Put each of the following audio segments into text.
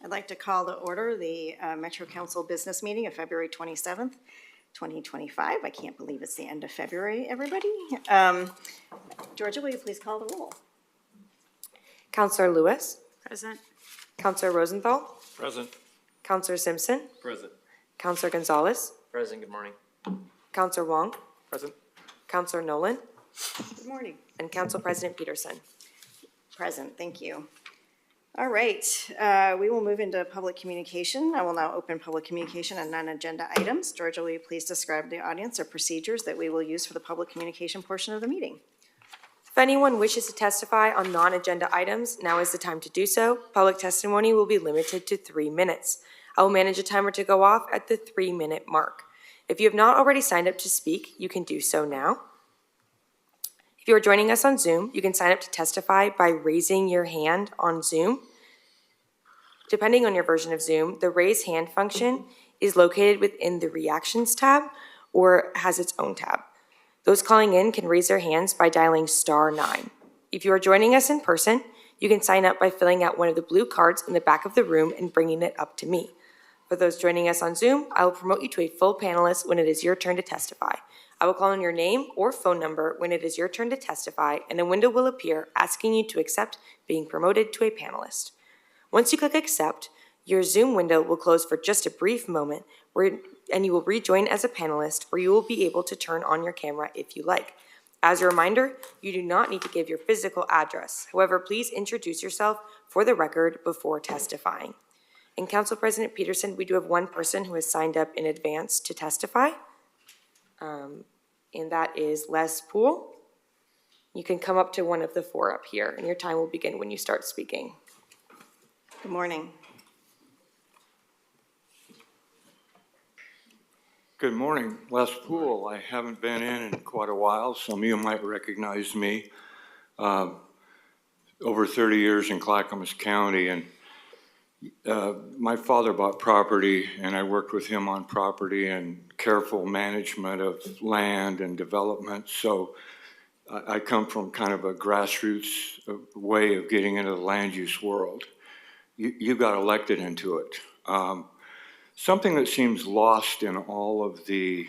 I'd like to call to order the Metro Council Business Meeting of February 27th, 2025. I can't believe it's the end of February, everybody. Georgia, will you please call the roll? Counselor Lewis. Present. Counselor Rosenthal. Present. Counselor Simpson. Present. Counselor Gonzalez. Present. Good morning. Counselor Wong. Present. Counselor Nolan. Good morning. And Council President Peterson. Present, thank you. All right, we will move into public communication. I will now open public communication on non-agenda items. Georgia, will you please describe to the audience or procedures that we will use for the public communication portion of the meeting? If anyone wishes to testify on non-agenda items, now is the time to do so. Public testimony will be limited to 3 minutes. I will manage a timer to go off at the 3-minute mark. If you have not already signed up to speak, you can do so now. If you are joining us on Zoom, you can sign up to testify by raising your hand on Zoom. Depending on your version of Zoom, the raise hand function is located within the Reactions tab or has its own tab. Those calling in can raise their hands by dialing *9. If you are joining us in person, you can sign up by filling out one of the blue cards in the back of the room and bringing it up to me. For those joining us on Zoom, I will promote you to a full panelist when it is your turn to testify. I will call on your name or phone number when it is your turn to testify, and a window will appear asking you to accept being promoted to a panelist. Once you click accept, your Zoom window will close for just a brief moment, and you will rejoin as a panelist, where you will be able to turn on your camera if you like. As a reminder, you do not need to give your physical address. However, please introduce yourself for the record before testifying. And Council President Peterson, we do have one person who has signed up in advance to testify, and that is Les Poole. You can come up to one of the 4 up here, and your time will begin when you start speaking. Good morning. Good morning, Les Poole. I haven't been in quite a while. Some of you might recognize me. Over 30 years in Clackamas County, and my father bought property, and I worked with him on property and careful management of land and development. So I come from kind of a grassroots way of getting into the land use world. You got elected into it. Something that seems lost in all of the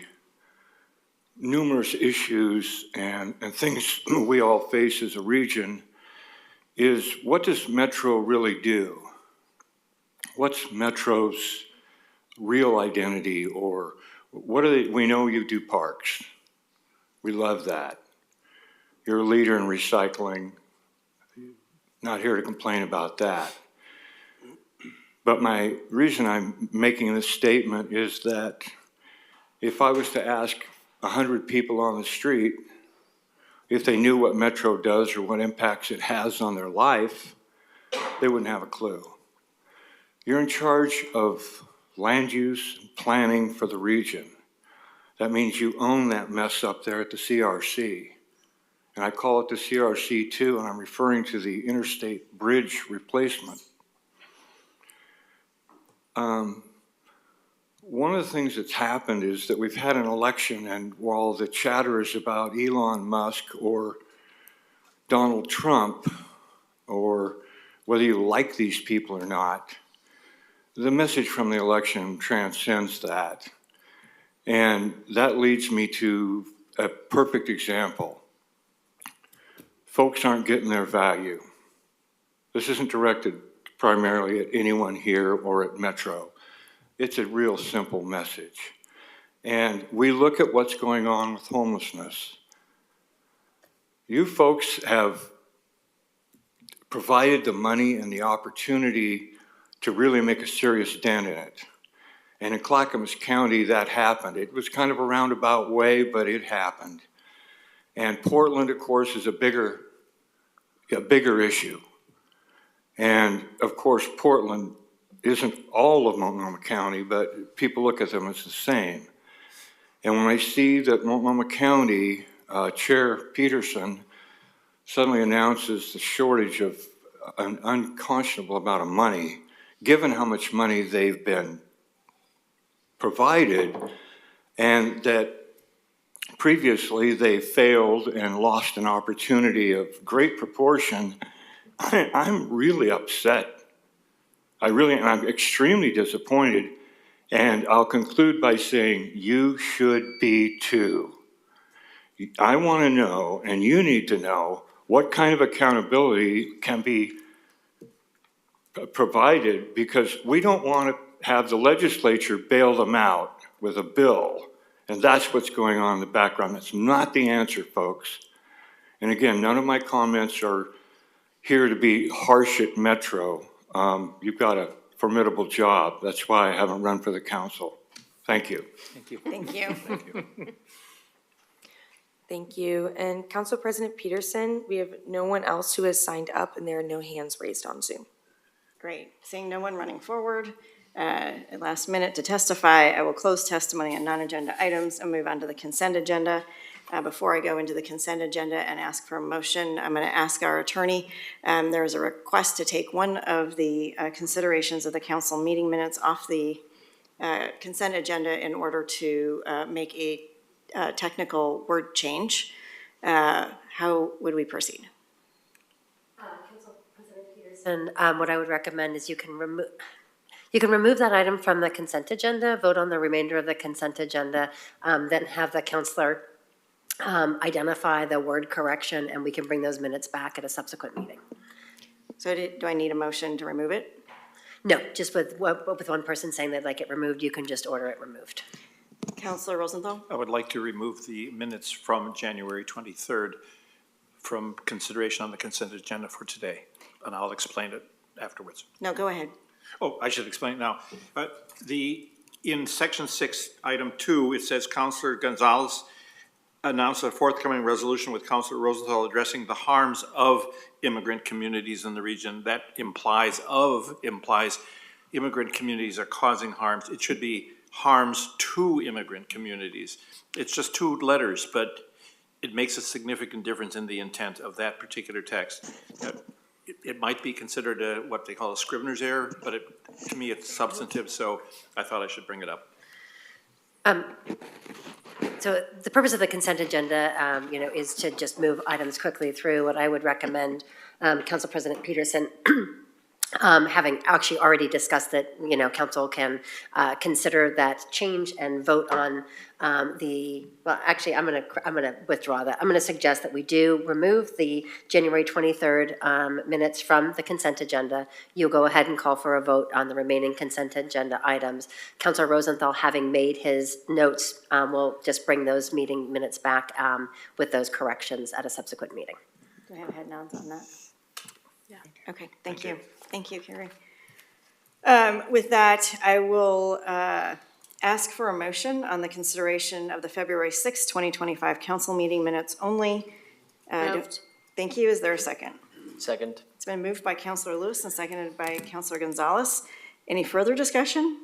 numerous issues and things we all face as a region is, what does Metro really do? What's Metro's real identity? Or what are they? We know you do parks. We love that. You're a leader in recycling. Not here to complain about that. But my reason I'm making this statement is that if I was to ask 100 people on the street if they knew what Metro does or what impacts it has on their life, they wouldn't have a clue. You're in charge of land use and planning for the region. That means you own that mess up there at the CRC. And I call it the CRC 2, and I'm referring to the interstate bridge replacement. One of the things that's happened is that we've had an election, and while the chatter is about Elon Musk or Donald Trump, or whether you like these people or not, the message from the election transcends that. And that leads me to a perfect example. Folks aren't getting their value. This isn't directed primarily at anyone here or at Metro. It's a real simple message. And we look at what's going on with homelessness. You folks have provided the money and the opportunity to really make a serious dent in it. And in Clackamas County, that happened. It was kind of a roundabout way, but it happened. And Portland, of course, is a bigger issue. And of course, Portland isn't all of Multnomah County, but people look at them as the same. And when I see that Multnomah County Chair Peterson suddenly announces the shortage of an unconscionable amount of money, given how much money they've been provided, and that previously they failed and lost an opportunity of great proportion, I'm really upset. I'm extremely disappointed. And I'll conclude by saying, you should be too. I want to know, and you need to know, what kind of accountability can be provided, because we don't want to have the legislature bail them out with a bill. And that's what's going on in the background. That's not the answer, folks. And again, none of my comments are here to be harsh at Metro. You've got a formidable job. That's why I haven't run for the council. Thank you. Thank you. Thank you. And Council President Peterson, we have no one else who has signed up, and there are no hands raised on Zoom. Great. Seeing no one running forward at last minute to testify, I will close testimony on non-agenda items and move on to the consent agenda. Before I go into the consent agenda and ask for a motion, I'm going to ask our attorney. There is a request to take one of the considerations of the council meeting minutes off the consent agenda in order to make a technical word change. How would we proceed? Council President Peterson, what I would recommend is you can remove that item from the consent agenda, vote on the remainder of the consent agenda, then have the counselor identify the word correction, and we can bring those minutes back at a subsequent meeting. So do I need a motion to remove it? No, just with one person saying they'd like it removed, you can just order it removed. Councilor Rosenthal? I would like to remove the minutes from January 23rd from consideration on the consent agenda for today, and I'll explain it afterwards. No, go ahead. Oh, I should explain it now. In section 6, item 2, it says Councilor Gonzalez announced a forthcoming resolution with Councilor Rosenthal addressing the harms of immigrant communities in the region. That implies immigrant communities are causing harms. It should be harms to immigrant communities. It's just 2 letters, but it makes a significant difference in the intent of that particular text. It might be considered what they call a Scrivener's error, but to me it's substantive, so I thought I should bring it up. So the purpose of the consent agenda, is to just move items quickly through. What I would recommend, Council President Peterson, having actually already discussed that, council can consider that change and vote on I'm going to withdraw that. I'm going to suggest that we do remove the January 23rd minutes from the consent agenda. You'll go ahead and call for a vote on the remaining consent agenda items. Councilor Rosenthal, having made his notes, will just bring those meeting minutes back with those corrections at a subsequent meeting. Do I have head nods on that? Yeah. Okay, thank you. Thank you, Carrie. With that, I will ask for a motion on the consideration of the February 6, 2025 council meeting minutes only. Moved. Thank you. Is there a second? Second. It's been moved by Councilor Lewis and seconded by Councilor Gonzalez. Any further discussion?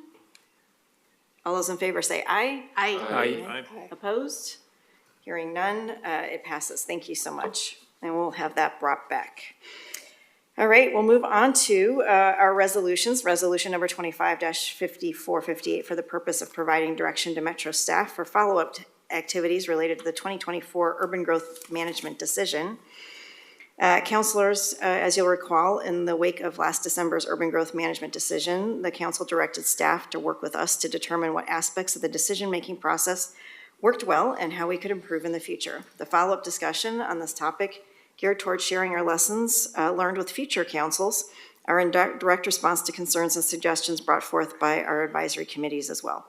All those in favor say aye. Aye. Opposed? Hearing none, it passes. Thank you so much. And we'll have that brought back. All right, we'll move on to our resolutions. Resolution number 25-5458 for the purpose of providing direction to Metro staff for follow-up activities related to the 2024 Urban Growth Management Decision. Councilors, as you'll recall, in the wake of last December's Urban Growth Management Decision, the council directed staff to work with us to determine what aspects of the decision-making process worked well and how we could improve in the future. The follow-up discussion on this topic geared towards sharing our lessons learned with future councils are in direct response to concerns and suggestions brought forth by our advisory committees as well.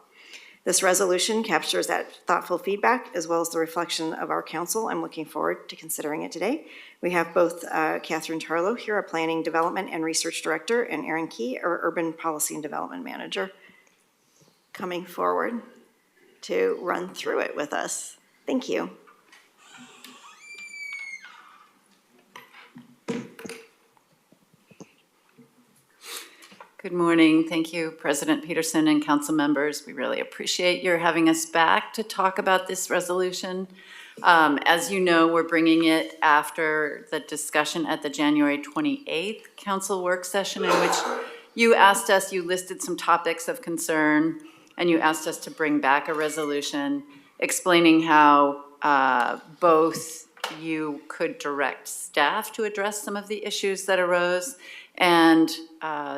This resolution captures that thoughtful feedback as well as the reflection of our council. I'm looking forward to considering it today. We have both Catherine Tarlow here, our Planning, Development, and Research Director, and Aaron Key, our Urban Policy and Development Manager, coming forward to run through it with us. Thank you. Good morning. Thank you, President Peterson and council members. We really appreciate your having us back to talk about this resolution. As you know, we're bringing it after the discussion at the January 28th council work session in which you listed some topics of concern, and you asked us to bring back a resolution explaining how both you could direct staff to address some of the issues that arose, and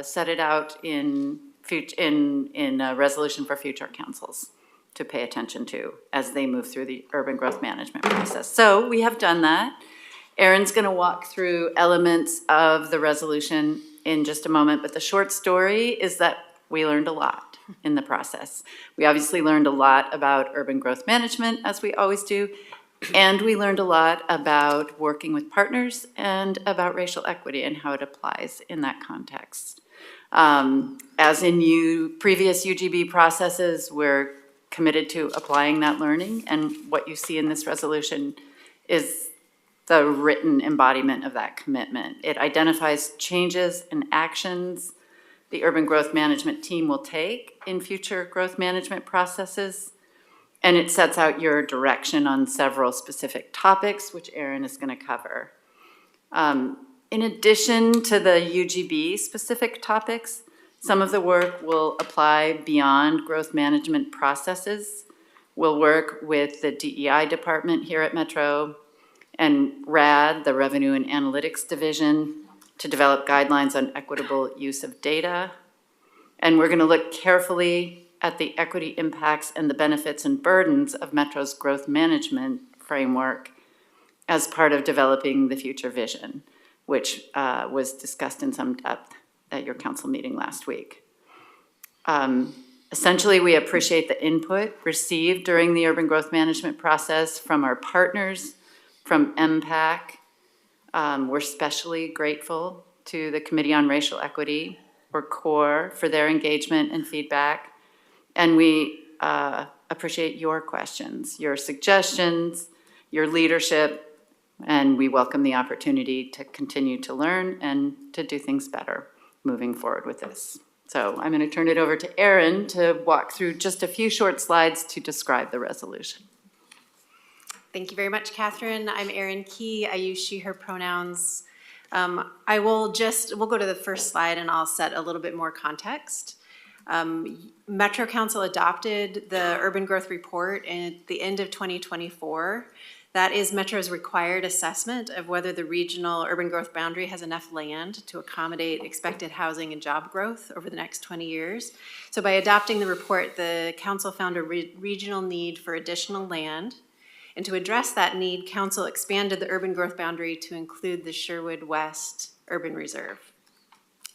set it out in a resolution for future councils to pay attention to as they move through the urban growth management process. So we have done that. Erin's going to walk through elements of the resolution in just a moment, but the short story is that we learned a lot in the process. We obviously learned a lot about urban growth management, as we always do, and we learned a lot about working with partners and about racial equity and how it applies in that context. As in previous UGB processes, we're committed to applying that learning, and what you see in this resolution is the written embodiment of that commitment. It identifies changes and actions the urban growth management team will take in future growth management processes, and it sets out your direction on several specific topics, which Erin is going to cover. In addition to the UGB specific topics, some of the work will apply beyond growth management processes. We'll work with the DEI department here at Metro and RAD, the Revenue and Analytics Division, to develop guidelines on equitable use of data. And we're going to look carefully at the equity impacts and the benefits and burdens of Metro's growth management framework as part of developing the future vision, which was discussed in some depth at your council meeting last week. Essentially, we appreciate the input received during the urban growth management process from our partners, from MPAC. We're especially grateful to the Committee on Racial Equity, or CORE, for their engagement and feedback. And we appreciate your questions, your suggestions, your leadership, and we welcome the opportunity to continue to learn and to do things better moving forward with this. So I'm going to turn it over to Erin to walk through just a few short slides to describe the resolution. Thank you very much, Catherine. I'm Erin Key. I use she, her pronouns. We'll go to the first slide and I'll set a little bit more context. Metro Council adopted the Urban Growth Report at the end of 2024. That is Metro's required assessment of whether the regional urban growth boundary has enough land to accommodate expected housing and job growth over the next 20 years. So by adopting the report, the council found a regional need for additional land. And to address that need, council expanded the urban growth boundary to include the Sherwood West Urban Reserve.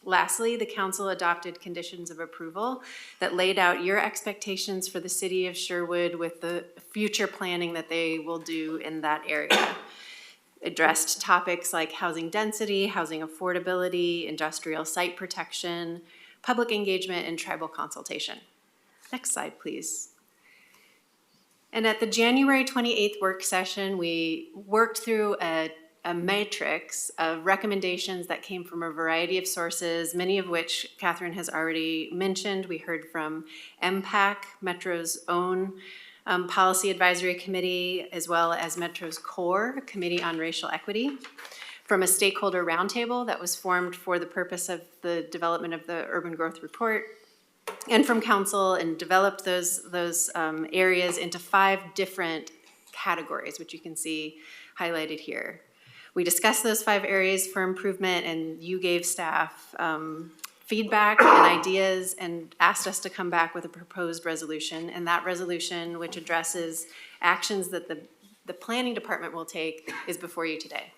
Lastly, the council adopted conditions of approval that laid out your expectations for the city of Sherwood with the future planning that they will do in that area. Addressed topics like housing density, housing affordability, industrial site protection, public engagement, and tribal consultation. Next slide, please. And at the January 28th work session, we worked through a matrix of recommendations that came from a variety of sources, many of which Catherine has already mentioned. We heard from MPAC, Metro's own policy advisory committee, as well as Metro's CORE, Committee on Racial Equity, from a stakeholder roundtable that was formed for the purpose of the development of the Urban Growth Report, and from council, and developed those areas into 5 different categories, which you can see highlighted here. We discussed those 5 areas for improvement, and you gave staff feedback and ideas and asked us to come back with a proposed resolution. And that resolution, which addresses actions that the planning department will take, is before you today.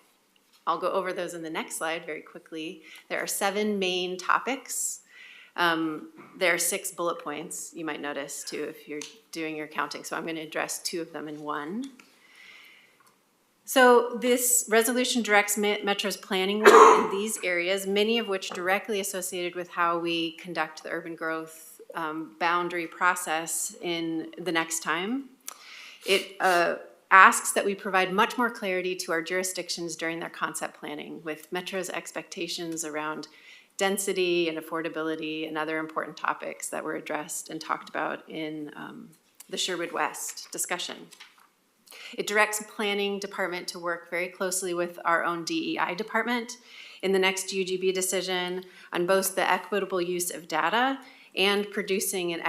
I'll go over those in the next slide very quickly. There are 7 main topics. There are 6 bullet points, you might notice too, if you're doing your counting. So I'm going to address 2 of them in one. So this resolution directs Metro's planning work in these areas, many of which directly associated with how we conduct the urban growth boundary process in the next time. It asks that we provide much more clarity to our jurisdictions during their concept planning, with Metro's expectations around density and affordability and other important topics that were addressed and talked about in the Sherwood West discussion. It directs the planning department to work very closely with our own DEI department in the next UGB decision on both the equitable use of data and producing an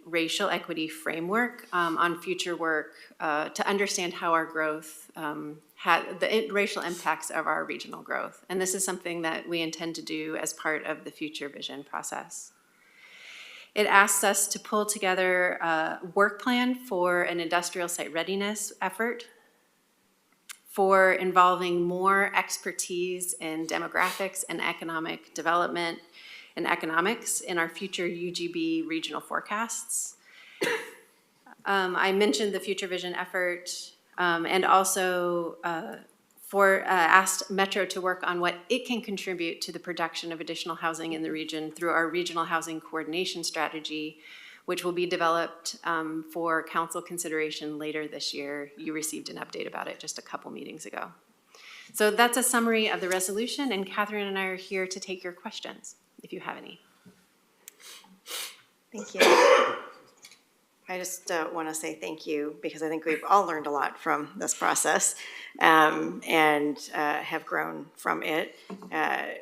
racial equity framework on future work to understand how our growth the racial impacts of our regional growth. And this is something that we intend to do as part of the Future Vision process. It asks us to pull together a work plan for an industrial site readiness effort, for involving more expertise in demographics and economic development and economics in our future UGB regional forecasts. I mentioned the Future Vision effort, and also asked Metro to work on what it can contribute to the production of additional housing in the region through our regional housing coordination strategy, which will be developed for council consideration later this year. You received an update about it just a couple meetings ago. So that's a summary of the resolution, and Catherine and I are here to take your questions, if you have any. Thank you. I just want to say thank you, because I think we've all learned a lot from this process, and have grown from it.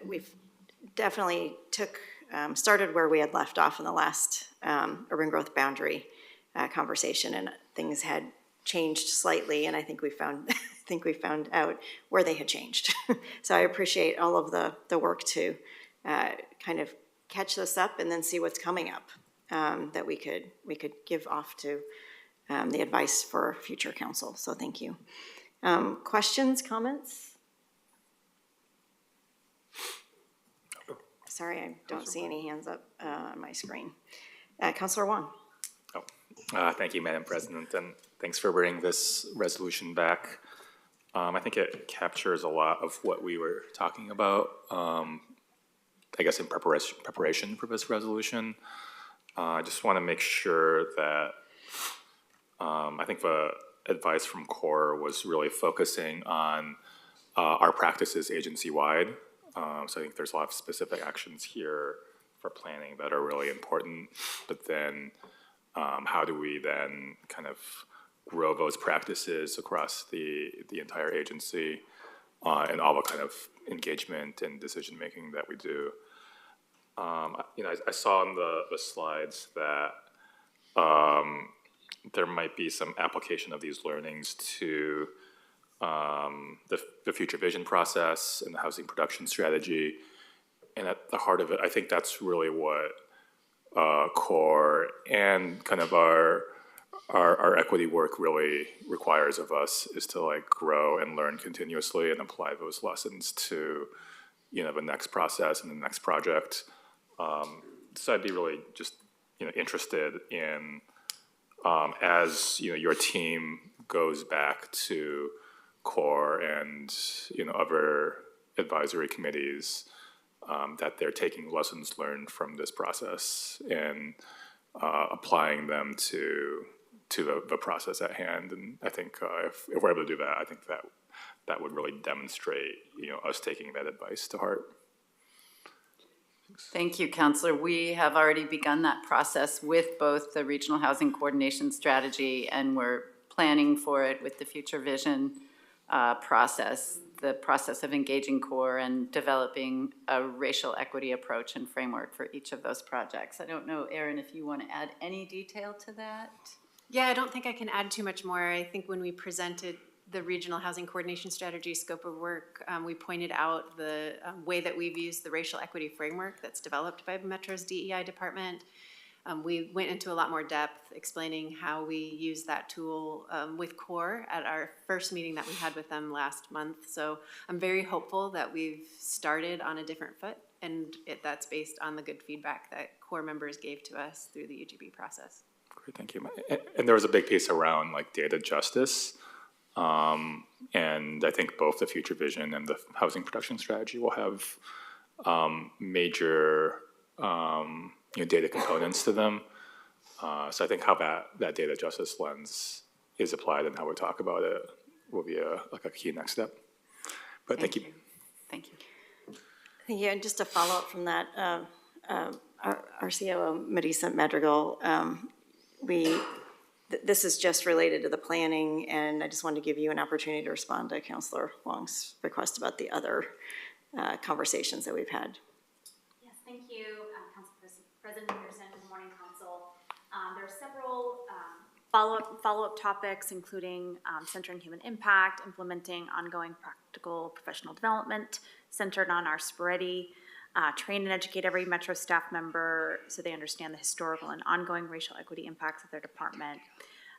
We've definitely started where we had left off in the last urban growth boundary conversation, and things had changed slightly, and I think we found out where they had changed. So I appreciate all of the work to kind of catch this up and then see what's coming up. That we could give off to the advice for future council. So thank you. Questions, comments? Sorry, I don't see any hands up on my screen. Councilor Wong. Thank you, Madam President, and thanks for bringing this resolution back. I think it captures a lot of what we were talking about, I guess, in preparation for this resolution. I just want to make sure that I think the advice from CORE was really focusing on our practices agency-wide. So I think there's a lot of specific actions here for planning that are really important. But then how do we then kind of grow those practices across the entire agency and all the kind of engagement and decision-making that we do? I saw on the slides that there might be some application of these learnings to the Future Vision process and the housing production strategy. And at the heart of it, I think that's really what CORE and kind of our equity work really requires of us, is to like grow and learn continuously and apply those lessons to the next process and the next project. So I'd be really just interested in as your team goes back to CORE and other advisory committees, that they're taking lessons learned from this process and applying them to the process at hand. And I think if we're able to do that, I think that would really demonstrate us taking that advice to heart. Thank you, Councilor. We have already begun that process with both the Regional Housing Coordination Strategy, and we're planning for it with the Future Vision process, the process of engaging CORE and developing a racial equity approach and framework for each of those projects. I don't know, Erin, if you want to add any detail to that? Yeah, I don't think I can add too much more. I think when we presented the Regional Housing Coordination Strategy scope of work, we pointed out the way that we've used the racial equity framework that's developed by Metro's DEI department. We went into a lot more depth explaining how we use that tool with CORE at our first meeting that we had with them last month. So I'm very hopeful that we've started on a different foot, and that's based on the good feedback that CORE members gave to us through the UGB process. Great, thank you. And there was a big piece around like data justice. And I think both the Future Vision and the housing production strategy will have major data components to them. So I think how that data justice lens is applied and how we talk about it will be a key next step. But thank you. Thank you. Thank you. And just to follow up from that, our COO, Marisa Madrigal, this is just related to the planning, and I just wanted to give you an opportunity to respond to Councilor Wong's request about the other conversations that we've had. Yes, thank you, Council President Peterson. Good morning, Council. There are several follow-up topics, including centering human impact, implementing ongoing practical professional development centered on our Spiretti, train and educate every Metro staff member so they understand the historical and ongoing racial equity impacts of their department,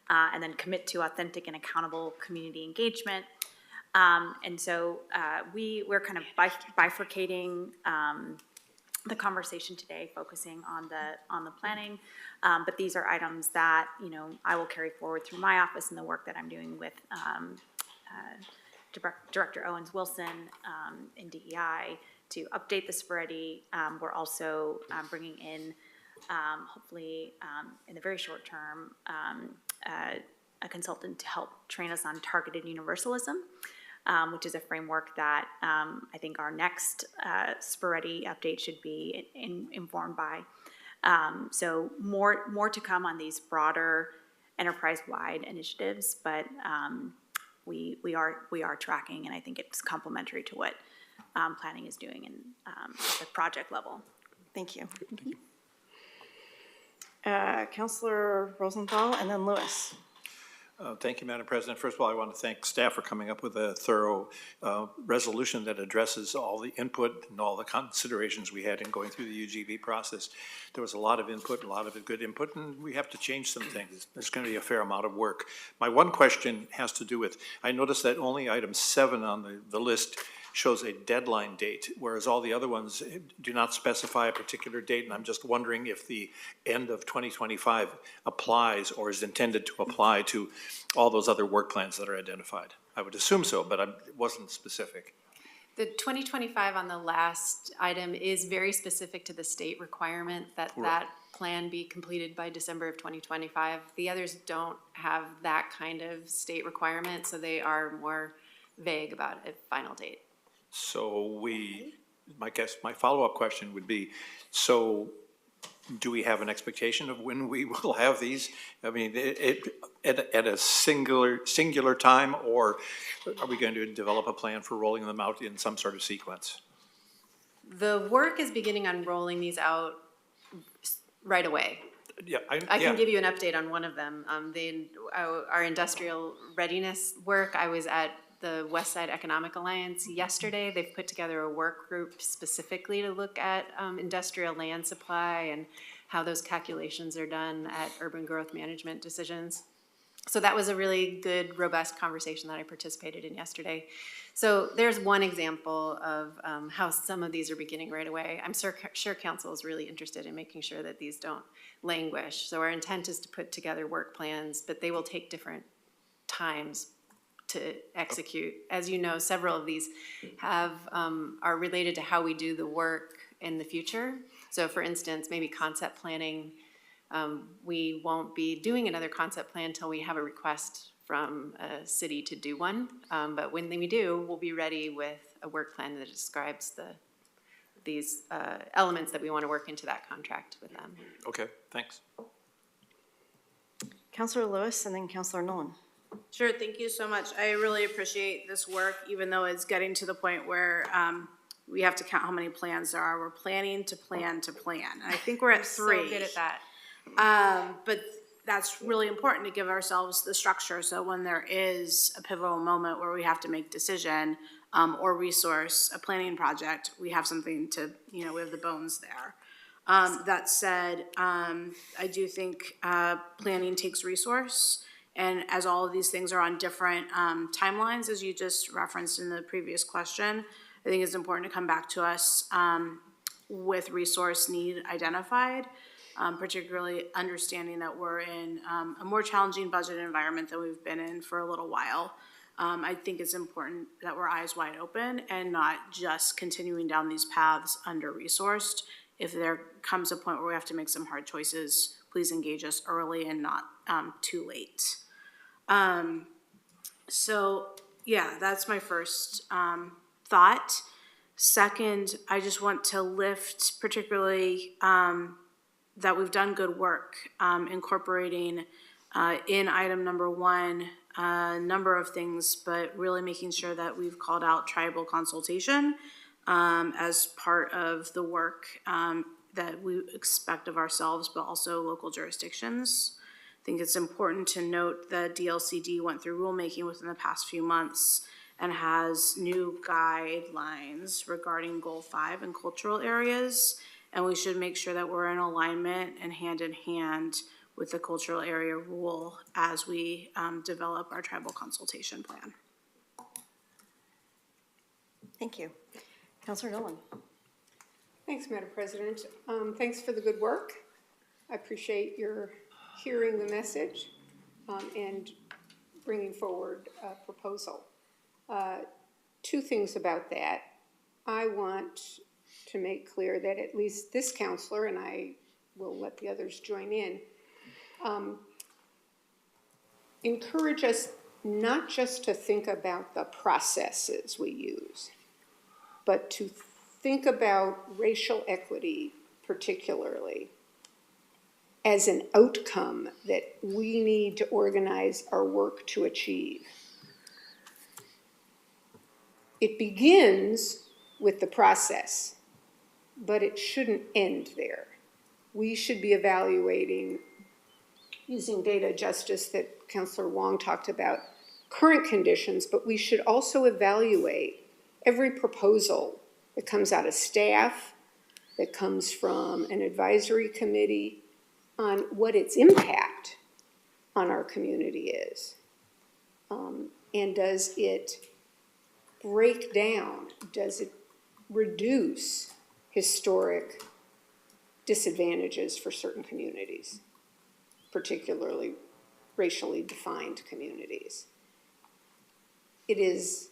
and then commit to authentic and accountable community engagement. And so we're kind of bifurcating the conversation today, focusing on the planning. But these are items that, you know, I will carry forward through my office and the work that I'm doing with Director Owens Wilson in DEI to update the Spiretti. We're also bringing in, hopefully in the very short term, a consultant to help train us on targeted universalism, which is a framework that I think our next Spiretti update should be informed by. So more to come on these broader enterprise-wide initiatives, but we are tracking, and I think it's complementary to what planning is doing at the project level. Thank you. Counselor Rosenthal and then Lewis. Thank you, Madam President. First of all, I want to thank staff for coming up with a thorough resolution that addresses all the input and all the considerations we had in going through the UGB process. There was a lot of input, a lot of good input, and we have to change some things. There's going to be a fair amount of work. My one question has to do with, I noticed that only item 7 on the list shows a deadline date, whereas all the other ones do not specify a particular date, and I'm just wondering if the end of 2025 applies or is intended to apply to all those other work plans that are identified. I would assume so, but it wasn't specific. The 2025 on the last item is very specific to the state requirement that that plan be completed by December of 2025. The others don't have that kind of state requirement, so they are more vague about a final date. So my follow-up question would be, so do we have an expectation of when we will have these? I mean, at a singular time, or are we going to develop a plan for rolling them out in some sort of sequence? The work is beginning on rolling these out right away. Yeah, I can give you an update on one of them. Our industrial readiness work, I was at the West Side Economic Alliance yesterday. They've put together a work group specifically to look at industrial land supply and how those calculations are done at urban growth management decisions. So that was a really good, robust conversation that I participated in yesterday. So there's one example of how some of these are beginning right away. I'm sure council is really interested in making sure that these don't languish. So our intent is to put together work plans, but they will take different times to execute. As you know, several of these are related to how we do the work in the future. So for instance, maybe concept planning, we won't be doing another concept plan until we have a request from a city to do one. But when we do, we'll be ready with a work plan that describes these elements that we want to work into that contract with them. Okay, thanks. Counselor Lewis and then Counselor Nolan. Sure, thank you so much. I really appreciate this work, even though it's getting to the point where we have to count how many plans there are. We're planning to plan to plan. And I think we're at 3. So good at that. But that's really important to give ourselves the structure, so when there is a pivotal moment where we have to make decision or resource a planning project, we have something to, we have the bones there. That said, I do think planning takes resource. And as all of these things are on different timelines, as you just referenced in the previous question, I think it's important to come back to us with resource need identified, particularly understanding that we're in a more challenging budget environment than we've been in for a little while. I think it's important that we're eyes wide open and not just continuing down these paths under-resourced. If there comes a point where we have to make some hard choices, please engage us early and not too late. So yeah, that's my first thought. Second, I just want to lift particularly that we've done good work incorporating in item number 1 a number of things, but really making sure that we've called out tribal consultation as part of the work that we expect of ourselves, but also local jurisdictions. think it's important to note the DLCD went through rulemaking within the past few months and has new guidelines regarding Goal 5 and cultural areas. And we should make sure that we're in alignment and hand in hand with the cultural area rule as we develop our tribal consultation plan. Thank you. Counselor Nolan. Thanks, Madam President. Thanks for the good work. I appreciate your hearing the message and bringing forward a proposal. Two things about that. I want to make clear that at least this counselor, and I will let the others join in, encourage us not just to think about the processes we use, but to think about racial equity particularly as an outcome that we need to organize our work to achieve. It begins with the process, but it shouldn't end there. We should be evaluating, using data justice that Councillor Wong talked about, current conditions, but we should also evaluate every proposal that comes out of staff, that comes from an advisory committee, on what its impact on our community is. And does it break down? Does it reduce historic disadvantages for certain communities, particularly racially defined communities? It is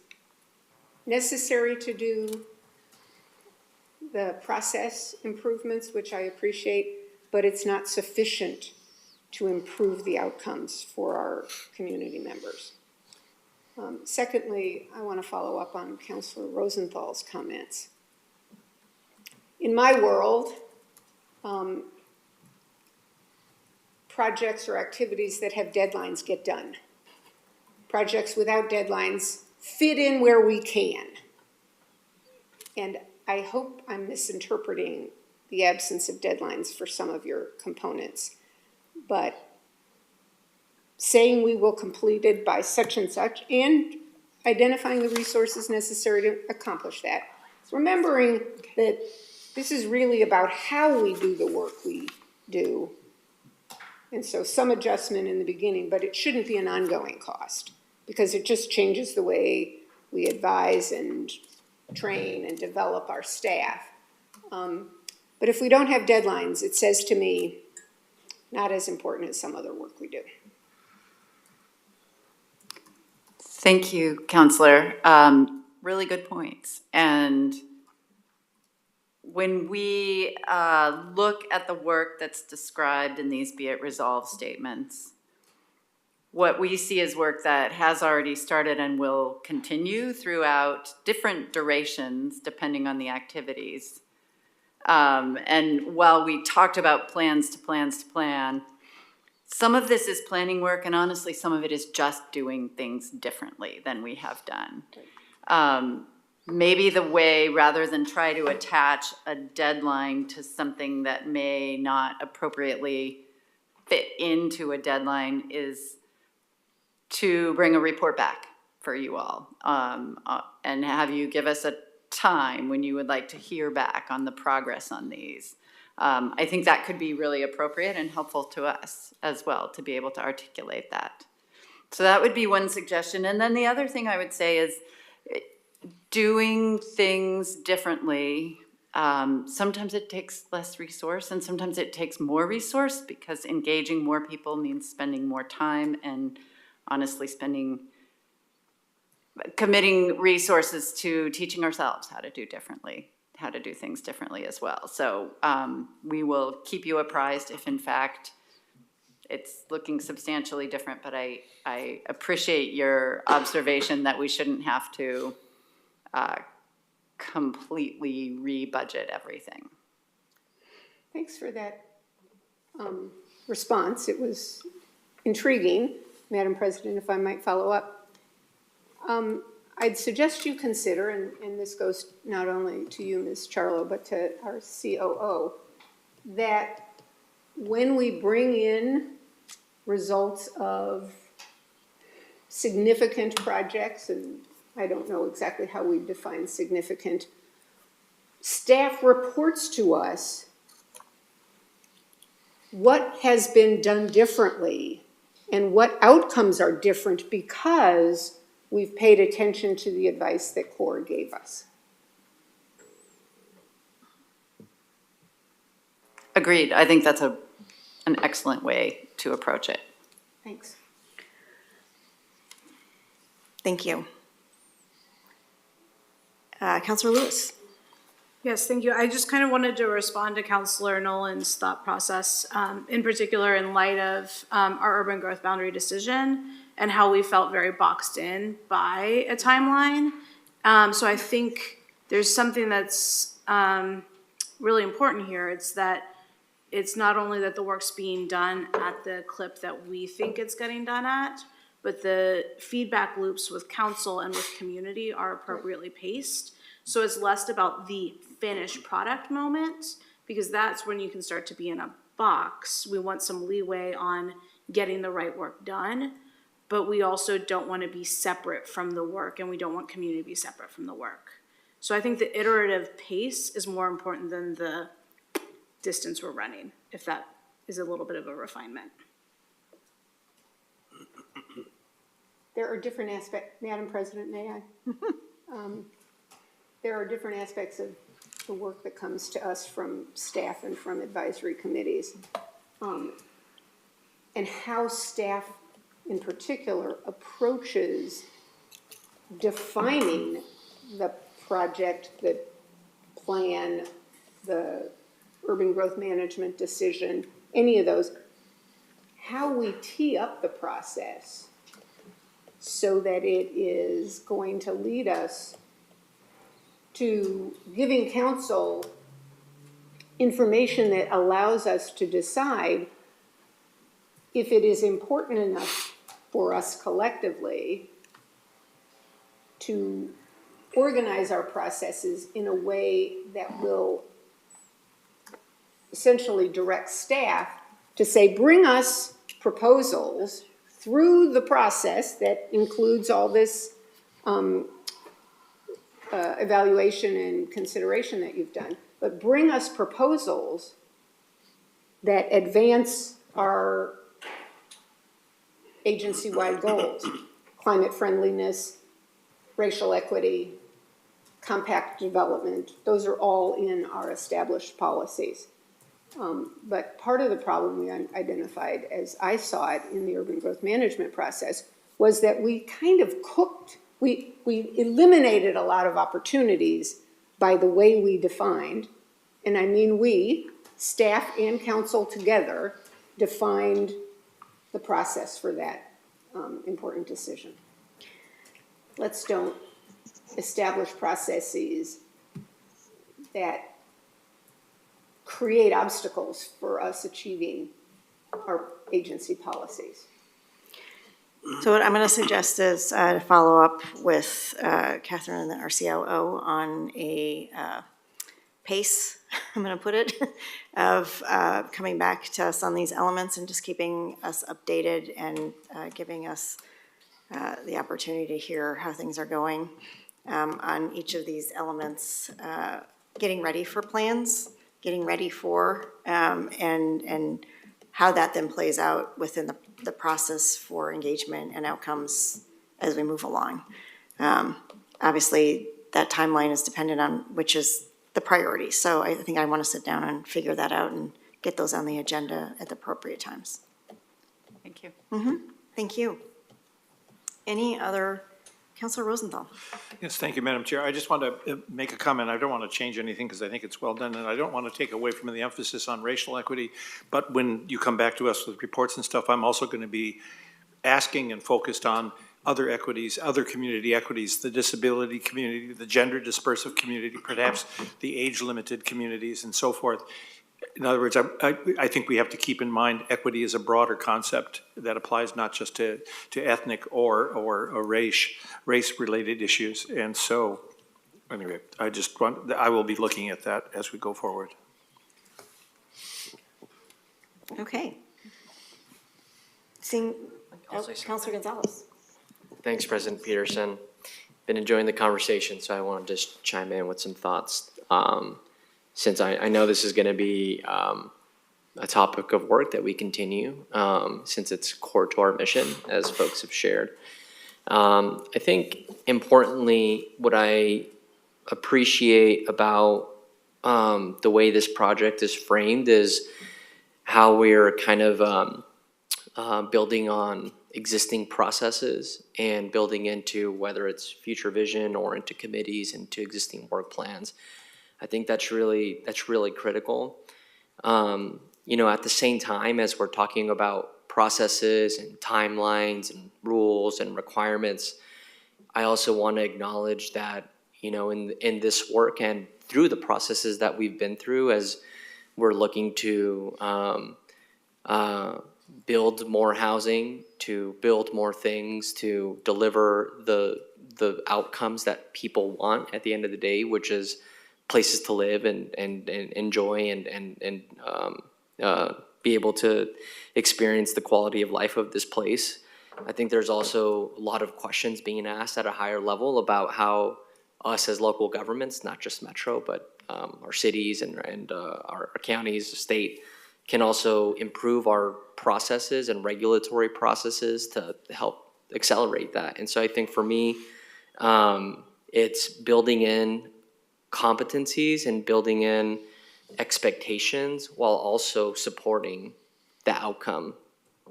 necessary to do the process improvements, which I appreciate, but it's not sufficient to improve the outcomes for our community members. Secondly, I want to follow up on Councillor Rosenthal's comments. In my world, projects or activities that have deadlines get done. Projects without deadlines fit in where we can. And I hope I'm misinterpreting the absence of deadlines for some of your components, but saying we will complete it by such and such and identifying the resources necessary to accomplish that. Remembering that this is really about how we do the work we do. And so some adjustment in the beginning, but it shouldn't be an ongoing cost because it just changes the way we advise and train and develop our staff. But if we don't have deadlines, it says to me, not as important as some other work we do. Thank you, Counselor. Really good points. And when we look at the work that's described in these be it resolved statements, what we see is work that has already started and will continue throughout different durations depending on the activities. And while we talked about plans to plan, some of this is planning work, and honestly, some of it is just doing things differently than we have done. Maybe the way, rather than try to attach a deadline to something that may not appropriately fit into a deadline, is to bring a report back for you all, and have you give us a time when you would like to hear back on the progress on these. I think that could be really appropriate and helpful to us as well to be able to articulate that. So that would be one suggestion. And then the other thing I would say is doing things differently. Sometimes it takes less resource and sometimes it takes more resource because engaging more people means spending more time and honestly committing resources to teaching ourselves how to do differently, how to do things differently as well. So we will keep you apprised if in fact it's looking substantially different, but I appreciate your observation that we shouldn't have to completely re-budget everything. Thanks for that response. It was intriguing, Madam President, if I might follow up. I'd suggest you consider, and this goes not only to you, Ms. Charlo, but to our COO, that when we bring in results of significant projects, and I don't know exactly how we define significant, staff reports to us what has been done differently and what outcomes are different because we've paid attention to the advice that CORE gave us. Agreed. I think that's an excellent way to approach it. Thanks. Thank you. Counselor Lewis? Yes, thank you. I just kind of wanted to respond to Counselor Nolan's thought process, in particular in light of our urban growth boundary decision and how we felt very boxed in by a timeline. So I think there's something that's really important here. It's that it's not only that the work's being done at the clip that we think it's getting done at, but the feedback loops with council and with community are appropriately paced. So it's less about the finished product moment, because that's when you can start to be in a box. We want some leeway on getting the right work done, but we also don't want to be separate from the work, and we don't want community to be separate from the work. So I think the iterative pace is more important than the distance we're running, if that is a little bit of a refinement. There are different aspects, Madam President, may I? There are different aspects of the work that comes to us from staff and from advisory committees. And how staff in particular approaches defining the project, the plan, the urban growth management decision, any of those, how we tee up the process so that it is going to lead us to giving council information that allows us to decide if it is important enough for us collectively to organize our processes in a way that will essentially direct staff to say, bring us proposals through the process that includes all this evaluation and consideration that you've done, but bring us proposals that advance our agency-wide goals, climate friendliness, racial equity, compact development. Those are all in our established policies. But part of the problem we identified, as I saw it in the urban growth management process, was that we kind of cooked, we eliminated a lot of opportunities by the way we defined, and I mean we, staff and council together, defined the process for that important decision. Let's don't establish processes that create obstacles for us achieving our agency policies. So what I'm going to suggest is to follow up with Catherine, our COO, on a pace, I'm going to put it, of coming back to us on these elements and just keeping us updated and giving us the opportunity to hear how things are going on each of these elements, getting ready for plans, getting ready for, and how that then plays out within the process for engagement and outcomes as we move along. Obviously, that timeline is dependent on which is the priority. So I think I want to sit down and figure that out and get those on the agenda at the appropriate times. Thank you. Thank you. Any other, Councilor Rosenthal? Yes, thank you, Madam Chair. I just want to make a comment. I don't want to change anything because I think it's well done, and I don't want to take away from the emphasis on racial equity. But when you come back to us with reports and stuff, I'm also going to be asking and focused on other equities, other community equities, the disability community, the gender dispersive community, perhaps the age-limited communities and so forth. In other words, I think we have to keep in mind equity is a broader concept that applies not just to ethnic or race-related issues. And so, anyway, I will be looking at that as we go forward. Okay. Seeing, Counselor Gonzalez. Thanks, President Peterson. Been enjoying the conversation, so I want to just chime in with some thoughts. Since I know this is going to be a topic of work that we continue, since it's core to our mission, as folks have shared. I think importantly, what I appreciate about the way this project is framed is how we're kind of building on existing processes and building into whether it's future vision or into committees, into existing work plans. I think that's really critical. You know, at the same time as we're talking about processes and timelines and rules and requirements, I also want to acknowledge that, you know, in this work and through the processes that we've been through as we're looking to build more housing, to build more things, to deliver the outcomes that people want at the end of the day, which is places to live and enjoy and be able to experience the quality of life of this place. I think there's also a lot of questions being asked at a higher level about how us as local governments, not just Metro, but our cities and our counties, state, can also improve our processes and regulatory processes to help accelerate that. And so I think for me, it's building in competencies and building in expectations while also supporting the outcome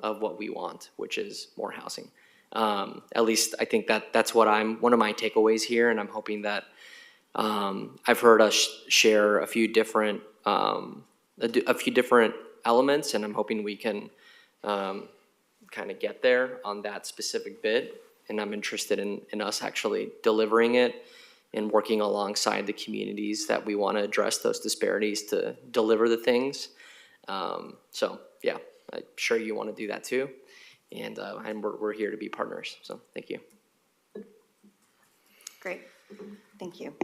of what we want, which is more housing. At least I think that's what one of my takeaways here, and I'm hoping that I've heard us share a few different elements, and I'm hoping we can kind of get there on that specific bit. And I'm interested in us actually delivering it and working alongside the communities that we want to address those disparities to deliver the things. So yeah, I'm sure you want to do that too. And we're here to be partners. So thank you. Great, thank you.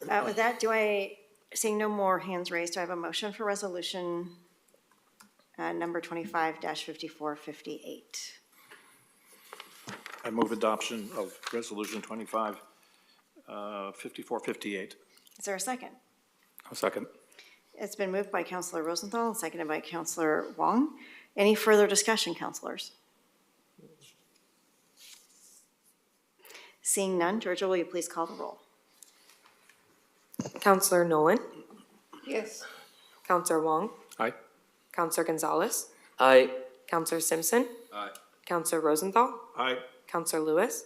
With that, seeing no more hands raised, do I have a motion for resolution number 25-5458? I move adoption of Resolution 5458. Is there a second? I'll second. It's been moved by Counselor Rosenthal and seconded by Counselor Wong. Any further discussion, counselors? Seeing none, Georgia, will you please call the roll? Counselor Nolan, Yes. Counselor Wong, Aye. Counselor Gonzalez, Aye. Counselor Simpson, Aye. Counselor Rosenthal, Aye. Counselor Lewis,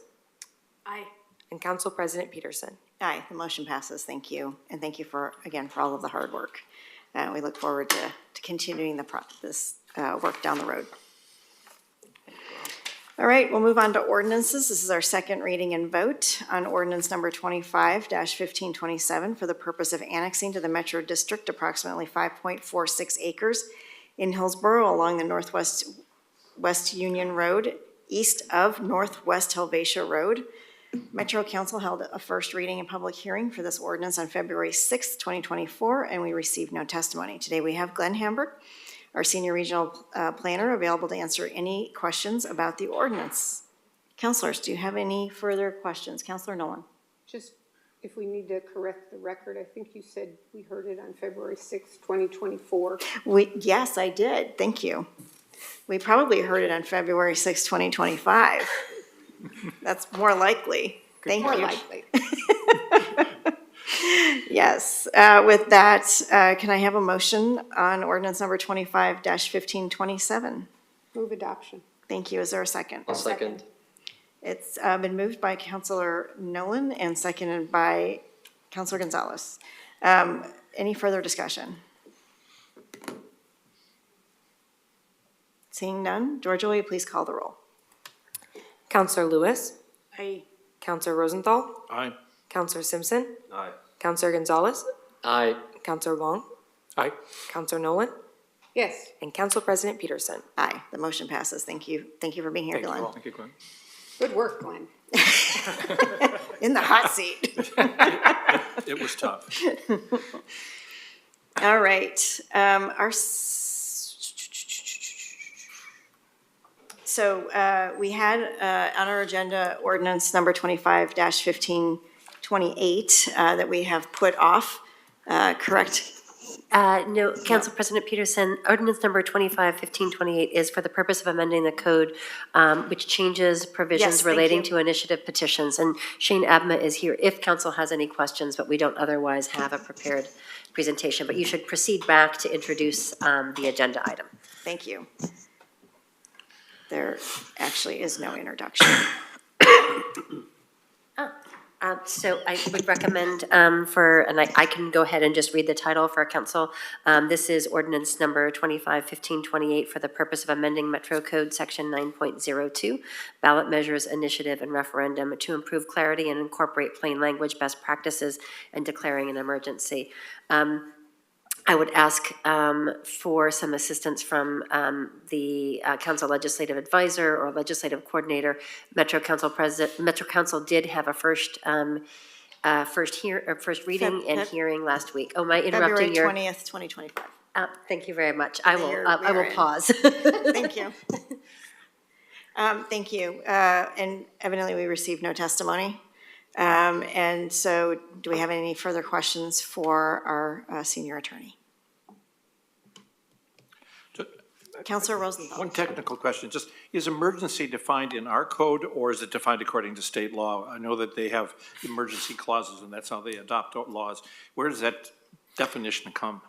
Aye. and Council President Peterson. Aye, the motion passes. Thank you. And thank you again, for all of the hard work. We look forward to continuing this work down the road. All right, we'll move on to ordinances. This is our second reading and vote on ordinance number 25-1527 for the purpose of annexing to the Metro District approximately 5.46 acres in Hillsborough along the West Union Road, east of Northwest Helvetia Road. Metro Council held a first reading and public hearing for this ordinance on February 6th, 2024, and we received no testimony. Today we have Glenn Hamburg, our Senior Regional Planner, available to answer any questions about the ordinance. Councilors, do you have any further questions? Councilor Nolan. Just if we need to correct the record, I think you said we heard it on February 6th, 2024. Yes, I did. Thank you. We probably heard it on February 6th, 2025. That's more likely. Thank More you. likely. Yes. With that, can I have a motion on ordinance number 25-1527? Move adoption. Thank you. Is there a second? I'll second. It's been moved by Councilor Nolan and seconded by Councilor Gonzalez. Any further discussion? Seeing none, Georgia, will you please call the roll? Counselor Lewis, Aye. Counselor Rosenthal, Aye. Counselor Simpson, Aye. Counselor Gonzalez, Aye. Counselor Wong, Aye. Counselor Nolan, Yes. and Council President Peterson. Aye, the motion passes. Thank you. Thank you for being here, Thank you Glenn. all. Thank you, Glenn. Good work, Glenn. In the hot seat. It was tough. All right, so we had on our agenda ordinance number 25-1528 that we have put off, correct? No, Council President Peterson, ordinance number 25-1528 is for the purpose of amending the code, which changes Yes, provisions thank relating you. to initiative petitions. And Shane Abma is here if council has any questions, but we don't otherwise have a prepared presentation. But you should proceed back to introduce the agenda item. Thank you. There actually is no introduction. So I would recommend and I can go ahead and just read the title for council. This is ordinance number 25-1528 for the purpose of amending Metro Code Section 9.02, ballot measures, initiative, and referendum to improve clarity and incorporate plain language best practices and declaring an emergency. I would ask for some assistance from the council legislative advisor or legislative coordinator. Metro Council did have a first reading and hearing last week. Oh, am I interrupting your? February 20th, 2025. Thank you very much. I Mayor will Barron. pause. Thank you. Thank you. And evidently, we received no testimony. And so do we have any further questions for our senior attorney? Counselor Rosenthal. One technical question, just, is emergency defined in our code, or is it defined according to state law? I know that they have emergency clauses, and that's how they adopt laws. Where does that definition come?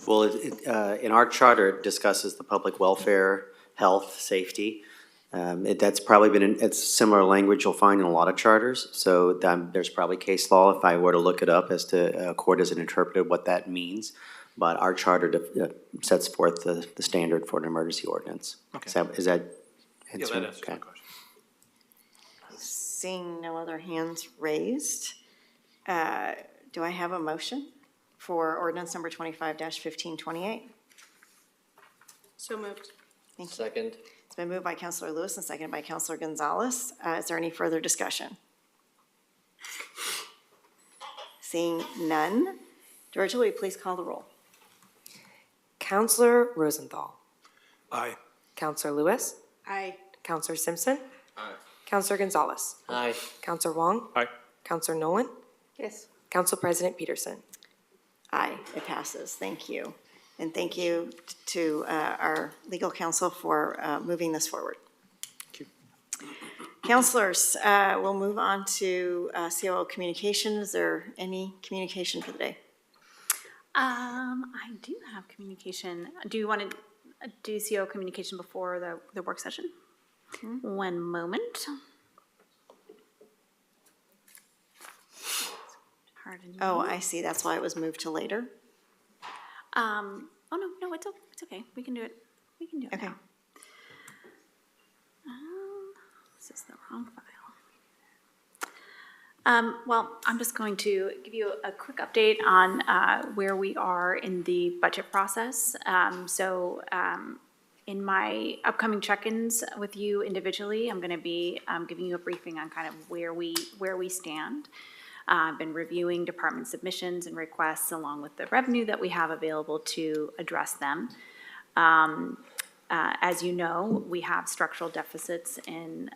Well, in our charter, it discusses the public welfare, health, safety. That's probably it's similar language you'll find in a lot of charters. So there's probably case law, if I were to look it up, as to court has interpreted what that means. But our charter sets forth the standard for an emergency ordinance. Okay. Is that Yeah, answering? that answers my question. Seeing no other hands raised, do I have a motion for ordinance number 25-1528? So moved. Thank you. Second. It's been moved by Counselor Lewis and seconded by Counselor Gonzalez. Is there any further discussion? Seeing none, Georgia, will you please call the roll? Counselor Rosenthal. Aye. Counselor Lewis. Aye. Counselor Simpson. Aye. Counselor Gonzalez. Aye. Counselor Wong. Aye. Counselor Nolan. Yes. Council President Peterson. Aye, it passes. Thank you. And thank you to our legal counsel for moving this forward. Thank you. Counselors, we'll move on to COO communication. Is there any communication for the day? I do have communication. Do you want to do CO communication before the work session? One moment. Hard to Oh, know. I see. That's why it was moved to later. Oh, no, it's okay. We can do it. We can do it Okay. now. This is the wrong file. Well, I'm just going to give you a quick update on where we are in the budget process. In my upcoming check-ins with you individually, I'm going to be giving you a briefing on kind of where we stand. I've been reviewing department submissions and requests along with the revenue that we have available to address them. As you know, we have structural deficits in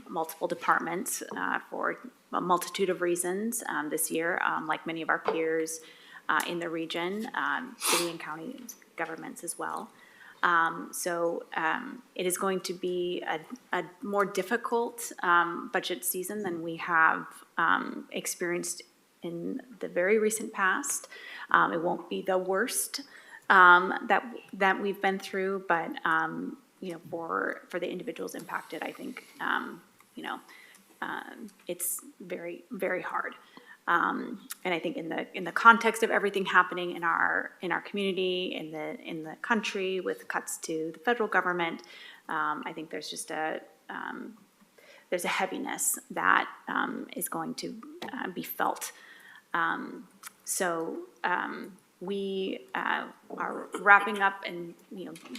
multiple departments for a multitude of reasons this year, like many of our peers in the region, city and county governments as well. It is going to be a more difficult budget season than we have experienced in the very recent past. It won't be the worst that we've been through, but for the individuals impacted, I think it's very, very hard. And I think in the context of everything happening in our community, in the country, with cuts to the federal government, I think there's just there's a heaviness that is going to be felt. We are wrapping up and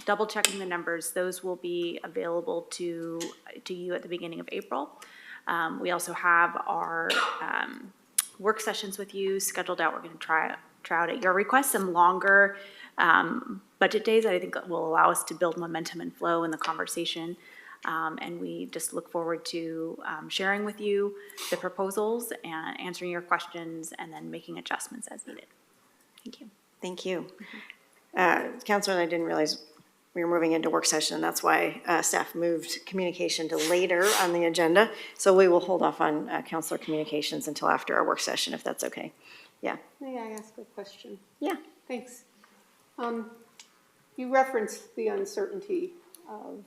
double checking the numbers. Those will be available to you at the beginning of April. We also have our work sessions with you scheduled out. We're going to try out at your request some longer budget days that I think will allow us to build momentum and flow in the conversation. And we just look forward to sharing with you the proposals and answering your questions and then making adjustments as needed. Thank you. Thank you. Counselor, I didn't realize we were moving into work session, and that's why staff moved communication to later on the agenda. So we will hold off on counselor communications until after our work session, if that's okay. Yeah. May I ask a question? Yeah. Thanks. You referenced the uncertainty of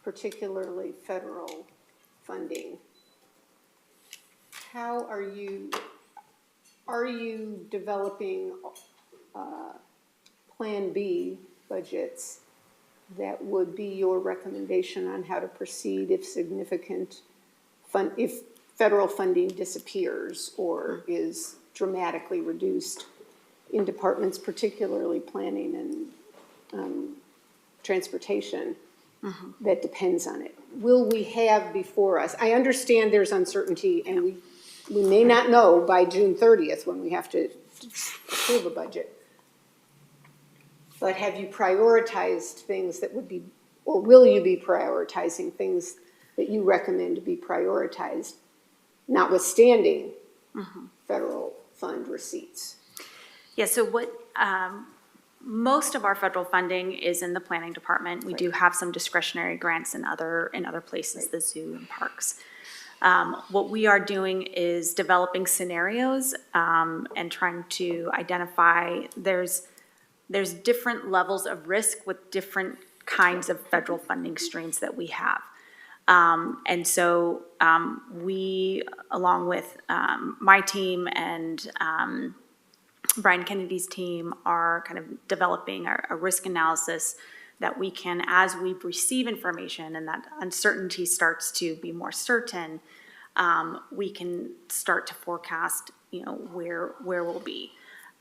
particularly federal funding. How are you developing Plan B budgets that would be your recommendation on how to proceed if if federal funding disappears or is dramatically reduced in departments, particularly planning and transportation, that depends on it? Will we have before us, I understand there's uncertainty and we may not know by June 30th when we have to approve a budget. But have you prioritized things that would be, or will you be prioritizing things that you recommend to be prioritized, notwithstanding federal fund receipts? Yeah, so what, most of our federal funding is in the planning department. We do have some discretionary grants in other places, the zoo and parks. What we are doing is developing scenarios and trying to identify, there's different levels of risk with different kinds of federal funding streams that we have. And so we, along with my team and Brian Kennedy's team, are kind of developing a risk analysis that we can, as we receive information and that uncertainty starts to be more certain, we can start to forecast, where we'll be.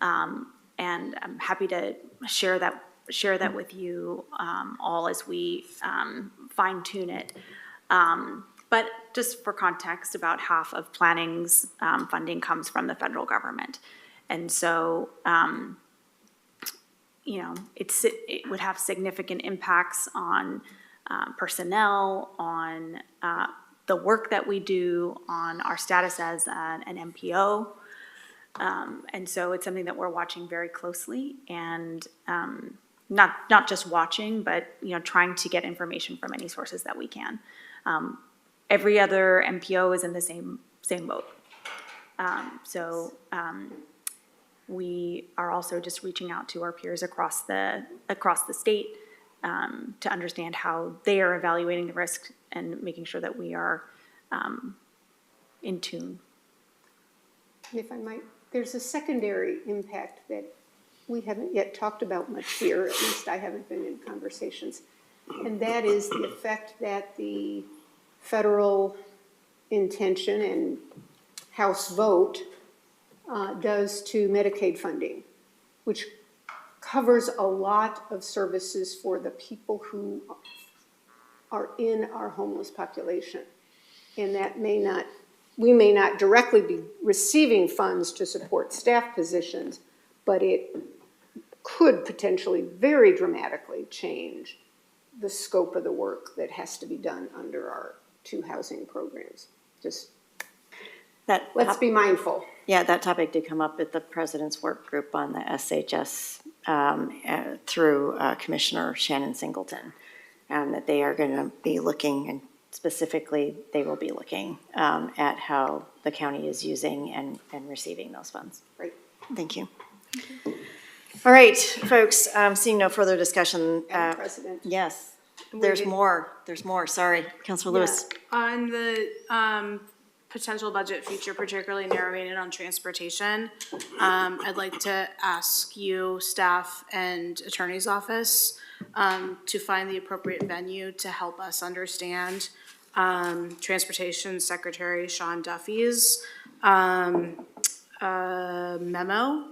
And I'm happy to share that with you all as we fine tune it. But just for context, about half of planning's funding comes from the federal government. And so, it would have significant impacts on personnel, on the work that we do, on our status as an MPO. And so it's something that we're watching very closely and not just watching, but, trying to get information from any sources that we can. Every other MPO is in the same boat. We are also just reaching out to our peers across the state to understand how they are evaluating the risk and making sure that we are in tune. If I might, there's a secondary impact that we haven't yet talked about much here, at least I haven't been in conversations, and that is the effect that the federal intention and House vote does to Medicaid funding, which covers a lot of services for the people who are in our homeless population. And that we may not directly be receiving funds to support staff positions, but it could potentially very dramatically change the scope of the work that has to be done under our two housing programs. Let's be mindful. Yeah, that topic did come up at the president's work group on the SHS through Commissioner Shannon Singleton, and that they are going to be looking, and specifically they will be looking at how the county is using and receiving those funds. Great. Thank you. All right, folks, seeing no further discussion. Madam President. Yes, there's more, sorry. Councilor Lewis. On the potential budget feature, particularly narrowing it on transportation, I'd like to ask you, staff and attorney's office, to find the appropriate venue to help us understand Transportation Secretary Sean Duffy's memo,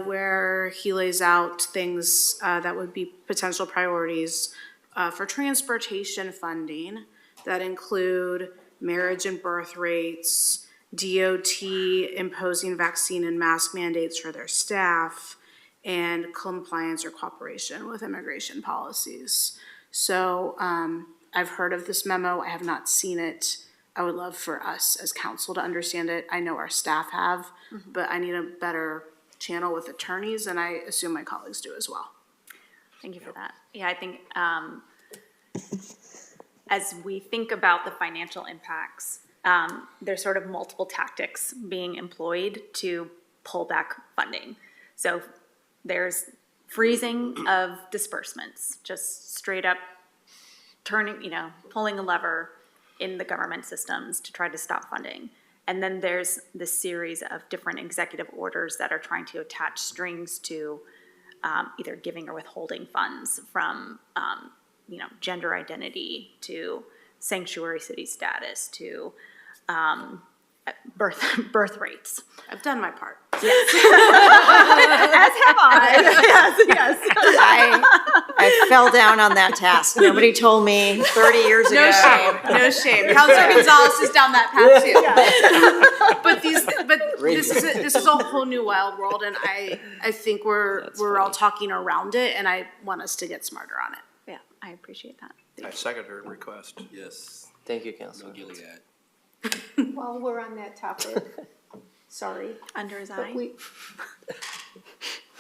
where he lays out things that would be potential priorities for transportation funding that include marriage and birth rates, DOT imposing vaccine and mask mandates for their staff, and compliance or cooperation with immigration policies. So I've heard of this memo. I have not seen it. I would love for us as council to understand it. I know our staff have, but I need a better channel with attorneys, and I assume my colleagues do as well. Thank you for that. Yeah, I think as we think about the financial impacts, there's sort of multiple tactics being employed to pull back funding. So there's freezing of disbursements, just straight up turning, pulling a lever in the government systems to try to stop funding. And then there's this series of different executive orders that are trying to attach strings to either giving or withholding funds from, gender identity to sanctuary city status to birth rates. I've done my part. As have I. Yes. I fell down on that task. Nobody told me 30 years ago. No shame, no shame. Counselor Gonzalez is down that path too. But this is a whole new wild world, and I think we're all talking around it, and I want us to get smarter on it. Yeah, I appreciate that. I second her request. Yes. Thank you, Councilman. While we're on that topic, sorry. Under his But eye.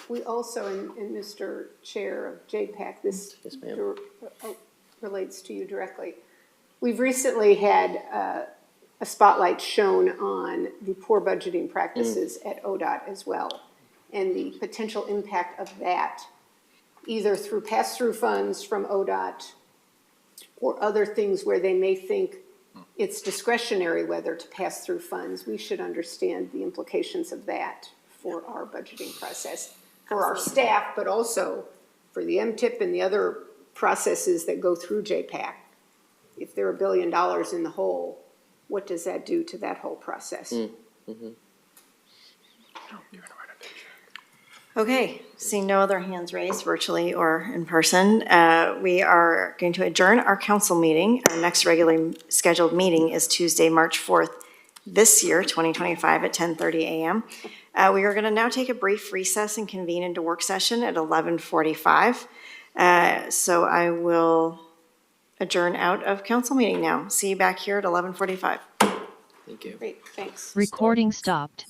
we also, and Mr. Chair of JPAC, this relates to you directly. We've recently had a spotlight shown on the poor budgeting practices at ODOT as well, and the potential impact of that, either through pass-through funds from ODOT or other things where they may think it's discretionary whether to pass through funds. We should understand the implications of that for our budgeting process, for our staff, but also for the MTIP and the other processes that go through JPAC. If they're $1 billion in the hole, what does that do to that whole process? Okay, seeing no other hands raised virtually or in person, we are going to adjourn our council meeting. Our next regularly scheduled meeting is Tuesday, March 4th, this year, 2025 at 10:30 a.m. We are going to now take a brief recess and convene into work session at 11:45. So I will adjourn out of council meeting now. See you back here at 11:45. Thank you. Great, thanks. Recording stopped.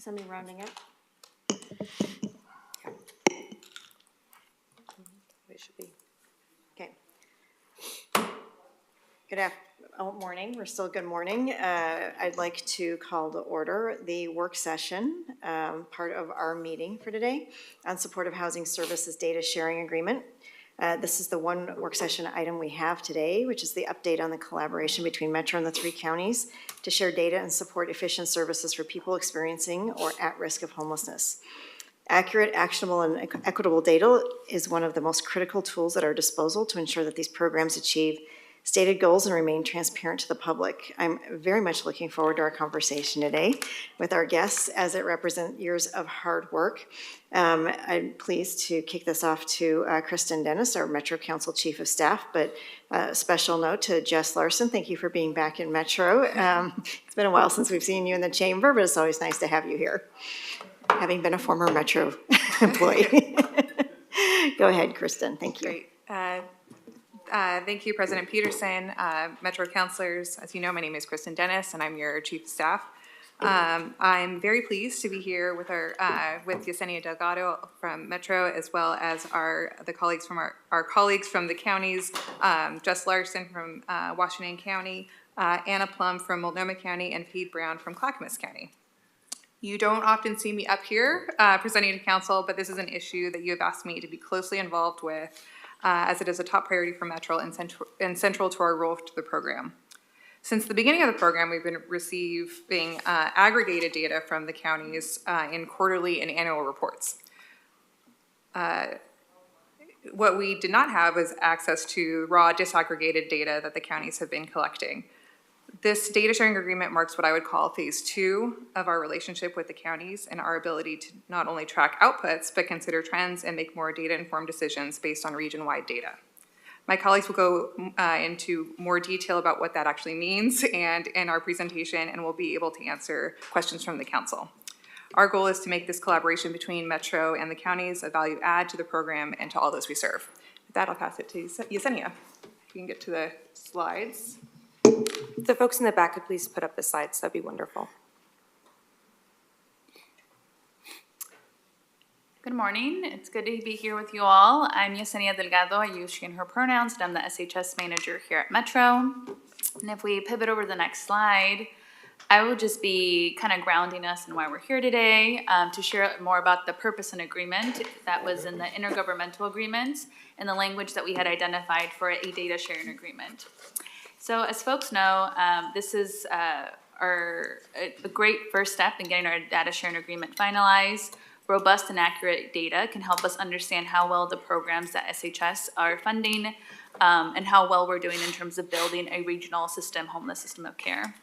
Somebody rounding up? It should be. Okay. Morning, we're still good morning. I'd like to call to order the work session, part of our meeting for today on supportive housing services data sharing agreement. This is the one work session item we have today, which is the update on the collaboration between Metro and the 3 counties to share data and support efficient services for people experiencing or at risk of homelessness. Accurate, actionable, and equitable data is one of the most critical tools at our disposal to ensure that these programs achieve stated goals and remain transparent to the public. I'm very much looking forward to our conversation today with our guests as it represents years of hard work. I'm pleased to kick this off to Kristen Dennis, our Metro Council Chief of Staff, but a special note to Jess Larson. Thank you for being back in Metro. It's been a while since we've seen you in the chamber, but it's always nice to have you here, having been a former Metro employee. Go ahead, Kristen. Thank you. Great. Thank you, President Peterson, Metro Councilors. As you know, my name is Kristen Dennis, and I'm your Chief of Staff. I'm very pleased to be here with with Yesenia Delgado from Metro, as well as the colleagues from our colleagues from the counties, Jess Larson from Washington County, Anna Plum from Multnomah County, and Pete Brown from Clackamas County. You don't often see me up here presenting to council, but this is an issue that you have asked me to be closely involved with, as it is a top priority for Metro and central to our role to the program. Since the beginning of the program, we've been receiving aggregated data from the counties in quarterly and annual reports. What we did not have was access to raw disaggregated data that the counties have been collecting. This data sharing agreement marks what I would call phase 2 of our relationship with the counties and our ability to not only track outputs, but consider trends and make more data-informed decisions based on region-wide data. My colleagues will go into more detail about what that actually means and in our presentation, and we'll be able to answer questions from the council. Our goal is to make this collaboration between Metro and the counties a value add to the program and to all those we serve. With that, I'll pass it to Yesenia. If you can get to the slides. If the folks in the back could please put up the slides, that'd be wonderful. Good morning. It's good to be here with you all. I'm Yesenia Delgado. I use she and her pronouns, and I'm the SHS manager here at Metro. And if we pivot over to the next slide, I will just be kind of grounding us in why we're here today, to share more about the purpose and agreement that was in the intergovernmental agreement and the language that we had identified for a data sharing agreement. So as folks know, this is a great first step in getting our data sharing agreement finalized. Robust and accurate data can help us understand how well the programs that SHS are funding and how well we're doing in terms of building a regional homeless system of care.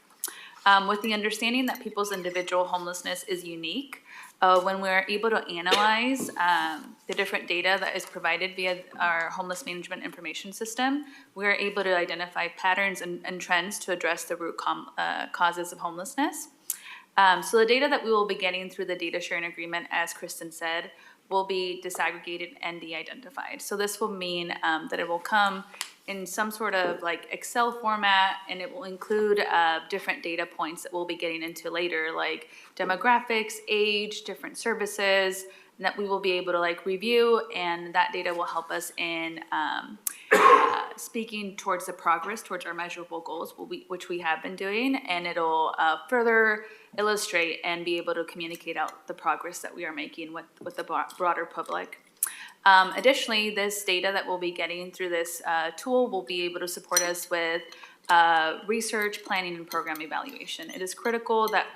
With the understanding that people's individual homelessness is unique, when we're able to analyze the different data that is provided via our homeless management information system, we're able to identify patterns and trends to address the root causes of homelessness. So the data that we will be getting through the data sharing agreement, as Kristen said, will be disaggregated and de-identified. So this will mean that it will come in some sort of like Excel format, and it will include different data points that we'll be getting into later, like demographics, age, different services, and that we will be able to like review, and that data will help us in speaking towards the progress, towards our measurable goals, which we have been doing, and it'll further illustrate and be able to communicate out the progress that we are making with the broader public. Additionally, this data that we'll be getting through this tool will be able to support us with research, planning, and program evaluation. It is critical that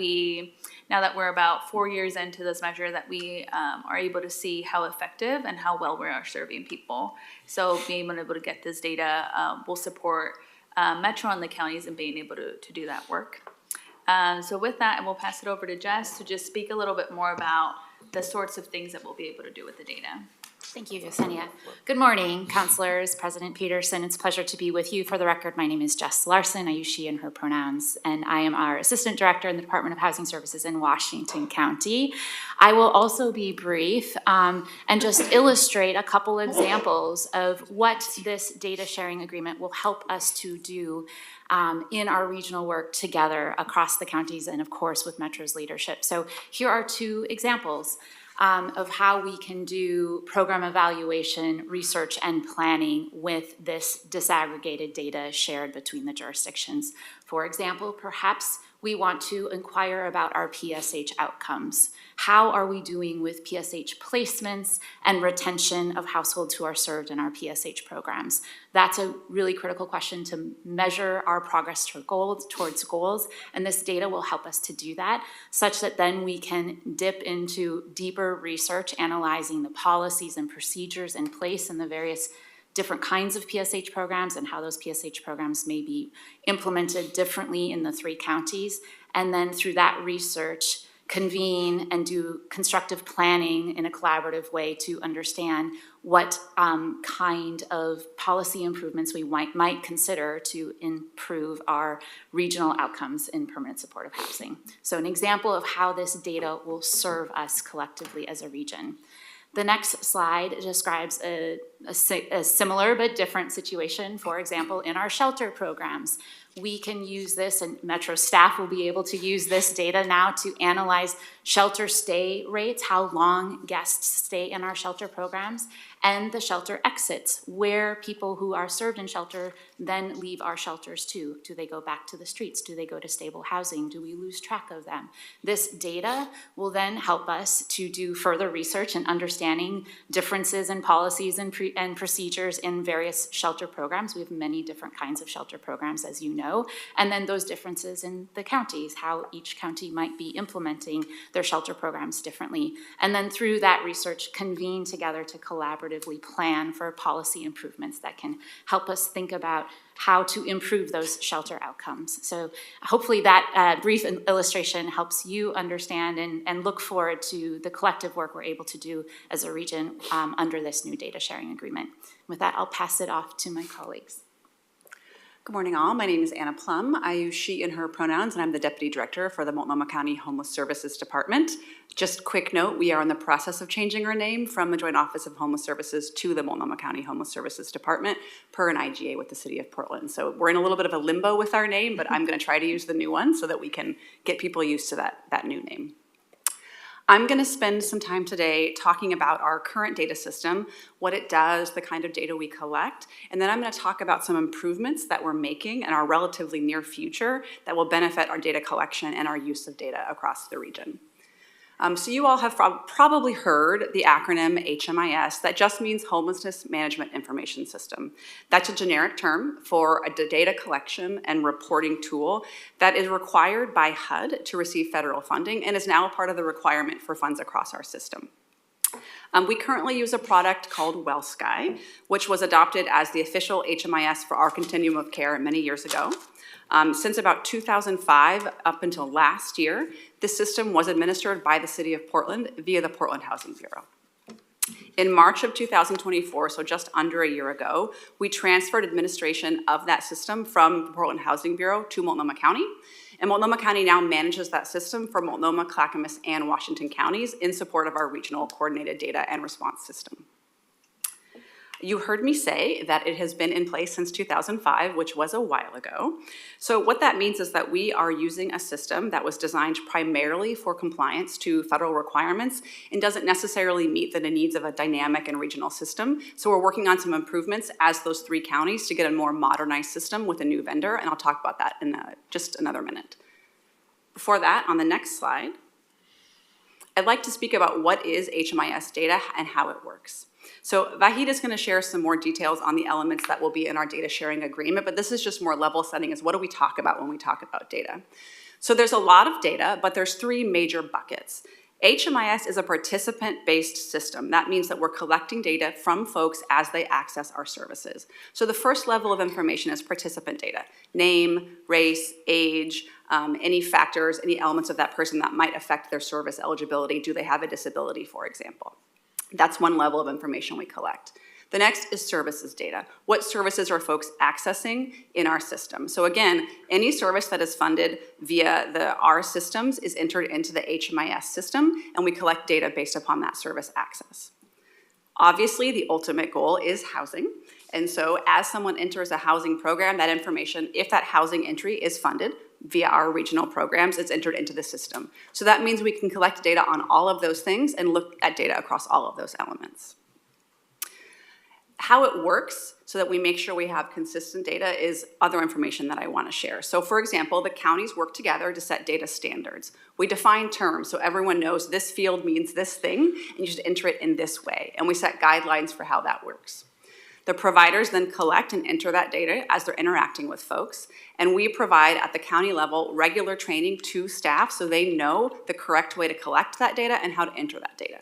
now that we're about 4 years into this measure, that we are able to see how effective and how well we are serving people. So being able to get this data will support Metro and the counties in being able to do that work. So with that, we'll pass it over to Jess to just speak a little bit more about the sorts of things that we'll be able to do with the data. Thank you, Yesenia. Good morning, counselors, President Peterson. It's a pleasure to be with you. For the record, my name is Jess Larson. I use she and her pronouns, and I am our Assistant Director in the Department of Housing Services in Washington County. I will also be brief and just illustrate a couple examples of what this data sharing agreement will help us to do in our regional work together across the counties and, of course, with Metro's leadership. So here are two examples of how we can do program evaluation, research, and planning with this disaggregated data shared between the jurisdictions. For example, perhaps we want to inquire about our PSH outcomes. How are we doing with PSH placements and retention of households who are served in our PSH programs? That's a really critical question to measure our progress towards goals, and this data will help us to do that, such that then we can dip into deeper research, analyzing the policies and procedures in place in the various different kinds of PSH programs and how those PSH programs may be implemented differently in the three counties. And then through that research, convene and do constructive planning in a collaborative way to understand what kind of policy improvements we might consider to improve our regional outcomes in permanent supportive housing. So an example of how this data will serve us collectively as a region. The next slide describes a similar but different situation. For example, in our shelter programs, we can use this, and Metro staff will be able to use this data now to analyze shelter stay rates, how long guests stay in our shelter programs, and the shelter exits, where people who are served in shelter then leave our shelters too. Do they go back to the streets? Do they go to stable housing? Do we lose track of them? This data will then help us to do further research and understanding differences in policies and procedures in various shelter programs. We have many different kinds of shelter programs, as you know, and then those differences in the counties, how each county might be implementing their shelter programs differently. And then through that research, convene together to collaboratively plan for policy improvements that can help us think about how to improve those shelter outcomes. So hopefully that brief illustration helps you understand and look forward to the collective work we're able to do as a region under this new data sharing agreement. With that, I'll pass it off to my colleagues. Good morning, all. My name is Anna Plum. I use she and her pronouns, and I'm the Deputy Director for the Multnomah County Homeless Services Department. Just quick note, we are in the process of changing our name from the Joint Office of Homeless Services to the Multnomah County Homeless Services Department per an IGA with the City of Portland. So we're in a little bit of a limbo with our name, but I'm going to try to use the new one so that we can get people used to that new name. I'm going to spend some time today talking about our current data system, what it does, the kind of data we collect, and then I'm going to talk about some improvements that we're making in our relatively near future that will benefit our data collection and our use of data across the region. So you all have probably heard the acronym HMIS. That just means Homelessness Management Information System. That's a generic term for a data collection and reporting tool that is required by HUD to receive federal funding and is now a part of the requirement for funds across our system. We currently use a product called WellSky, which was adopted as the official HMIS for our continuum of care many years ago. Since about 2005 up until last year, this system was administered by the City of Portland via the Portland Housing Bureau. In March of 2024, so just under a year ago, we transferred administration of that system from the Portland Housing Bureau to Multnomah County. And Multnomah County now manages that system for Multnomah, Clackamas, and Washington counties in support of our regional coordinated data and response system. You heard me say that it has been in place since 2005, which was a while ago. So what that means is that we are using a system that was designed primarily for compliance to federal requirements and doesn't necessarily meet the needs of a dynamic and regional system. So we're working on some improvements as those three counties to get a more modernized system with a new vendor, and I'll talk about that in just another minute. Before that, on the next slide, I'd like to speak about what is HMIS data and how it works. So Vahid is going to share some more details on the elements that will be in our data sharing agreement, but this is just more level setting as what do we talk about when we talk about data. So there's a lot of data, but there's three major buckets. HMIS is a participant-based system. That means that we're collecting data from folks as they access our services. So the first level of information is participant data: name, race, age, any factors, any elements of that person that might affect their service eligibility. Do they have a disability, for example? That's one level of information we collect. The next is services data. What services are folks accessing in our system? So again, any service that is funded via our systems is entered into the HMIS system, and we collect data based upon that service access. Obviously, the ultimate goal is housing. And so as someone enters a housing program, that information, if that housing entry is funded via our regional programs, it's entered into the system. So that means we can collect data on all of those things and look at data across all of those elements. How it works so that we make sure we have consistent data is other information that I want to share. So for example, the counties work together to set data standards. We define terms so everyone knows this field means this thing and you should enter it in this way. And we set guidelines for how that works. The providers then collect and enter that data as they're interacting with folks. And we provide at the county level regular training to staff so they know the correct way to collect that data and how to enter that data.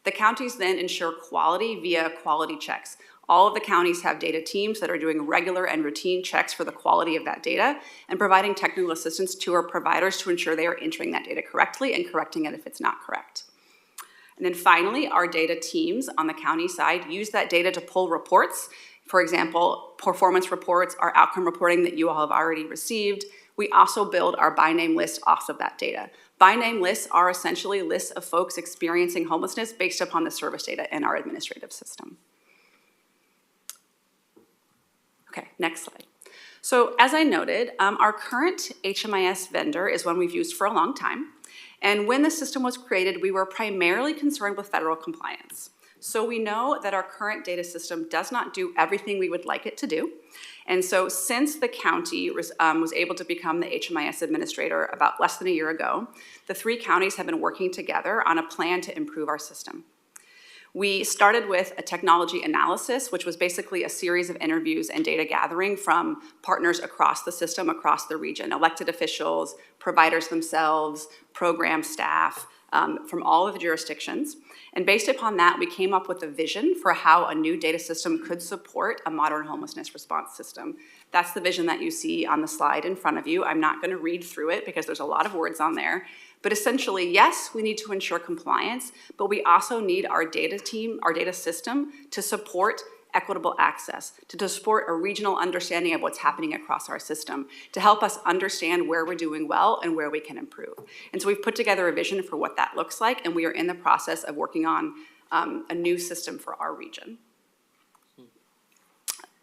The counties then ensure quality via quality checks. All of the counties have data teams that are doing regular and routine checks for the quality of that data and providing technical assistance to our providers to ensure they are entering that data correctly and correcting it if it's not correct. And then finally, our data teams on the county side use that data to pull reports. For example, performance reports, our outcome reporting that you all have already received. We also build our by name list off of that data. By name lists are essentially lists of folks experiencing homelessness based upon the service data in our administrative system. Okay, next slide. So as I noted, our current HMIS vendor is one we've used for a long time. And when the system was created, we were primarily concerned with federal compliance. So we know that our current data system does not do everything we would like it to do. And so since the county was able to become the HMIS administrator about less than a year ago, the 3 counties have been working together on a plan to improve our system. We started with a technology analysis, which was basically a series of interviews and data gathering from partners across the system, across the region, elected officials, providers themselves, program staff, from all of the jurisdictions. And based upon that, we came up with a vision for how a new data system could support a modern homelessness response system. That's the vision that you see on the slide in front of you. I'm not going to read through it because there's a lot of words on there. But essentially, yes, we need to ensure compliance, but we also need our data team, our data system to support equitable access, to support a regional understanding of what's happening across our system, to help us understand where we're doing well and where we can improve. And so we've put together a vision for what that looks like, and we are in the process of working on a new system for our region.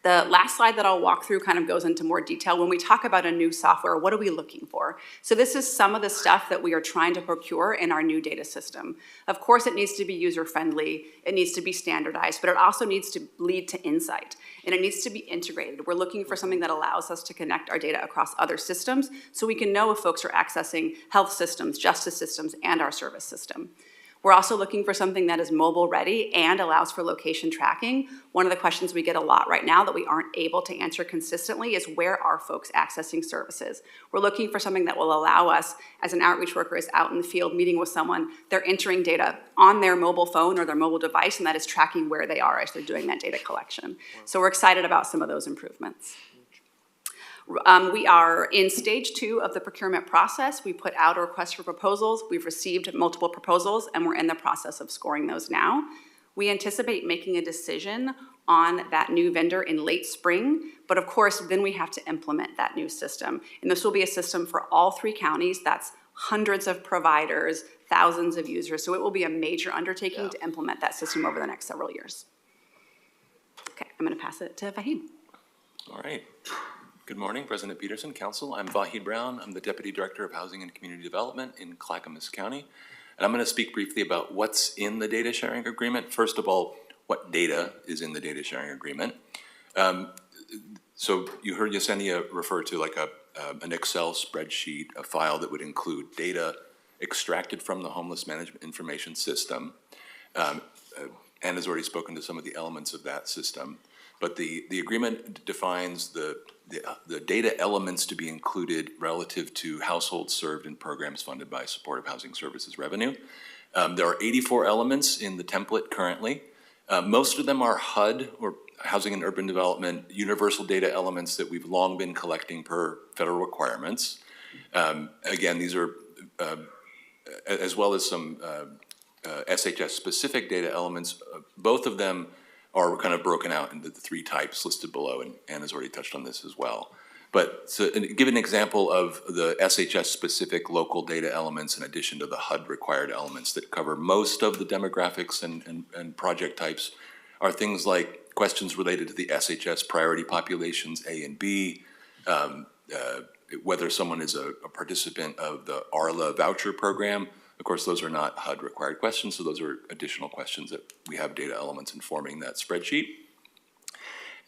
The last slide that I'll walk through kind of goes into more detail. When we talk about a new software, what are we looking for? So this is some of the stuff that we are trying to procure in our new data system. Of course, it needs to be user-friendly, it needs to be standardized, but it also needs to lead to insight, and it needs to be integrated. We're looking for something that allows us to connect our data across other systems so we can know if folks are accessing health systems, justice systems, and our service system. We're also looking for something that is mobile ready and allows for location tracking. One of the questions we get a lot right now that we aren't able to answer consistently is where are folks accessing services? We're looking for something that will allow us, as an outreach worker is out in the field meeting with someone, they're entering data on their mobile phone or their mobile device, and that is tracking where they are as they're doing that data collection. So we're excited about some of those improvements. We are in stage 2 of the procurement process. We put out a request for proposals. We've received multiple proposals, and we're in the process of scoring those now. We anticipate making a decision on that new vendor in late spring, but of course, then we have to implement that new system. And this will be a system for all 3 counties. That's hundreds of providers, thousands of users. So it will be a major undertaking to implement that system over the next several years. Okay, I'm going to pass it to Vahid. All right. Good morning, President Peterson, Council. I'm Vahid Brown. I'm the Deputy Director of Housing and Community Development in Clackamas County. And I'm going to speak briefly about what's in the data sharing agreement. First of all, what data is in the data sharing agreement. So you heard Yesenia refer to like an Excel spreadsheet, a file that would include data extracted from the Homeless Management Information System. Anne has already spoken to some of the elements of that system. But the agreement defines the data elements to be included relative to households served in programs funded by Supportive Housing Services revenue. There are 84 elements in the template currently. Most of them are HUD, or Housing and Urban Development, universal data elements that we've long been collecting per federal requirements. Again, these are, as well as some SHS-specific data elements, both of them are kind of broken out into the three types listed below, and Anna's already touched on this as well. But to give an example of the SHS-specific local data elements in addition to the HUD-required elements that cover most of the demographics and project types are things like questions related to the SHS priority populations A and B, whether someone is a participant of the ARLA voucher program. Of course, those are not HUD-required questions, so those are additional questions that we have data elements informing that spreadsheet.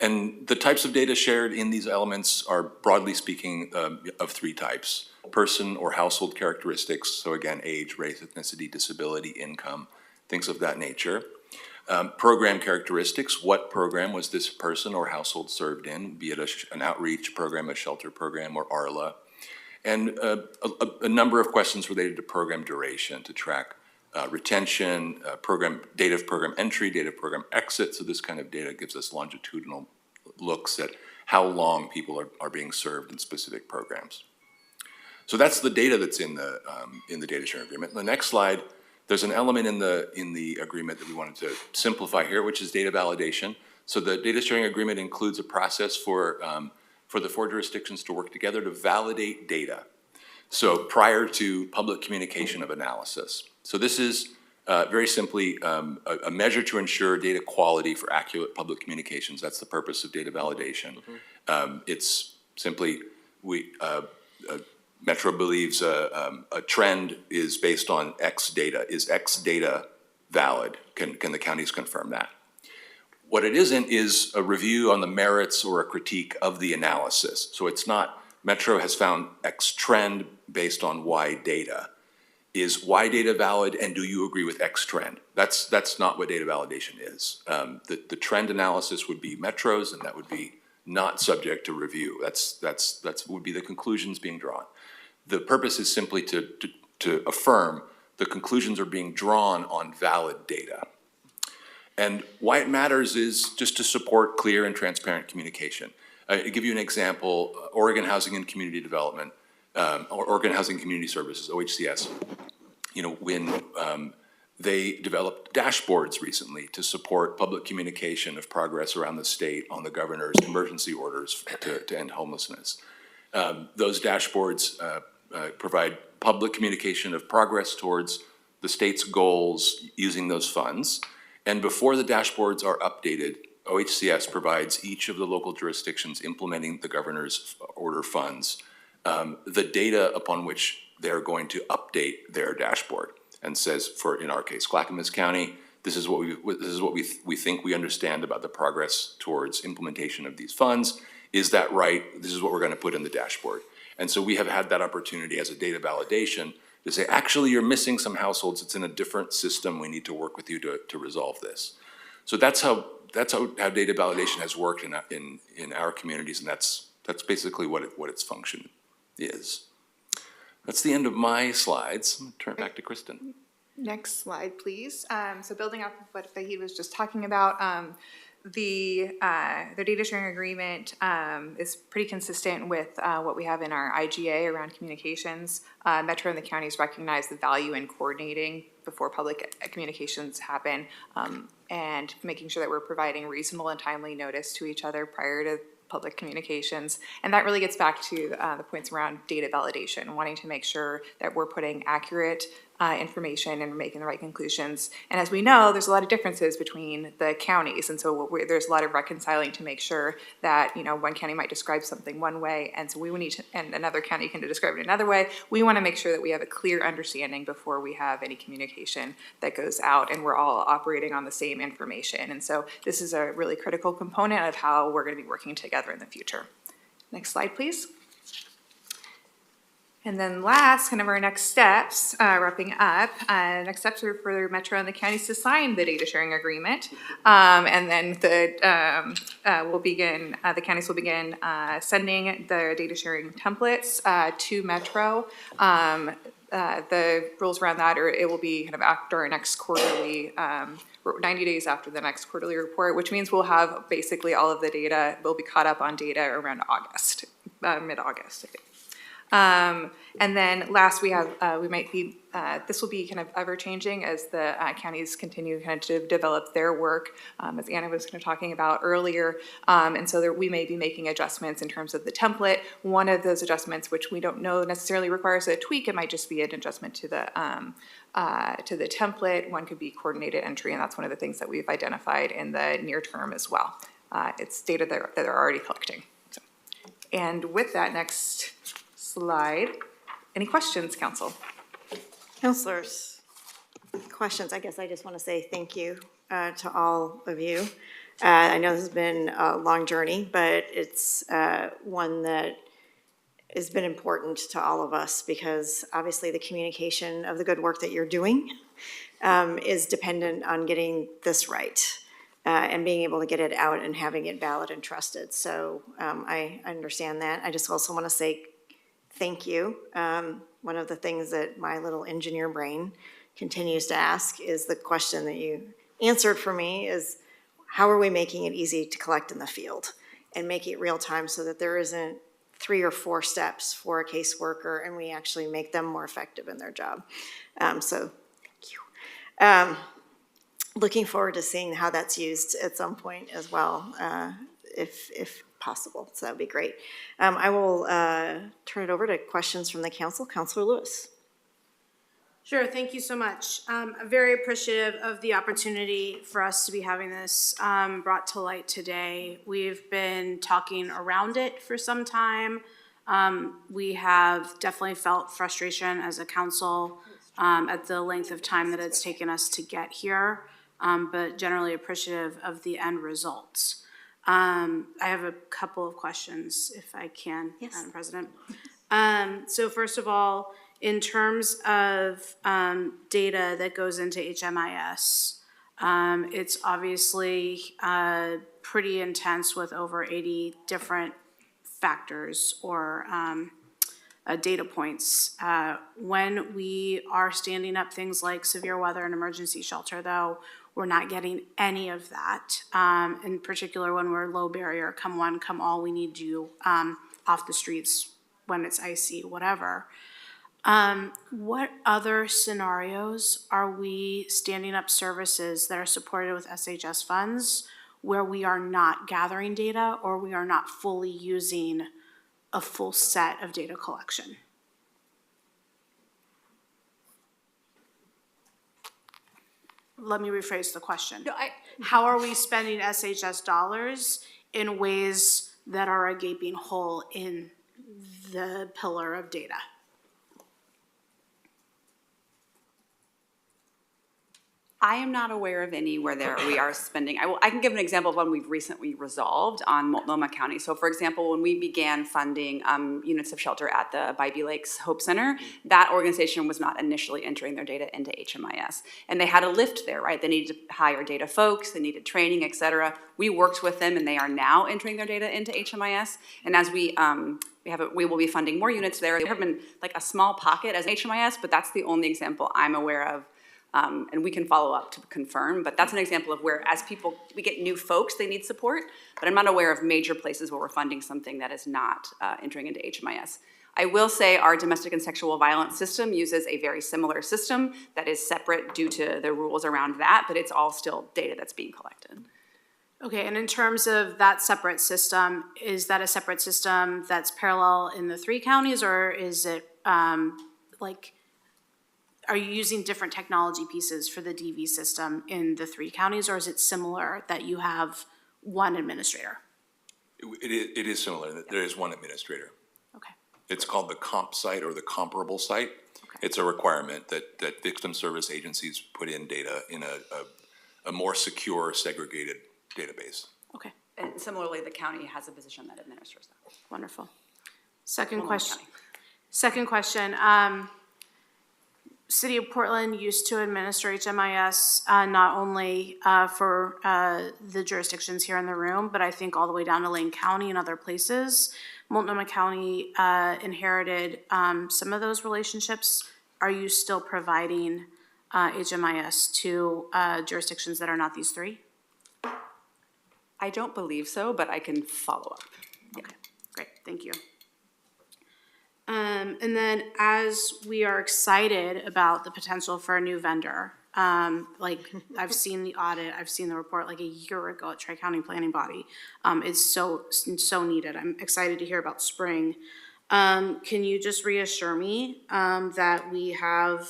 And the types of data shared in these elements are, broadly speaking, of three types: person or household characteristics, so again, age, race, ethnicity, disability, income, things of that nature. Program characteristics: what program was this person or household served in, be it an outreach program, a shelter program, or ARLA. And a number of questions related to program duration to track retention, date of program entry, date of program exit. So this kind of data gives us longitudinal looks at how long people are being served in specific programs. So that's the data that's in the data sharing agreement. In the next slide, there's an element in the agreement that we wanted to simplify here, which is data validation. So the data sharing agreement includes a process for the four jurisdictions to work together to validate data. So prior to public communication of analysis. So this is very simply a measure to ensure data quality for accurate public communications. That's the purpose of data validation. It's simply, Metro believes a trend is based on X data. Is X data valid? Can the counties confirm that? What it isn't is a review on the merits or a critique of the analysis. So it's not, Metro has found X trend based on Y data. Is Y data valid, and do you agree with X trend? That's not what data validation is. The trend analysis would be Metro's, and that would be not subject to review. That's would be the conclusions being drawn. The purpose is simply to affirm the conclusions are being drawn on valid data. And why it matters is just to support clear and transparent communication. I'll give you an example. Oregon Housing and Community Development, or Oregon Housing Community Services, OHCS, when they developed dashboards recently to support public communication of progress around the state on the governor's emergency orders to end homelessness. Those dashboards provide public communication of progress towards the state's goals using those funds. And before the dashboards are updated, OHCS provides each of the local jurisdictions implementing the governor's order funds the data upon which they're going to update their dashboard, and says, in our case, Clackamas County, this is what we think we understand about the progress towards implementation of these funds. Is that right? This is what we're going to put in the dashboard. And so we have had that opportunity as a data validation to say, actually, you're missing some households. It's in a different system. We need to work with you to resolve this. So that's how data validation has worked in our communities, and that's basically what its function is. That's the end of my slides. I'm going to turn it back to Kristen. Next slide, please. So building off of what Fahid was just talking about, the data sharing agreement is pretty consistent with what we have in our IGA around communications. Metro and the counties recognize the value in coordinating before public communications happen, and making sure that we're providing reasonable and timely notice to each other prior to public communications. And that really gets back to the points around data validation, wanting to make sure that we're putting accurate information and making the right conclusions. And as we know, there's a lot of differences between the counties, and so there's a lot of reconciling to make sure that, one county might describe something one way, and so we need to, and another county can describe it another way. We want to make sure that we have a clear understanding before we have any communication that goes out, and we're all operating on the same information. And so this is a really critical component of how we're going to be working together in the future. Next slide, please. And then last, kind of our next steps, wrapping up, next steps are for Metro and the counties to sign the data sharing agreement. And then the counties will begin sending the data sharing templates to Metro. The rules around that are it will be kind of after our next quarterly, 90 days after the next quarterly report, which means we'll have basically all of the data, we'll be caught up on data around August, mid-August, I think. And then last, we have, this will be kind of ever-changing as the counties continue kind of to develop their work, as Anna was kind of talking about earlier. And so we may be making adjustments in terms of the template. One of those adjustments, which we don't know necessarily requires a tweak, it might just be an adjustment to the template. One could be coordinated entry, and that's one of the things that we've identified in the near term as well. It's data that they're already collecting. So, and with that, next slide. Any questions, council? Counselors, questions? I guess I just want to say thank you to all of you. I know this has been a long journey, but it's one that has been important to all of us because obviously the communication of the good work that you're doing is dependent on getting this right and being able to get it out and having it valid and trusted. So I understand that. I just also want to say thank you. One of the things that my little engineer brain continues to ask is the question that you answered for me is, how are we making it easy to collect in the field and make it real time so that there isn't 3 or 4 steps for a caseworker and we actually make them more effective in their job. So thank you. Looking forward to seeing how that's used at some point as well, if possible. So that would be great. I will turn it over to questions from the council. Councilor Lewis. Sure, thank you so much. I'm very appreciative of the opportunity for us to be having this brought to light today. We've been talking around it for some time. We have definitely felt frustration as a council at the length of time that it's taken us to get here, but generally appreciative of the end results. I have a couple of questions, if I can, yes, Madam President. So first of all, in terms of data that goes into HMIS, it's obviously pretty intense with over 80 different factors or data points. When we are standing up things like severe weather and emergency shelter, though, we're not getting any of that. In particular, when we're low barrier, come one, come all, we need you off the streets when it's icy, whatever. What other scenarios are we standing up services that are supported with SHS funds where we are not gathering data or we are not fully using a full set of data collection? Let me rephrase the question. No, how are we spending SHS dollars in ways that are a gaping hole in the pillar of data? I am not aware of any where we are spending. I can give an example of one we've recently resolved on Multnomah County. So for example, when we began funding units of shelter at the Bybee Lakes Hope Center, that organization was not initially entering their data into HMIS. And they had a lift there, right? They needed to hire data folks, they needed training, et cetera. We worked with them and they are now entering their data into HMIS. And as we will be funding more units there. There have been like a small pocket as HMIS, but that's the only example I'm aware of. And we can follow up to confirm, but that's an example of where as we get new folks, they need support, but I'm not aware of major places where we're funding something that is not entering into HMIS. I will say our domestic and sexual violence system uses a very similar system that is separate due to the rules around that, but it's all still data that's being collected. Okay, and in terms of that separate system, is that a separate system that's parallel in the 3 counties, or is it are you using different technology pieces for the DV system in the 3 counties, or is it similar that you have one administrator? It is similar. There is one administrator. Okay. It's called the comp site or the comparable site. Okay. It's a requirement that victim service agencies put in data in a more secure, segregated database. Okay. And similarly, the county has a position that administers that. Wonderful. Second question. City of Portland used to administer HMIS not only for the jurisdictions here in the room, but I think all the way down to Lane County and other places. Multnomah County inherited some of those relationships. Are you still providing HMIS to jurisdictions that are not these 3? I don't believe so, but I can follow up. Okay, great, thank you. And then as we are excited about the potential for a new vendor, like I've seen the audit, I've seen the report like a year ago at Tri-County Planning Body. It's so needed. I'm excited to hear about Spring. Can you just reassure me, that we have,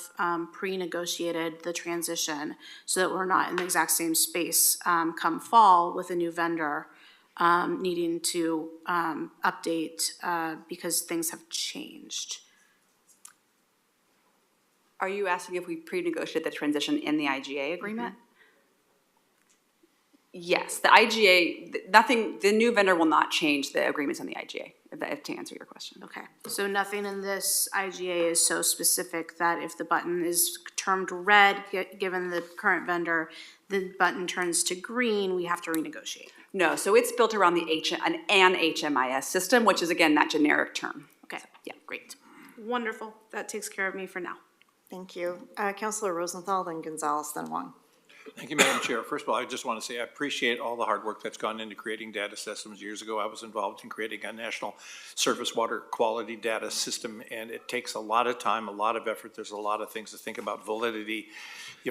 pre-negotiated the transition so that we're not in the exact same space, come fall with a new vendor, needing to, update, because things have changed? Are you asking if we pre-negotiated the transition in the IGA agreement? Yes, the IGA, nothing, the new vendor will not change the agreements in the IGA, to answer your question. Okay, so nothing in this IGA is so specific that if the button is termed red, given the current vendor, the button turns to green, we have to renegotiate? No, so it's built around the an HMIS system, which is again, that generic term. Okay, yeah, great. Wonderful, that takes care of me for now. Thank you. Counselor Rosenthal, then Gonzalez, then Wong. Thank you, Madam Chair. First of all, I just want to say I appreciate all the hard work that's gone into creating data systems. Years ago, I was involved in creating a national surface water quality data system, and it takes a lot of time, a lot of effort. There's a lot of things to think about: validity,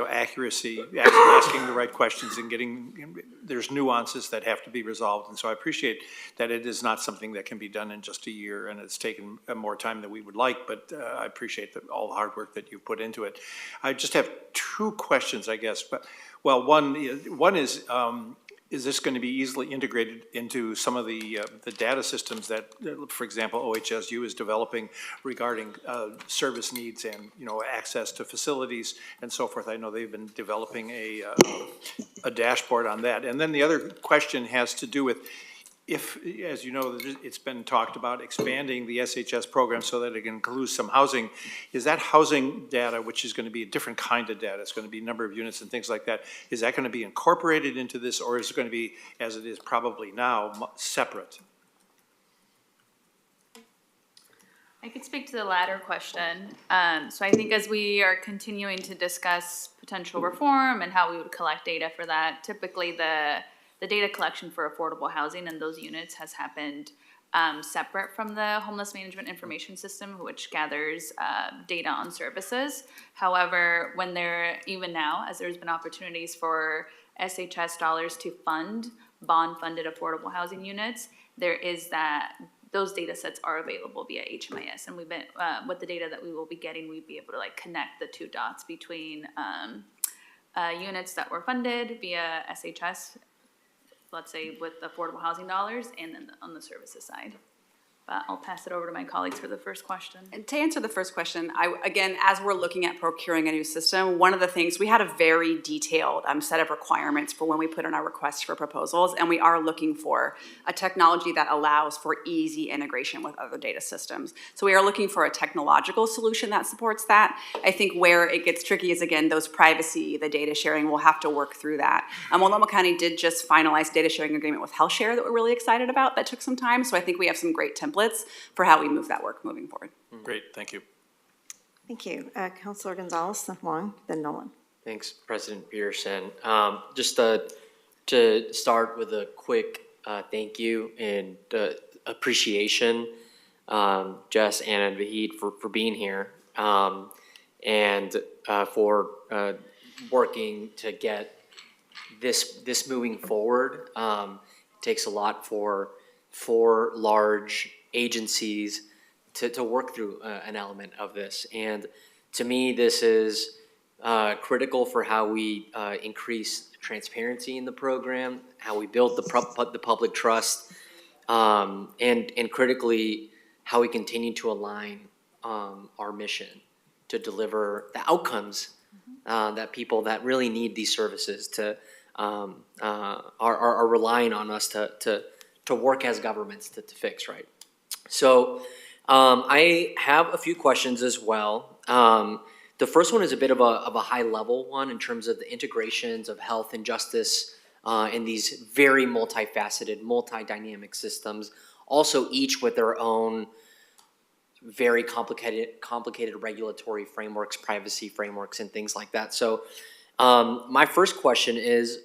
accuracy, asking the right questions, and there's nuances that have to be resolved. And so I appreciate that it is not something that can be done in just a year, and it's taken more time than we would like, but I appreciate all the hard work that you've put into it. I just have two questions, I guess. Well, one is this going to be easily integrated into some of the data systems that, for example, OHSU is developing regarding service needs and, access to facilities and so forth? I know they've been developing a dashboard on that. And then the other question has to do with, if, as you know, it's been talked about expanding the SHS program so that it can include some housing. Is that housing data, which is going to be a different kind of data, it's going to be number of units and things like that, is that going to be incorporated into this, or is it going to be, as it is probably now, separate? I could speak to the latter question. So I think as we are continuing to discuss potential reform and how we would collect data for that, typically the data collection for affordable housing and those units has happened separate from the Homeless Management Information System, which gathers data on services. However, even now, as there's been opportunities for SHS dollars to fund bond-funded affordable housing units, those data sets are available via HMIS. And we've been, with the data that we will be getting, we'd be able to connect the two dots between units that were funded via SHS, let's say with affordable housing dollars, and then on the services side. But I'll pass it over to my colleagues for the first question. And to answer the first question, again, as we're looking at procuring a new system, one of the things, we had a very detailed set of requirements for when we put in our requests for proposals, and we are looking for a technology that allows for easy integration with other data systems. So we are looking for a technological solution that supports that. I think where it gets tricky is, again, those privacy, the data sharing, we'll have to work through that. Multnomah County did just finalize data sharing agreement with HealthShare that we're really excited about. That took some time, so I think we have some great templates for how we move that work moving forward. Great, thank you. Thank you. Counselor Gonzalez, then Wong, then Nolan. Thanks, President Peterson. Just to start with a quick thank you and appreciation, Jess, Anna, and Vahid for being here, and for working to get this moving forward. It takes a lot for large agencies to work through an element of this. And to me, this is critical for how we increase transparency in the program, how we build the public trust, and critically, how we continue to align our mission to deliver the outcomes that people that really need these services are relying on us to work as governments to fix, right? So I have a few questions as well. The first one is a bit of a high level one in terms of the integrations of health and justice in these very multifaceted, multi-dynamic systems, also each with their own very complicated regulatory frameworks, privacy frameworks, and things like that. So my first question is,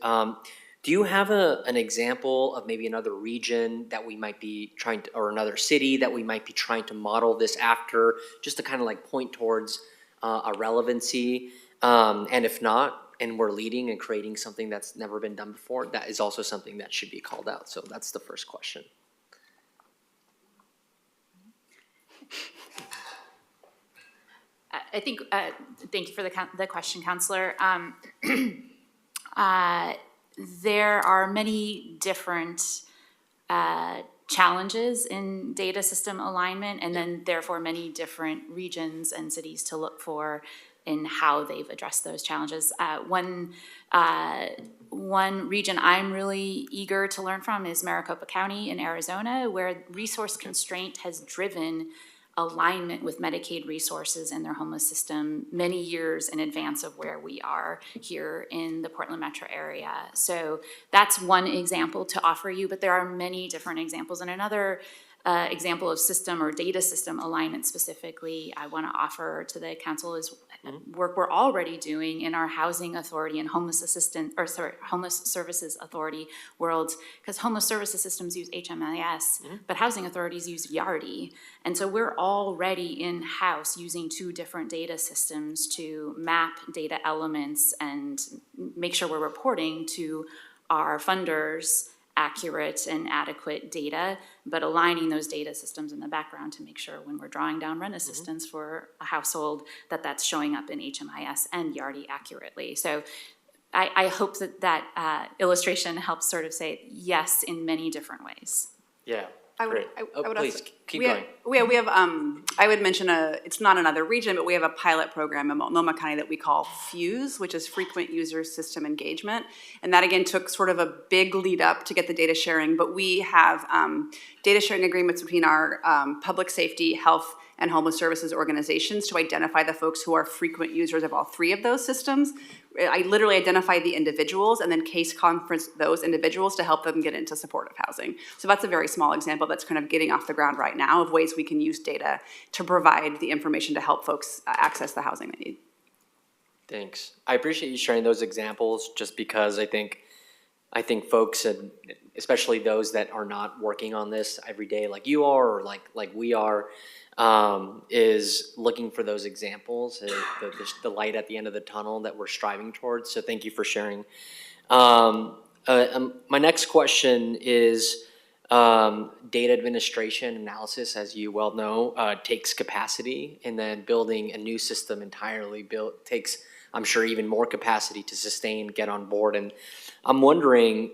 Do you have an example of maybe another region that we might be trying to, or another city that we might be trying to model this after, just to kind of like point towards a relevancy? And if not, and we're leading and creating something that's never been done before, that is also something that should be called out. So that's the first question. I think, thank you for the question, Counselor. There are many different challenges in data system alignment, and then therefore many different regions and cities to look for in how they've addressed those challenges. One region I'm really eager to learn from is Maricopa County in Arizona, where resource constraint has driven alignment with Medicaid resources in their homeless system many years in advance of where we are here in the Portland metro area. So that's one example to offer you, but there are many different examples. And another example of system or data system alignment specifically I want to offer to the council is work we're already doing in our housing authority and homeless services authority worlds, because homeless services systems use HMIS, but housing authorities use Yardi. And so we're already in-house using two different data systems to map data elements and make sure we're reporting to our funders accurate and adequate data, but aligning those data systems in the background to make sure when we're drawing down rent assistance for a household that that's showing up in HMIS and Yardi accurately. So I hope that illustration helps sort of say yes in many different ways. Yeah. I would, great. I would Please also, keep we going. have, I would mention it's not another region, but we have a pilot program in Multnomah County that we call FUSE, which is Frequent User System Engagement. And that again took sort of a big lead up to get the data sharing, but we have data sharing agreements between our public safety, health, and homeless services organizations to identify the folks who are frequent users of all three of those systems. I literally identify the individuals and then case conference those individuals to help them get into supportive housing. So that's a very small example that's kind of getting off the ground right now of ways we can use data to provide the information to help folks access the housing they need. Thanks. I appreciate you sharing those examples just because I think folks, and especially those that are not working on this every day like you are or like we are, is looking for those examples, the light at the end of the tunnel that we're striving towards. So thank you for sharing. My next question is data administration analysis, as you well know, takes capacity, and then building a new system entirely takes, I'm sure, even more capacity to sustain, get on board. And I'm wondering,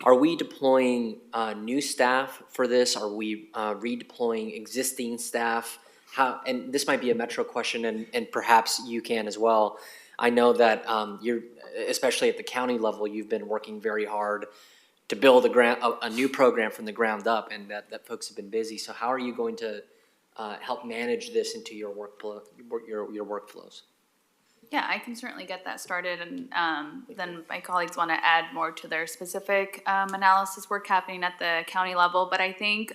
are we deploying new staff for this? Are we redeploying existing staff? How? And this might be a Metro question, and perhaps you can as well. I know that you're, especially at the county level, you've been working very hard to build a new program from the ground up, and that folks have been busy. So how are you going to help manage this into your workflows? Yeah, I can certainly get that started, and then my colleagues want to add more to their specific analysis work happening at the county level. But I think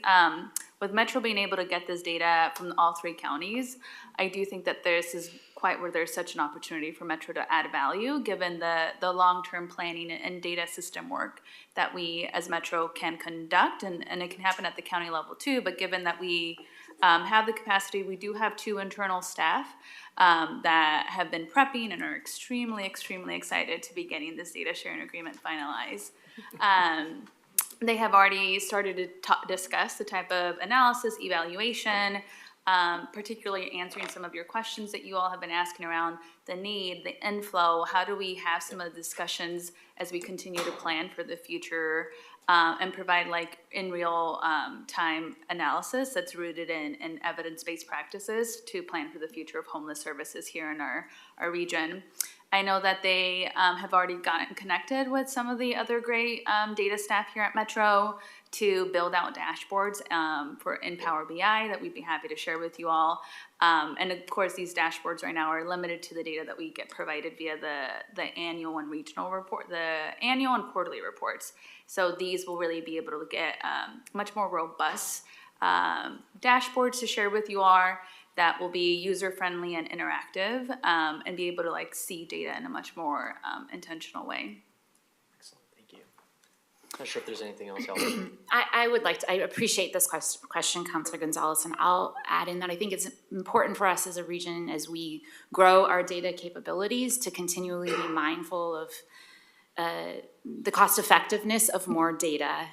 with Metro being able to get this data from all three counties, I do think that this is quite where there's such an opportunity for Metro to add value, given the long-term planning and data system work that we as Metro can conduct, and it can happen at the county level too. But given that we have the capacity, we do have 2 internal staff that have been prepping and are extremely, extremely excited to be getting this data sharing agreement finalized. They have already started to discuss the type of analysis, evaluation, particularly answering some of your questions that you all have been asking around the need, the inflow. How do we have some of the discussions as we continue to plan for the future and provide like in real time analysis that's rooted in evidence-based practices to plan for the future of homeless services here in our region. I know that they have already gotten connected with some of the other great data staff here at Metro to build out dashboards in Power BI that we'd be happy to share with you all. And of course, these dashboards right now are limited to the data that we get provided via the annual and regional report, the annual and quarterly reports. So these will really be able to get much more robust dashboards to share with you all that will be user-friendly and interactive and be able to like see data in a much more intentional way. Excellent, thank you. Not sure if there's anything else. I would like to, I appreciate this question, Councilor Gonzalez, and I'll add in that I think it's important for us as a region, as we grow our data capabilities, to continually be mindful of the cost effectiveness of more data.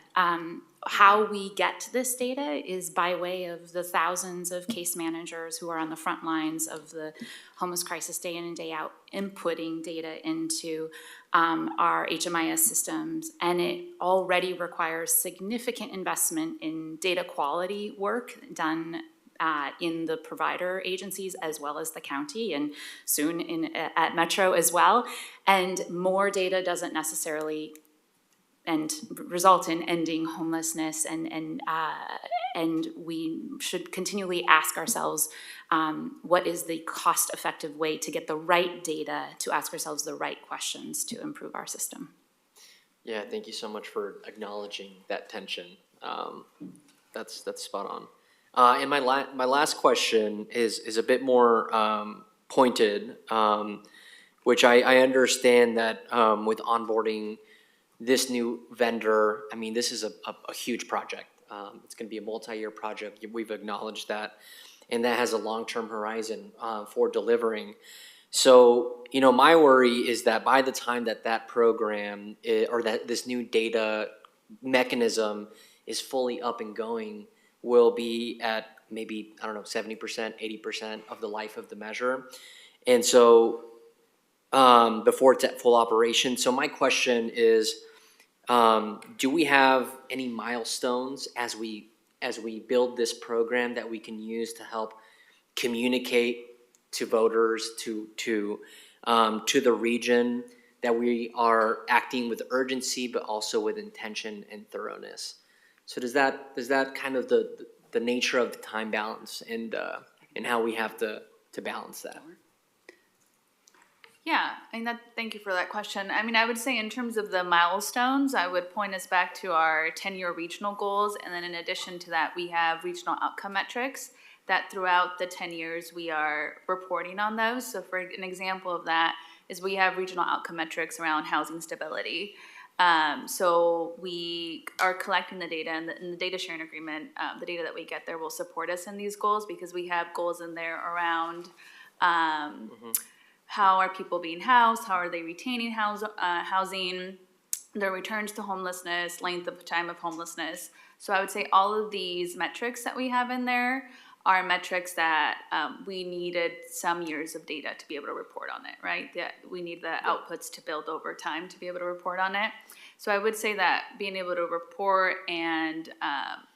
How we get to this data is by way of the thousands of case managers who are on the front lines of the homeless crisis day in and day out, inputting data into our HMIS systems. And it already requires significant investment in data quality work done in the provider agencies as well as the county, and soon at Metro as well. And more data doesn't necessarily result in ending homelessness, and we should continually ask ourselves, what is the cost-effective way to get the right data, to ask ourselves the right questions to improve our system. Yeah, thank you so much for acknowledging that tension. That's spot on. And my last question is a bit more pointed, which I understand that with onboarding this new vendor, I mean, this is a huge project. It's going to be a multi-year project. We've acknowledged that, and that has a long-term horizon for delivering. So, you know, my worry is that by the time that program or that this new data mechanism is fully up and going, we'll be at maybe, I don't know, 70%, 80% of the life of the measure. And so before it's at full operation. So my question is, do we have any milestones as we build this program that we can use to help communicate to voters, to the region, that we are acting with urgency but also with intention and thoroughness? So does that kind of the nature of the time balance and how we have to balance that? Yeah, thank you for that question. I mean, I would say in terms of the milestones, I would point us back to our 10-year regional goals. And then in addition to that, we have regional outcome metrics that throughout the 10 years we are reporting on those. So for an example of that is we have regional outcome metrics around housing stability. So we are collecting the data, and in the data sharing agreement, the data that we get there will support us in these goals, because we have goals in there around how are people being housed, how are they retaining housing, their returns to homelessness, length of time of homelessness. So I would say all of these metrics that we have in there are metrics that we needed some years of data to be able to report on it, right? That we need the outputs to build over time to be able to report on it. So I would say that being able to report and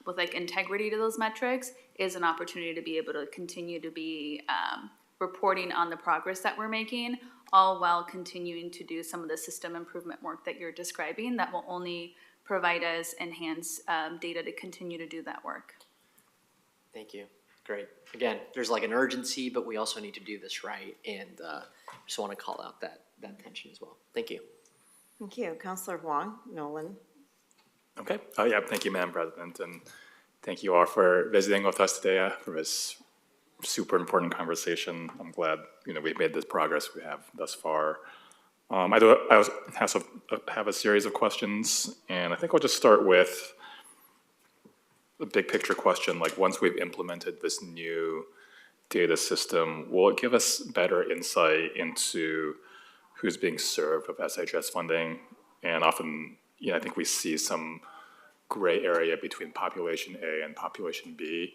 with like integrity to those metrics is an opportunity to be able to continue to be reporting on the progress that we're making, all while continuing to do some of the system improvement work that you're describing that will only provide us enhanced data to continue to do that work. Thank you. Great. Again, there's like an urgency, but we also need to do this right, and just want to call out that tension as well. Thank you. Thank you. Councilor Huang, Nolan. Okay. Yeah, thank you, Madam President, and thank you all for visiting with us today for this super important conversation. I'm glad, we've made this progress we have thus far. I also have a series of questions, and I think I'll just start with the big picture question. Like, once we've implemented this new data system, will it give us better insight into who's being served with SHS funding? And often, I think we see some gray area between population A and population B,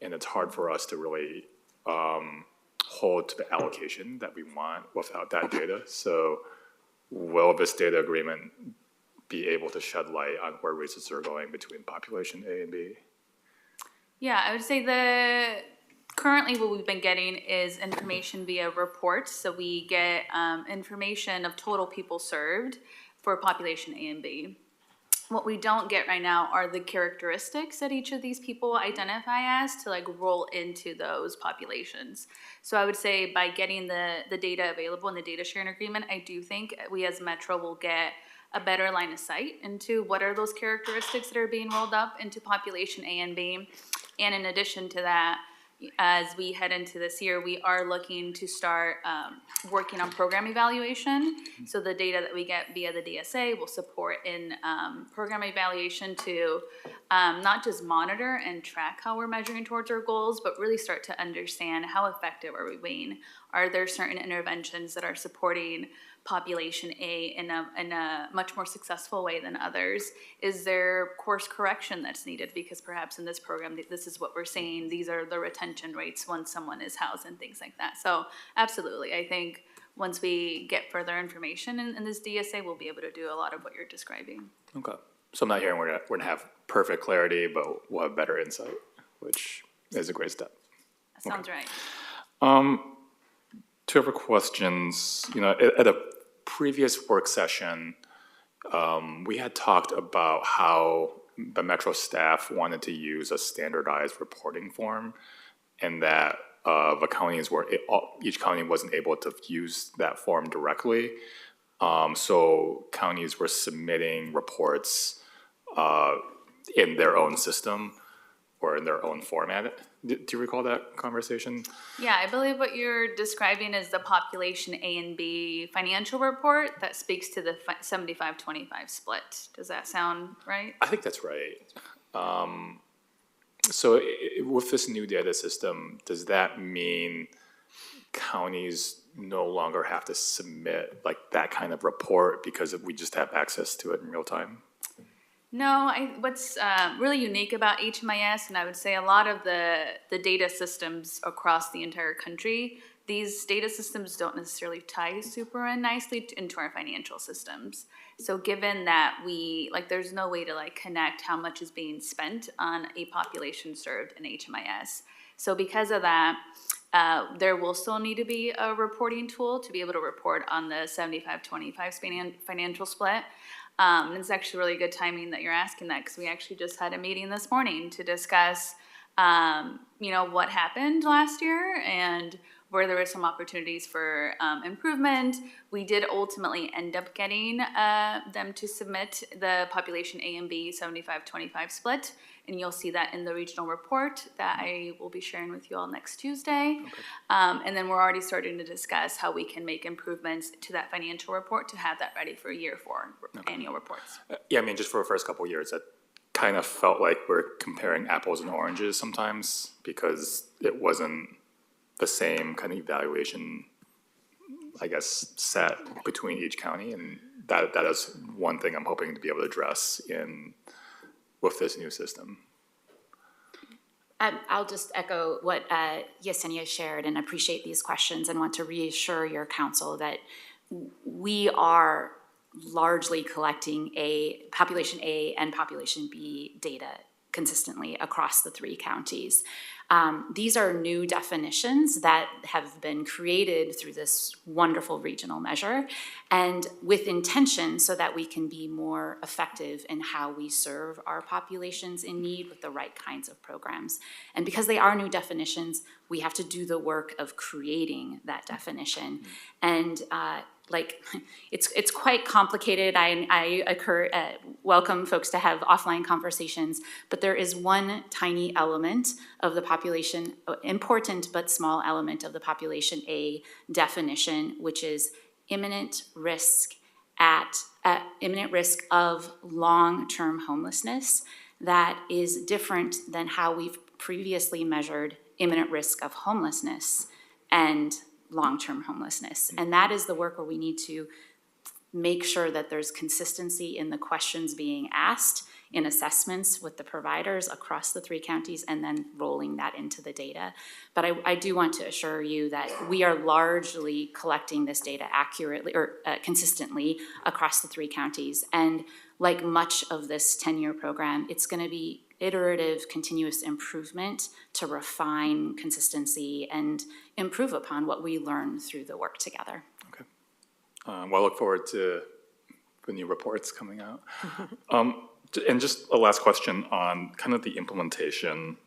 and it's hard for us to really hold to the allocation that we want without that data. So will this data agreement be able to shed light on where resources are going between population A and B? Yeah, I would say currently what we've been getting is information via reports. So we get information of total people served for population A and B. What we don't get right now are the characteristics that each of these people identify as to like roll into those populations. So I would say by getting the data available in the data sharing agreement, I do think we as Metro will get a better line of sight into what are those characteristics that are being rolled up into population A and B. And in addition to that, as we head into this year, we are looking to start working on program evaluation. So the data that we get via the DSA will support in program evaluation to not just monitor and track how we're measuring towards our goals, but really start to understand how effective are we being. Are there certain interventions that are supporting population A in a much more successful way than others? Is there course correction that's needed? Because perhaps in this program, this is what we're seeing. These are the retention rates once someone is housed and things like that. So absolutely, I think once we get further information in this DSA, we'll be able to do a lot of what you're describing. Okay. So I'm not hearing we're gonna have perfect clarity, but we'll have better insight, which is a great step. That sounds right. Two other questions. At a previous work session, we had talked about how the Metro staff wanted to use a standardized reporting form, and that the counties each county wasn't able to use that form directly. So counties were submitting reports in their own system or in their own format. Do you recall that conversation? Yeah, I believe what you're describing is the population A and B financial report that speaks to the 75-25 split. Does that sound right? I think that's right. So with this new data system, does that mean counties no longer have to submit like that kind of report because we just have access to it in real time? No, what's really unique about HMIS, and I would say a lot of the data systems across the entire country, these data systems don't necessarily tie super nicely into our financial systems. So given that there's no way to connect how much is being spent on a population served in HMIS. So because of that, there will still need to be a reporting tool to be able to report on the 75-25 financial split. And it's actually really good timing that you're asking that, because we actually just had a meeting this morning to discuss, what happened last year and where there were some opportunities for improvement. We did ultimately end up getting them to submit the population A and B 75-25 split, and you'll see that in the regional report that I will be sharing with you all next Tuesday. Okay. And then we're already starting to discuss how we can make improvements to that financial report to have that ready for year 4 annual reports. Just for the first couple of years, that kind of felt like we're comparing apples and oranges sometimes, because it wasn't the same kind of evaluation, I guess, set between each county, and that is one thing I'm hoping to be able to address with this new system. I'll just echo what Yesenia shared and appreciate these questions, and want to reassure your council that we are largely collecting population A and population B data consistently across the 3 counties. These are new definitions that have been created through this wonderful regional measure, and with intention so that we can be more effective in how we serve our populations in need with the right kinds of programs. And because they are new definitions, we have to do the work of creating that definition. And it's quite complicated. I welcome folks to have offline conversations, but there is one tiny element of the population, important but small element of the population A definition, which is imminent risk of long-term homelessness, that is different than how we've previously measured imminent risk of homelessness and long-term homelessness. And that is the work where we need to make sure that there's consistency in the questions being asked in assessments with the providers across the 3 counties, and then rolling that into the data. But I do want to assure you that we are largely collecting this data accurately or consistently across the 3 counties. And like much of this 10-year program, it's going to be iterative, continuous improvement to refine consistency and improve upon what we learn through the work together. Okay. Well, I look forward to the new reports coming out. And just a last question on kind of the implementation.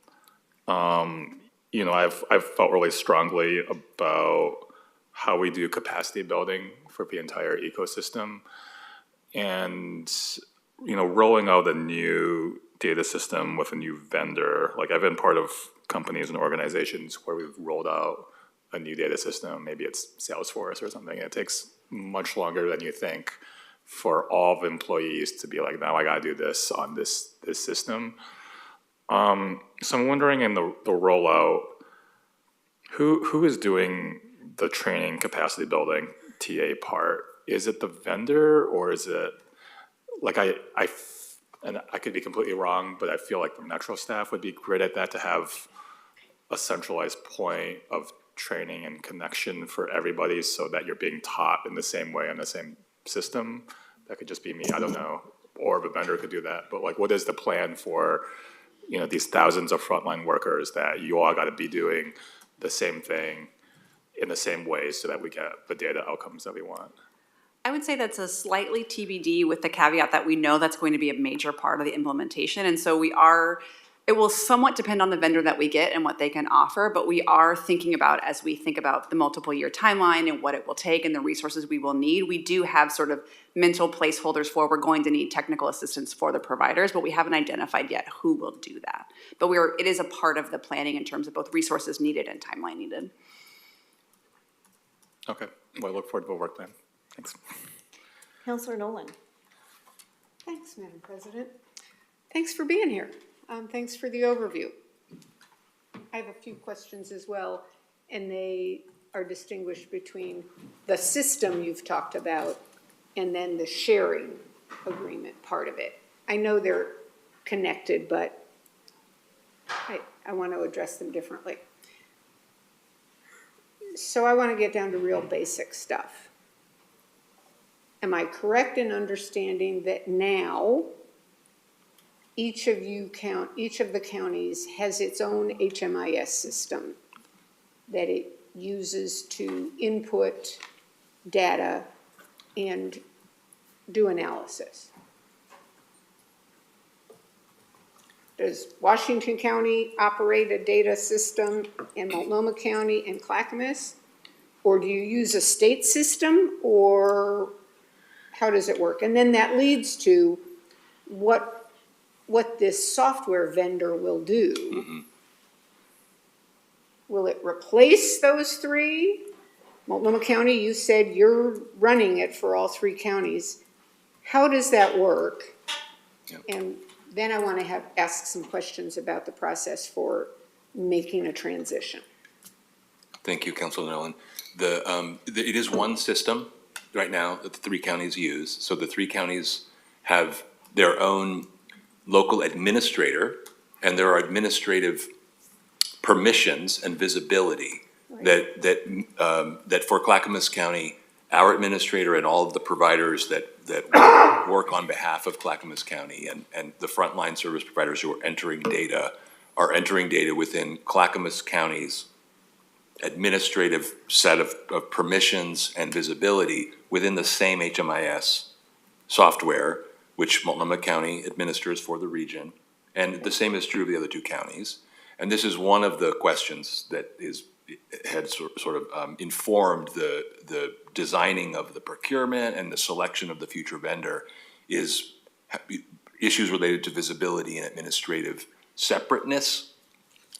I've felt really strongly about how we do capacity building for the entire ecosystem. And, rolling out a new data system with a new vendor, I've been part of companies and organizations where we've rolled out a new data system, maybe it's Salesforce or something, it takes much longer than you think for all the employees to be like, now I gotta do this on this system. So I'm wondering in the rollout, who is doing the training capacity building TA part? Is it the vendor or is it, like and I could be completely wrong, but I feel like the Metro staff would be great at that, to have a centralized point of training and connection for everybody so that you're being taught in the same way on the same system. That could just be me, I don't know, or the vendor could do that. But like, what is the plan for, you know, these thousands of frontline workers that you all gotta be doing the same thing in the same way so that we get the data outcomes that we want? I would say that's a slightly TBD, with the caveat that we know that's going to be a major part of the implementation. And so it will somewhat depend on the vendor that we get and what they can offer, but we are thinking about, as we think about the multiple year timeline and what it will take and the resources we will need, we do have sort of mental placeholders for we're going to need technical assistance for the providers, but we haven't identified yet who will do that. But it is a part of the planning in terms of both resources needed and timeline needed. Okay, well, I look forward to the work plan. Thanks. Counselor Nolan. Thanks, Madam President. Thanks for being here. Thanks for the overview. I have a few questions as well, and they are distinguished between the system you've talked about and then the sharing agreement part of it. I know they're connected, but I want to address them differently. So I want to get down to real basic stuff. Am I correct in understanding that now each of the counties has its own HMIS system that it uses to input data and do analysis? Does Washington County operate a data system in Multnomah County and Clackamas? Or do you use a state system, or how does it work? And then that leads to what this software vendor will do. Mm-hmm. Will it replace those three? Multnomah County, you said you're running it for all three counties. How does that work? Yep. And then I want to ask some questions about the process for making a transition. Thank you, Councilor Nolan. It is one system right now that the three counties use. So the three counties have their own local administrator, and there are administrative permissions and visibility. Right. that for Clackamas County, our administrator and all of the providers that work on behalf of Clackamas County and the frontline service providers who are entering data within Clackamas County's administrative set of permissions and visibility within the same HMIS software, which Multnomah County administers for the region. And the same is true of the other two counties. And this is one of the questions that had sort of informed the designing of the procurement and the selection of the future vendor, is issues related to visibility and administrative separateness.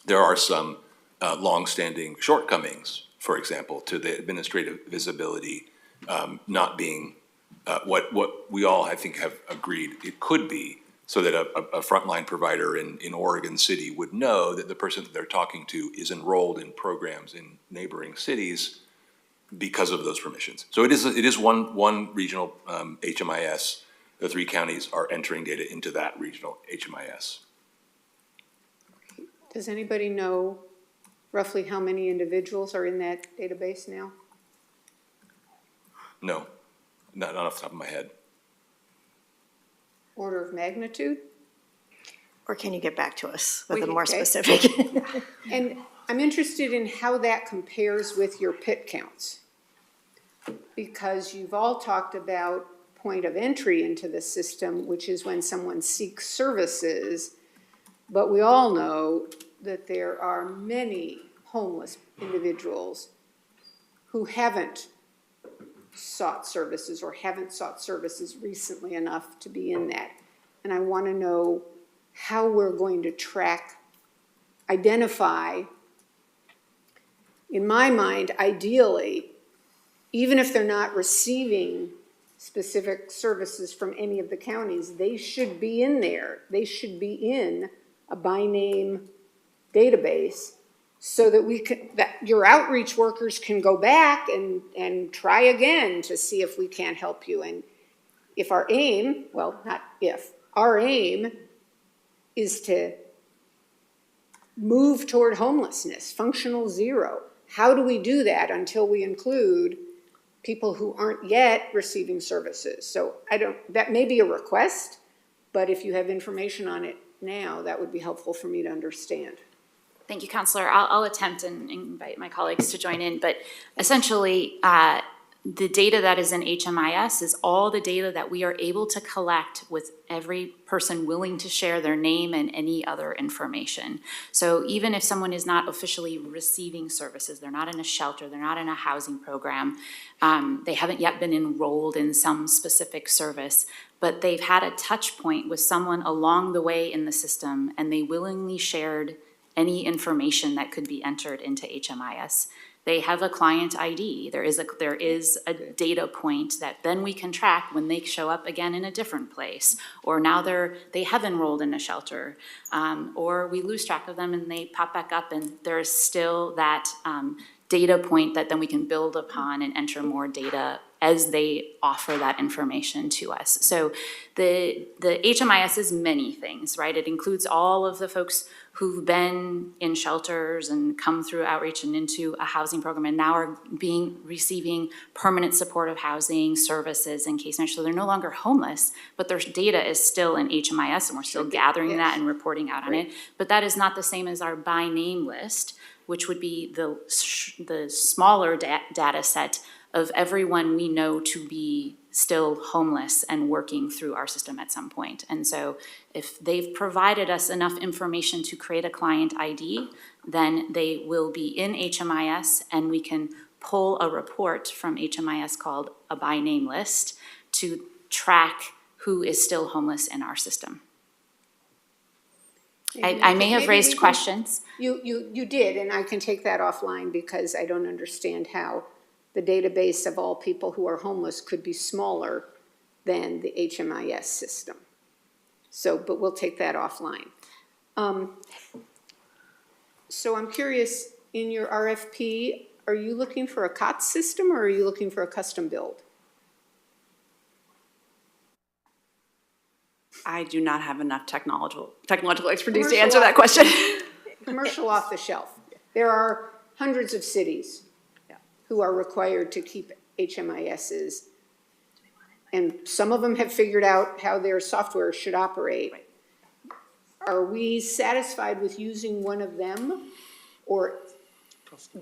There are some longstanding shortcomings, for example, to the administrative visibility not being what we all, I think, have agreed it could be, so that a frontline provider in Oregon City would know that the person that they're talking to is enrolled in programs in neighboring cities because of those permissions. So it is one regional HMIS. The three counties are entering data into that regional HMIS. Does anybody know roughly how many individuals are in that database now? No, not off the top of my head. Order of magnitude? Or can you get back to us with a more specific? And I'm interested in how that compares with your PIT counts. Because you've all talked about point of entry into the system, which is when someone seeks services, but we all know that there are many homeless individuals who haven't sought services or haven't sought services recently enough to be in that. And I want to know how we're going to track identify, in my mind, ideally, even if they're not receiving specific services from any of the counties, they should be in there. They should be in a by name database so that that your outreach workers can go back and try again to see if we can't help you. And if our aim, well, not if, our aim is to move toward homelessness, functional zero. How do we do that until we include people who aren't yet receiving services? So that may be a request, but if you have information on it now, that would be helpful for me to understand. Thank you, Counselor. I'll attempt and invite my colleagues to join in, but essentially, the data that is in HMIS is all the data that we are able to collect with every person willing to share their name and any other information. So even if someone is not officially receiving services, they're not in a shelter, they're not in a housing program, they haven't yet been enrolled in some specific service, but they've had a touch point with someone along the way in the system, and they willingly shared any information that could be entered into HMIS. They have a client ID. There is a data point that then we can track when they show up again in a different place, or now they have enrolled in a shelter, or we lose track of them and they pop back up, and there's still that data point that then we can build upon and enter more data as they offer that information to us. So the HMIS is many things, right? It includes all of the folks who've been in shelters and come through outreach and into a housing program and now are receiving permanent supportive housing services and case management. So they're no longer homeless, but their data is still in HMIS, and we're still gathering that and reporting out on it. But that is not the same as our by name list, which would be the smaller data set of everyone we know to be still homeless and working through our system at some point. And so if they've provided us enough information to create a client ID, then they will be in HMIS, and we can pull a report from HMIS called a by name list to track who is still homeless in our system. I may have raised questions. You did, and I can take that offline because I don't understand how the database of all people who are homeless could be smaller than the HMIS system. So, but we'll take that offline. So I'm curious, in your RFP, are you looking for a COTS system or are you looking for a custom build? I do not have enough technological expertise to answer that question. Commercial off the shelf. There are hundreds of cities who are required to keep HMISs. And some of them have figured out how their software should operate. Are we satisfied with using one of them? Or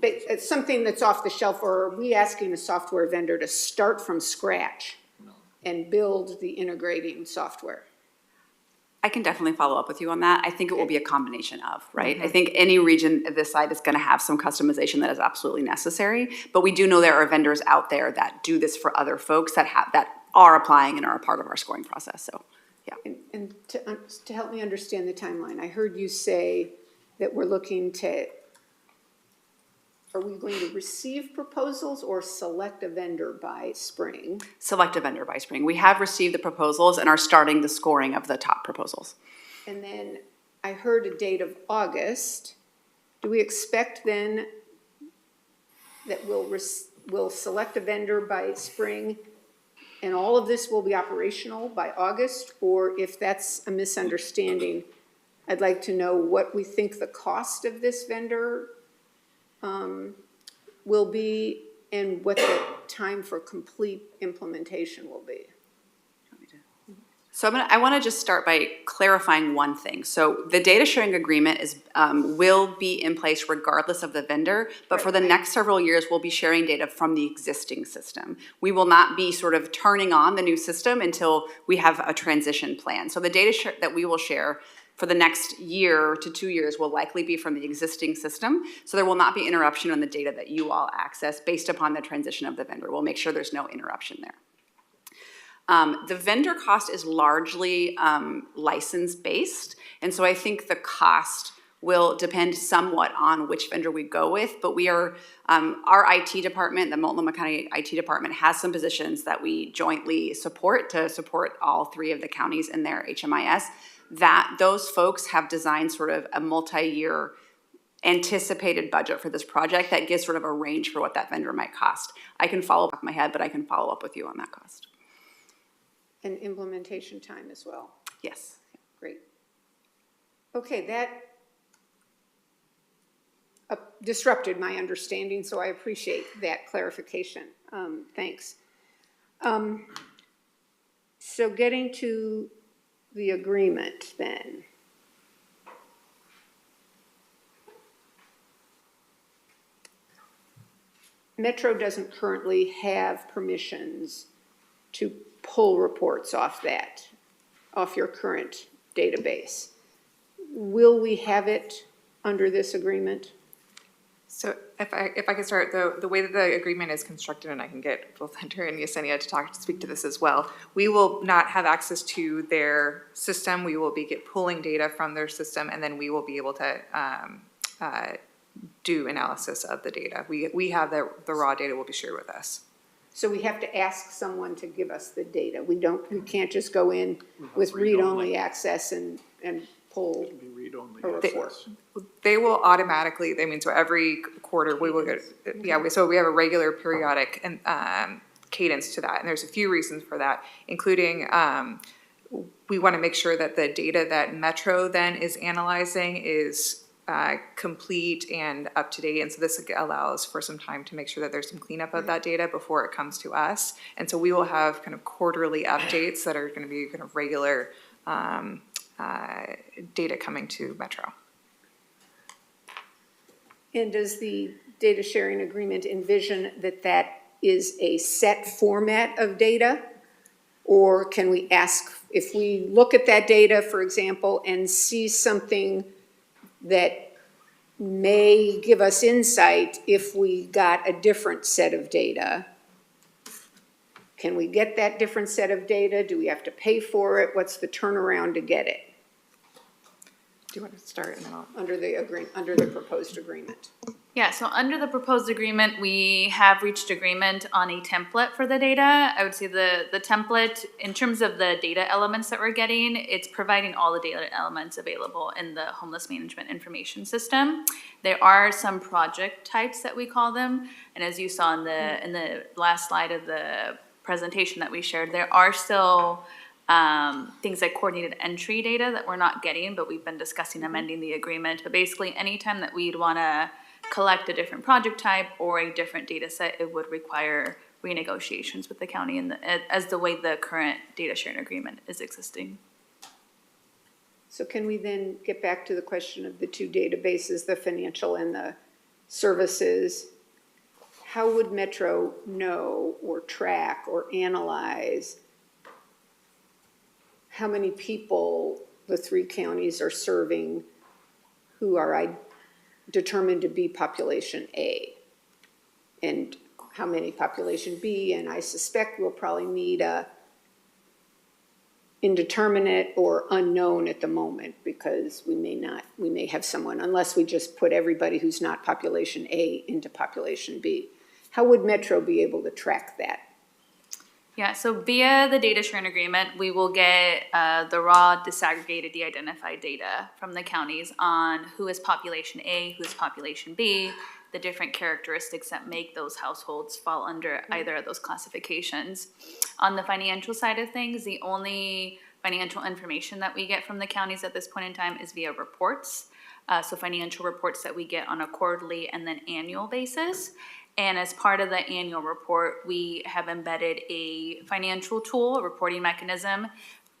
it's something that's off the shelf, or are we asking a software vendor to start from scratch and build the integrating software? I can definitely follow up with you on that. I think it will be a combination of, right? I think any region of this site is going to have some customization that is absolutely necessary, but we do know there are vendors out there that do this for other folks that are applying and are a part of our scoring process, so, yeah. And to help me understand the timeline, I heard you say that we're looking to, are we going to receive proposals or select a vendor by spring? Select a vendor by spring. We have received the proposals and are starting the scoring of the top proposals. And then I heard a date of August. Do we expect then that we'll select a vendor by spring and all of this will be operational by August? Or if that's a misunderstanding, I'd like to know what we think the cost of this vendor will be and what the time for complete implementation will be. So I want to just start by clarifying one thing. So the data sharing agreement will be in place regardless of the vendor, but for the next several years, we'll be sharing data from the existing system. We will not be sort of turning on the new system until we have a transition plan. So the data that we will share for the next year to 2 years will likely be from the existing system. So there will not be interruption on the data that you all access based upon the transition of the vendor. We'll make sure there's no interruption there. The vendor cost is largely license-based, and so I think the cost will depend somewhat on which vendor we go with, but we are, our IT department, the Multnomah County IT department has some positions that we jointly support to support all three of the counties in their HMIS. That those folks have designed sort of a multi-year anticipated budget for this project that gives sort of a range for what that vendor might cost. I can follow up my head, but I can follow up with you on that cost. And implementation time as well. Yes. Great. Okay, that disrupted my understanding, so I appreciate that clarification. Thanks. So getting to the agreement then. Metro doesn't currently have permissions to pull reports off your current database. Will we have it under this agreement? So if I could start, the way that the agreement is constructed, and I can get both Hunter and Yesenia to speak to this as well, we will not have access to their system. We will be pulling data from their system, and then we will be able to do analysis of the data. We have the raw data will be shared with us. So we have to ask someone to give us the data. We can't just go in with read-only access and pull a report. They will automatically, so every quarter we will get, so we have a regular periodic cadence to that. And there's a few reasons for that, including we want to make sure that the data that Metro then is analyzing is complete and up to date. And so this allows for some time to make sure that there's some cleanup of that data before it comes to us. And so we will have kind of quarterly updates that are going to be kind of regular data coming to Metro. And does the data sharing agreement envision that is a set format of data? Or can we ask, if we look at that data, for example, and see something that may give us insight if we got a different set of data, can we get that different set of data? Do we have to pay for it? What's the turnaround to get it? Do you want to start? And then I'll... Under the proposed agreement. Yeah, so under the proposed agreement, we have reached agreement on a template for the data. I would say the template, in terms of the data elements that we're getting, it's providing all the data elements available in the homeless management information system. There are some project types that we call them, and as you saw in the last slide of the presentation that we shared, there are still things like coordinated entry data that we're not getting, but we've been discussing amending the agreement. But basically, anytime that we'd want to collect a different project type or a different data set, it would require renegotiations with the county as the way the current data sharing agreement is existing. So can we then get back to the question of the two databases, the financial and the services? How would Metro know or track or analyze how many people the three counties are serving who are determined to be population A? And how many population B? And I suspect we'll probably need a indeterminate or unknown at the moment, because we may have someone, unless we just put everybody who's not population A into population B. How would Metro be able to track that? Yeah, so via the data sharing agreement, we will get the raw disaggregated de-identified data from the counties on who is population A, who is population B, the different characteristics that make those households fall under either of those classifications. On the financial side of things, the only financial information that we get from the counties at this point in time is via reports. So financial reports that we get on a quarterly and then annual basis. And as part of the annual report, we have embedded a financial tool, a reporting mechanism,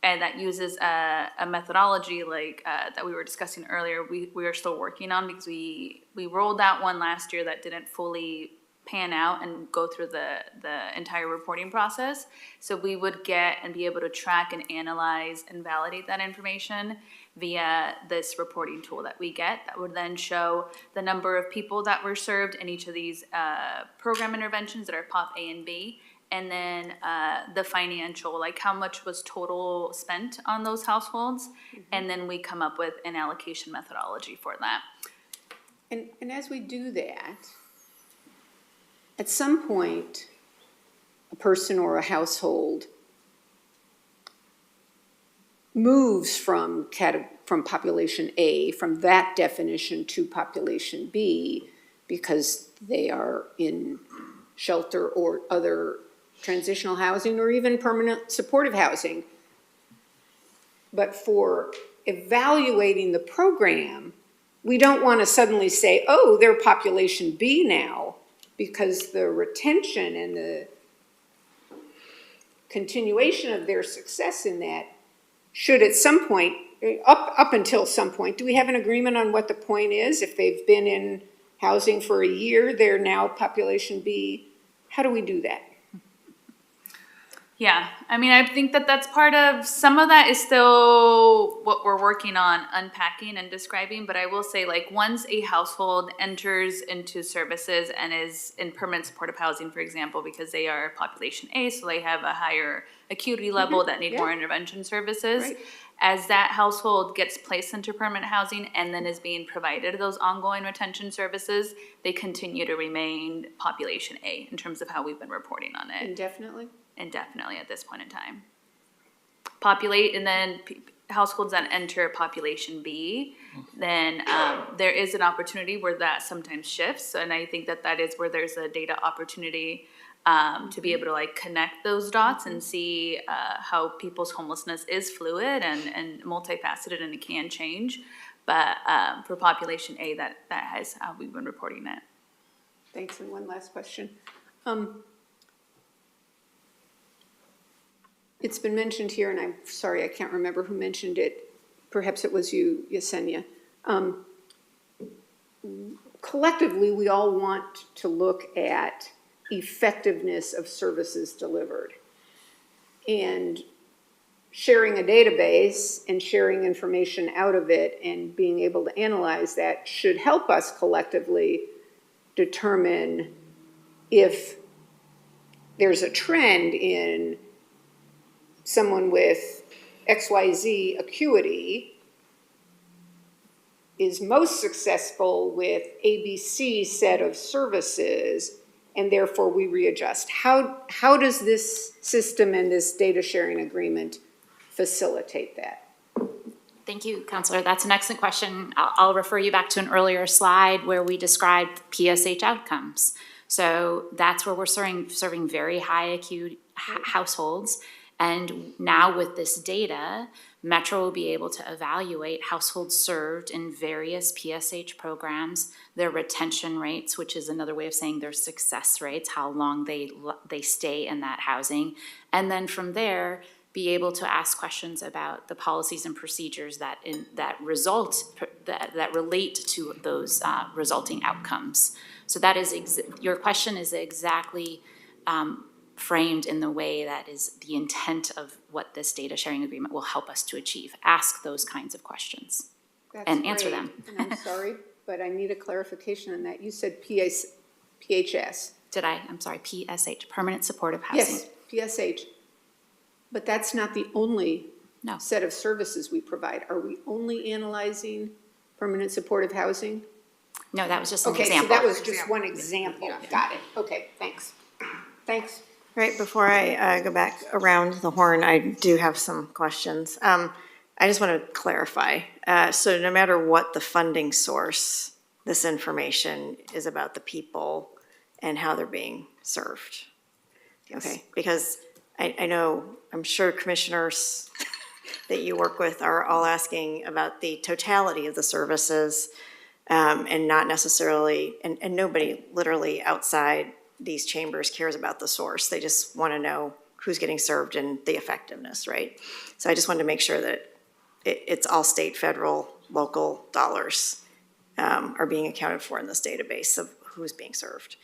and that uses a methodology like that we were discussing earlier. We are still working on, because we rolled out one last year that didn't fully pan out and go through the entire reporting process. So we would get and be able to track and analyze and validate that information via this reporting tool that we get, that would then show the number of people that were served in each of these program interventions that are POP A and B, and then the financial, like how much was total spent on those households, and then we come up with an allocation methodology for that. And as we do that, at some point, a person or a household moves from population A, from that definition, to population B, because they are in shelter or other transitional housing or even permanent supportive housing. But for evaluating the program, we don't want to suddenly say, oh, they're population B now, because the retention and the continuation of their success in that should at some point, up until some point, do we have an agreement on what the point is? If they've been in housing for a year, they're now population B. How do we do that? Yeah, I mean, I think that that's part of, some of that is still what we're working on unpacking and describing, but I will say, like, once a household enters into services and is in permanent supportive housing, for example, because they are population A, so they have a higher acuity level that need more intervention services, Right. as that household gets placed into permanent housing and then is being provided those ongoing retention services, they continue to remain population A in terms of how we've been reporting on it. Indefinitely? Indefinitely at this point in time. Populate, and then households that enter population B, then there is an opportunity where that sometimes shifts, and I think that that is where there's a data opportunity to be able to like connect those dots and see how people's homelessness is fluid and multifaceted, and it can change. But for population A, that has how we've been reporting it. Thanks, and one last question. It's been mentioned here, and I'm sorry, I can't remember who mentioned it. Perhaps it was you, Yesenia. Collectively, we all want to look at effectiveness of services delivered. And sharing a database and sharing information out of it and being able to analyze that should help us collectively determine if there's a trend in someone with XYZ acuity is most successful with ABC set of services, and therefore we readjust. How does this system and this data sharing agreement facilitate that? Thank you, Counselor. That's an excellent question. I'll refer you back to an earlier slide where we described PSH outcomes. So that's where we're serving very high acute households. And now with this data, Metro will be able to evaluate households served in various PSH programs, their retention rates, which is another way of saying their success rates, how long they stay in that housing. And then from there, be able to ask questions about the policies and procedures that relate to those resulting outcomes. So that is, your question is exactly framed in the way that is the intent of what this data sharing agreement will help us to achieve. Ask those kinds of questions and answer them. And I'm sorry, but I need a clarification on that. You said PHS. Did I? I'm sorry, PSH, Permanent Supportive Housing. Yes, PSH. But that's not the only set of services we provide. Are we only analyzing permanent supportive housing? No, that was just an Okay, example. so that was just one example. Got it. Okay, thanks. Thanks. Right, before I go back around the horn, I do have some questions. I just want to clarify. So no matter what the funding source, this information is about the people and how they're being served. Okay, because I know, I'm sure commissioners that you work with are all asking about the totality of the services, and not necessarily, and nobody literally outside these chambers cares about the source. They just want to know who's getting served and the effectiveness, right? So I just wanted to make sure that it's all state, federal, local dollars are being accounted for in this database of who's being served.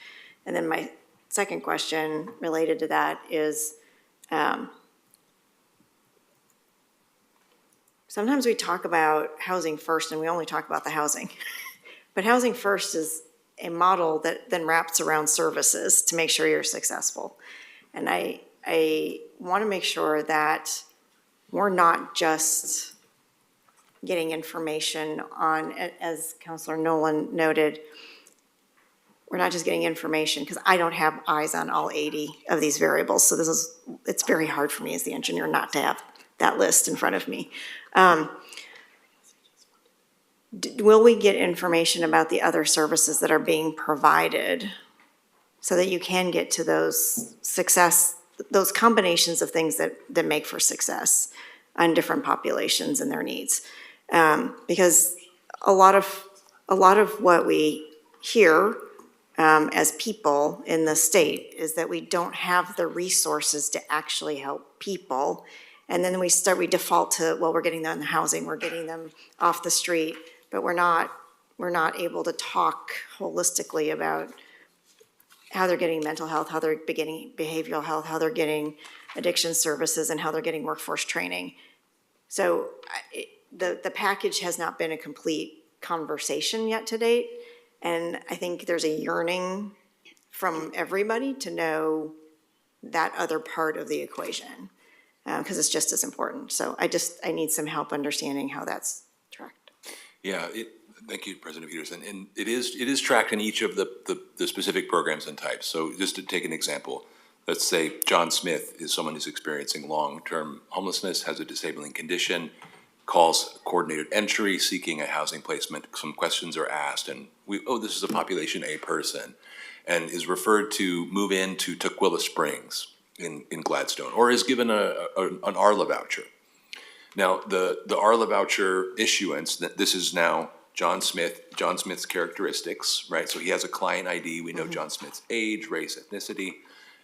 And then my second question related to that is, sometimes we talk about housing first and we only talk about the housing. But housing first is a model that then wraps around services to make sure you're successful. And I want to make sure that we're not just getting information on, as Counselor Nolan noted, we're not just getting information, because I don't have eyes on all 80 of these variables. So it's very hard for me as the engineer not to have that list in front of me. Will we get information about the other services that are being provided so that you can get to those those combinations of things that make for success on different populations and their needs? Because a lot of what we hear as people in the state is that we don't have the resources to actually help people. And then we default to, well, we're getting them in the housing, we're getting them off the street, but we're not able to talk holistically about how they're getting mental health, how they're getting behavioral health, how they're getting addiction services, and how they're getting workforce training. So the package has not been a complete conversation yet to date. And I think there's a yearning from everybody to know that other part of the equation, because it's just as important. So I need some help understanding how that's tracked. Yeah, thank you, President Peterson. And it is tracked in each of the specific programs and types. So just to take an example, let's say John Smith is someone who's experiencing long-term homelessness, has a disabling condition, calls coordinated entry, seeking a housing placement. Some questions are asked, and this is a population A person, and is referred to move into Tukwila Springs in Gladstone, or is given an ARLA voucher. Now, the ARLA voucher issuance, this is now John Smith's characteristics, right? So he has a client ID. We know John Smith's age, race, ethnicity,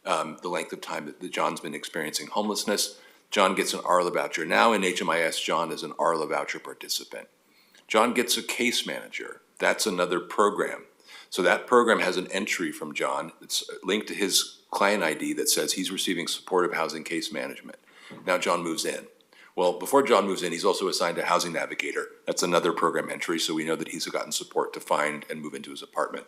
the length of time that John's been experiencing homelessness. John gets an ARLA voucher. Now in HMIS, John is an ARLA voucher participant. John gets a case manager. That's another program. So that program has an entry from John. It's linked to his client ID that says he's receiving supportive housing case management. Now John moves in. Well, before John moves in, he's also assigned a housing navigator. That's another program entry, so we know that he's gotten support to find and move into his apartment.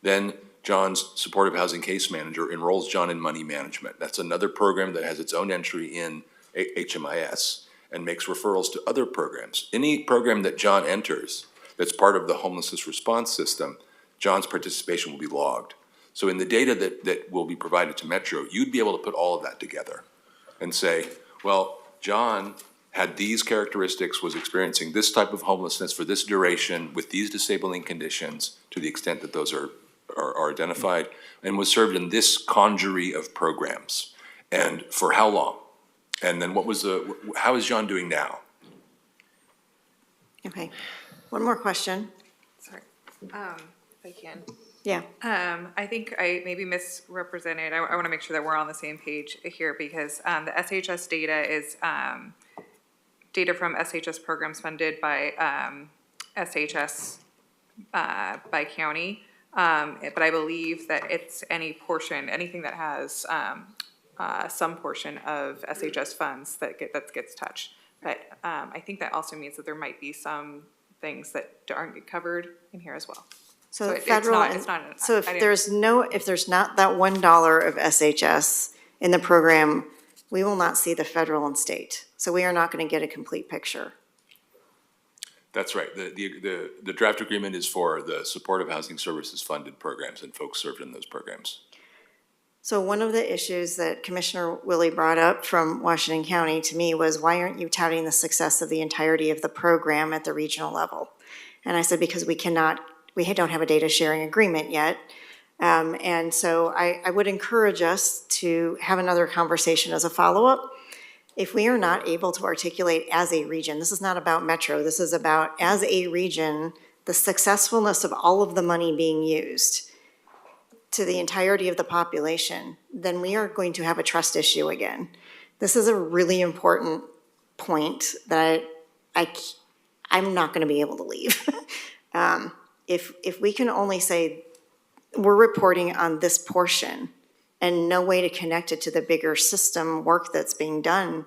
Then John's supportive housing case manager enrolls John in money management. That's another program that has its own entry in HMIS and makes referrals to other programs. Any program that John enters that's part of the homelessness response system, John's participation will be logged. So in the data that will be provided to Metro, you'd be able to put all of that together and say, well, John had these characteristics, was experiencing this type of homelessness for this duration with these disabling conditions to the extent that those are identified, and was served in this congery of programs. And for how long? And then how is John doing now? Okay, one more question. Sorry, if I can. Yeah. I think I maybe misrepresented. I want to make sure that we're on the same page here, because the SHS data is data from SHS programs funded by SHS by county. But I believe that it's anything that has some portion of SHS funds that gets touched. But I think that also means that there might be some things that aren't covered in here as well. So it's federal, not. so if there's not that $1 of SHS in the program, we will not see the federal and state. So we are not going to get a complete picture. That's right. The draft agreement is for the supportive housing services funded programs and folks served in those programs. So one of the issues that Commissioner Willie brought up from Washington County to me was, why aren't you touting the success of the entirety of the program at the regional level? And I said, because we don't have a data sharing agreement yet. And so I would encourage us to have another conversation as a follow-up. If we are not able to articulate as a region, this is not about Metro, this is about as a region, the successfulness of all of the money being used to the entirety of the population, then we are going to have a trust issue again. This is a really important point that I'm not going to be able to leave. If we can only say we're reporting on this portion and no way to connect it to the bigger system work that's being done,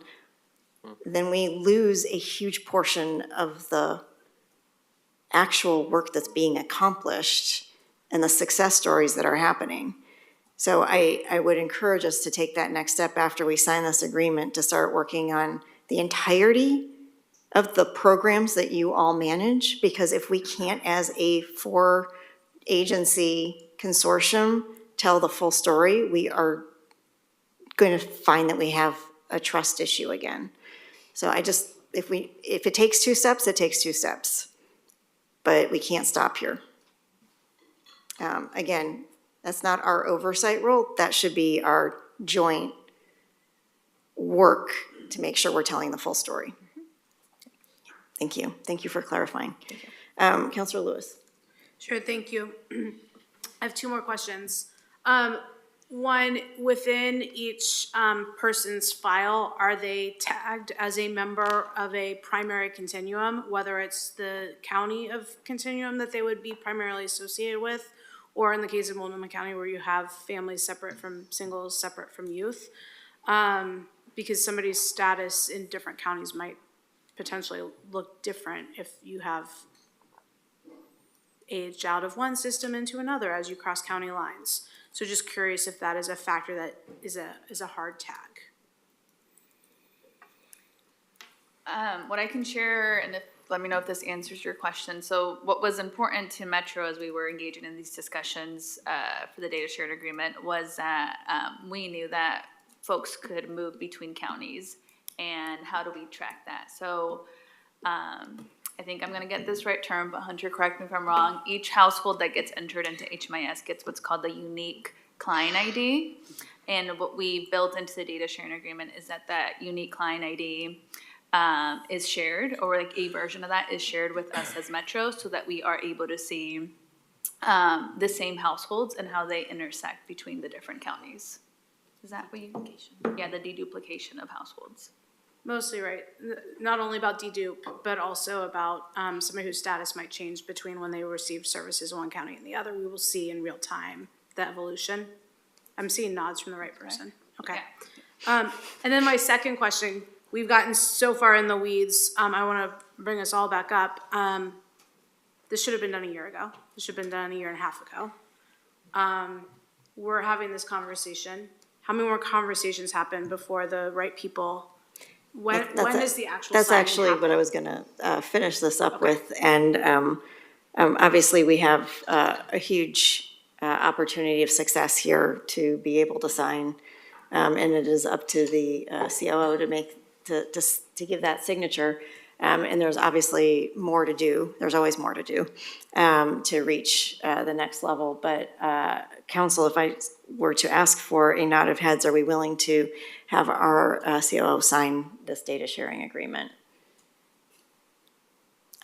then we lose a huge portion of the actual work that's being accomplished and the success stories that are happening. So I would encourage us to take that next step after we sign this agreement to start working on the entirety of the programs that you all manage, because if we can't, as a four-agency consortium, tell the full story, we are going to find that we have a trust issue again. So if it takes 2 steps, it takes 2 steps. But we can't stop here. Again, that's not our oversight role. That should be our joint work to make sure we're telling the full story. Thank you. Thank you for clarifying. Councilor Lewis. Sure, thank you. I have 2 more questions. One, within each person's file, are they tagged as a member of a primary continuum, whether it's the county of continuum that they would be primarily associated with, or in the case of Multnomah County where you have families separate from singles, separate from youth? Because somebody's status in different counties might potentially look different if you have aged out of one system into another as you cross county lines. So just curious if that is a factor that is a hard tag. What I can share, and let me know if this answers your question. So what was important to Metro as we were engaging in these discussions for the data sharing agreement was that we knew that folks could move between counties, and how do we track that? So I think I'm gonna get this right term, but Hunter, correct me if I'm wrong. Each household that gets entered into HMIS gets what's called the unique client ID. And what we built into the data sharing agreement is that unique client ID is shared, or like a version of that is shared with us as Metro, so that we are able to see the same households and how they intersect between the different counties. Is that what you? Yeah, the deduplication of households. Mostly right. Not only about dedupe, but also about somebody whose status might change between when they received services in one county and the other. We will see in real time the evolution. I'm seeing nods from the right person. Okay. And then my second question, we've gotten so far in the weeds. I want to bring us all back up. This should have been done a year ago. This should have been done a year and a half ago. We're having this conversation. How many more conversations happen before the right people? When is the actual That's signing actually happen? what I was gonna finish this up with. And obviously, we have a huge opportunity of success here to be able to sign. And it is up to the COO to give that signature. And there's obviously more to do. There's always more to do to reach the next level. But council, if I were to ask for a nod of heads, are we willing to have our COO sign this data sharing agreement?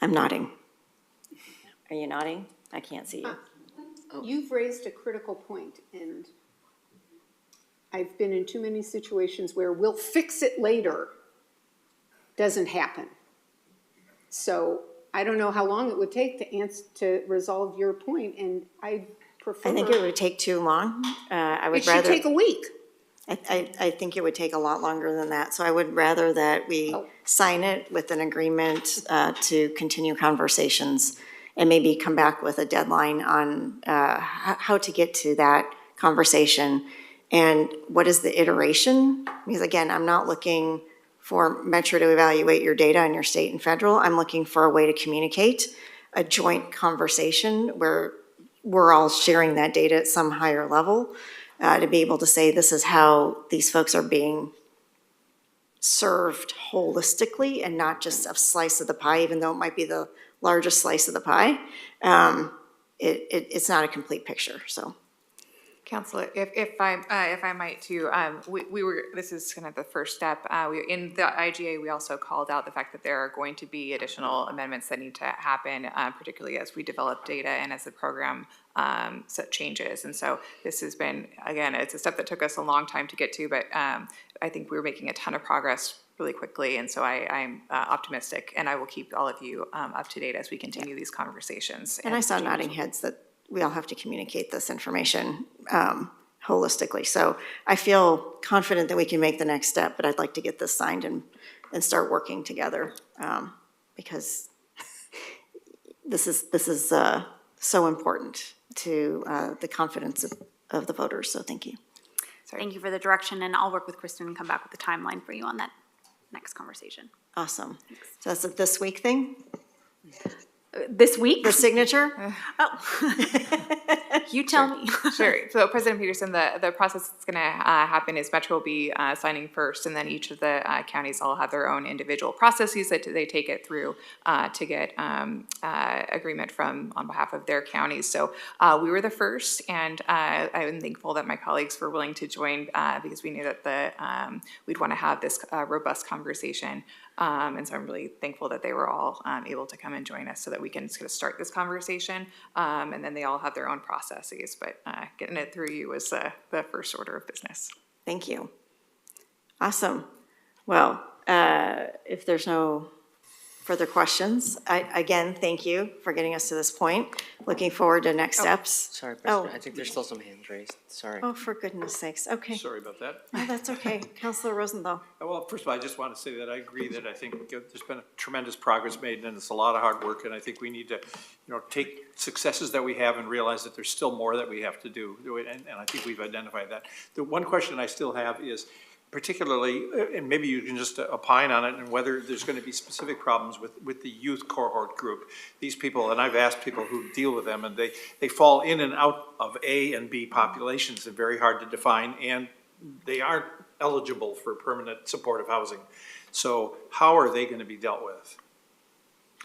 I'm nodding. Are you nodding? I can't see you. You've raised a critical point, and I've been in too many situations where we'll fix it later doesn't happen. So I don't know how long it would take to resolve your point, and I prefer. I think it would take too long. I would It should rather. take a week. I think it would take a lot longer than that. So I would rather that we sign it with an agreement to continue conversations and maybe come back with a deadline on how to get to that conversation and what is the iteration. Because again, I'm not looking for Metro to evaluate your data on your state and federal. I'm looking for a way to communicate a joint conversation where we're all sharing that data at some higher level. To be able to say this is how these folks are being served holistically and not just a slice of the pie, even though it might be the largest slice of the pie. It's not a complete picture, so. Counselor, if I might too, this is kind of the first step. In the IGA, we also called out the fact that there are going to be additional amendments that need to happen, particularly as we develop data and as the program changes. And so this has been, again, it's a step that took us a long time to get to, but I think we're making a ton of progress really quickly. And so I'm optimistic, and I will keep all of you up to date as we continue these conversations. And I saw nodding heads that we all have to communicate this information holistically. So I feel confident that we can make the next step, but I'd like to get this signed and start working together because this is so important to the confidence of the voters, so thank you. Thank you for the direction, and I'll work with Kristen and come back with a timeline for you on that next conversation. Awesome. So that's a this week thing? This week? The signature? You tell me. Sure. So President Peterson, the process that's going to happen is Metro will be signing first, and then each of the counties all have their own individual processes that they take it through to get agreement on behalf of their counties. So we were the first, and I'm thankful that my colleagues were willing to join because we knew that we'd want to have this robust conversation. And so I'm really thankful that they were all able to come and join us so that we can sort of start this conversation. And then they all have their own processes, but getting it through you was the first order of business. Thank you. Awesome. Well, if there's no further questions, again, thank you for getting us to this point. Looking forward to next steps. Sorry, President, I think there's still some hands raised, sorry. Oh, for goodness sakes, okay. Sorry about that. No, that's okay. Counselor Rosenthal. Well, first of all, I just want to say that I agree that I think there's been tremendous progress made, and it's a lot of hard work, and I think we need to, take successes that we have and realize that there's still more that we have to do, and I think we've identified that. The one question I still have is, particularly, and maybe you can just opine on it, and whether there's going to be specific problems with the youth cohort group. These people, and I've asked people who deal with them, and they fall in and out of A and B populations, and very hard to define, and they aren't eligible for permanent supportive housing. So how are they going to be dealt with?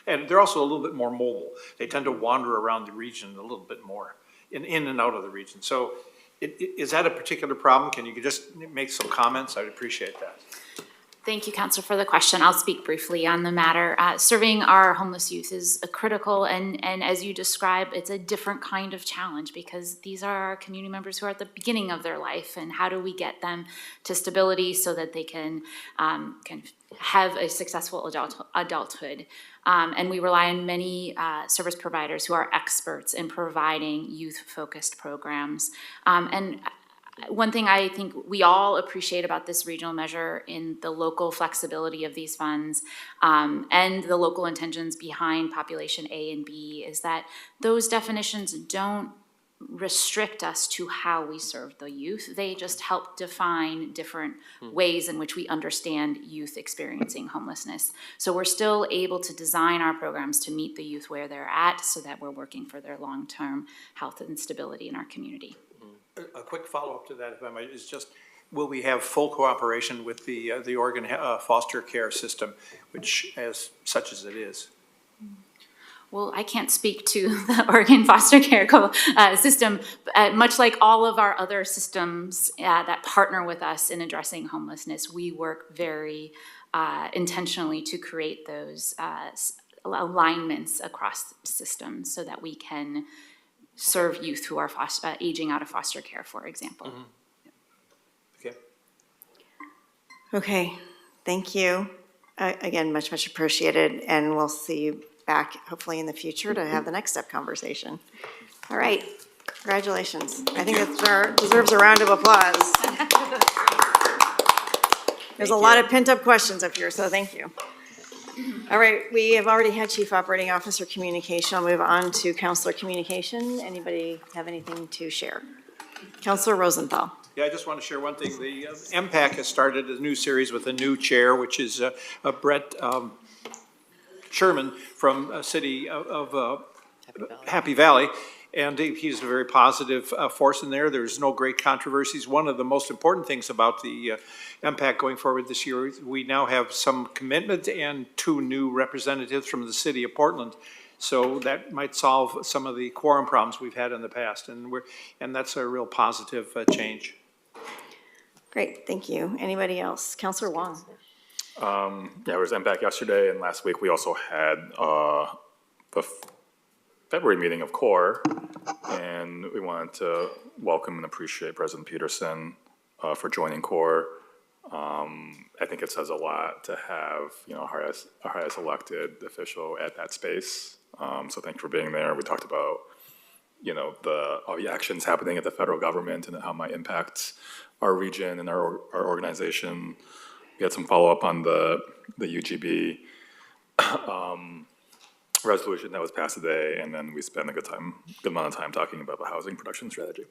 And they're also a little bit more mobile. They tend to wander around the region a little bit more, in and out of the region. So is that a particular problem? Can you just make some comments? I'd appreciate that. Thank you, Councilor, for the question. I'll speak briefly on the matter. Serving our homeless youth is a critical, and as you described, it's a different kind of challenge because these are our community members who are at the beginning of their life, and how do we get them to stability so that they can have a successful adulthood. And we rely on many service providers who are experts in providing youth-focused programs. And one thing I think we all appreciate about this regional measure in the local flexibility of these funds and the local intentions behind population A and B is that those definitions don't restrict us to how we serve the youth. They just help define different ways in which we understand youth experiencing homelessness. So we're still able to design our programs to meet the youth where they're at so that we're working for their long-term health and stability in our community. A quick follow-up to that, if I might, is just, will we have full cooperation with the Oregon foster care system, which as such as it is? Well, I can't speak to the Oregon foster care system, much like all of our other systems that partner with us in addressing homelessness. We work very intentionally to create those alignments across systems so that we can serve youth who are aging out of foster care, for example. Okay. Okay, thank you. Again, much appreciated, and we'll see you back hopefully in the future to have the next step conversation. All right, congratulations. I think it deserves a round of applause. There's a lot of pent-up questions up here, so thank you. All right, we have already had Chief Operating Officer communication. I'll move on to Counselor communication. Anybody have anything to share? Counselor Rosenthal. Yeah, I just want to share one thing. The MPAC has started a new series with a new chair, which is Brett Sherman from a city of Happy Valley. And he's a very positive force in there. There's no great controversies. One of the most important things about the MPAC going forward this year, we now have some commitment and 2 new representatives from the city of Portland. So that might solve some of the quorum problems we've had in the past. And that's a real positive change. Great, thank you. Anybody else? Counselor Wong. Yeah, it was MPAC yesterday, and last week we also had the February meeting of CORE, and we wanted to welcome and appreciate President Peterson for joining CORE. I think it says a lot to have our highest elected official at that space. So thank you for being there. We talked about all the actions happening at the federal government and how it might impact our region and our organization. We had some follow-up on the UGB resolution that was passed today, and then we spent a good amount of time talking about the housing production strategy.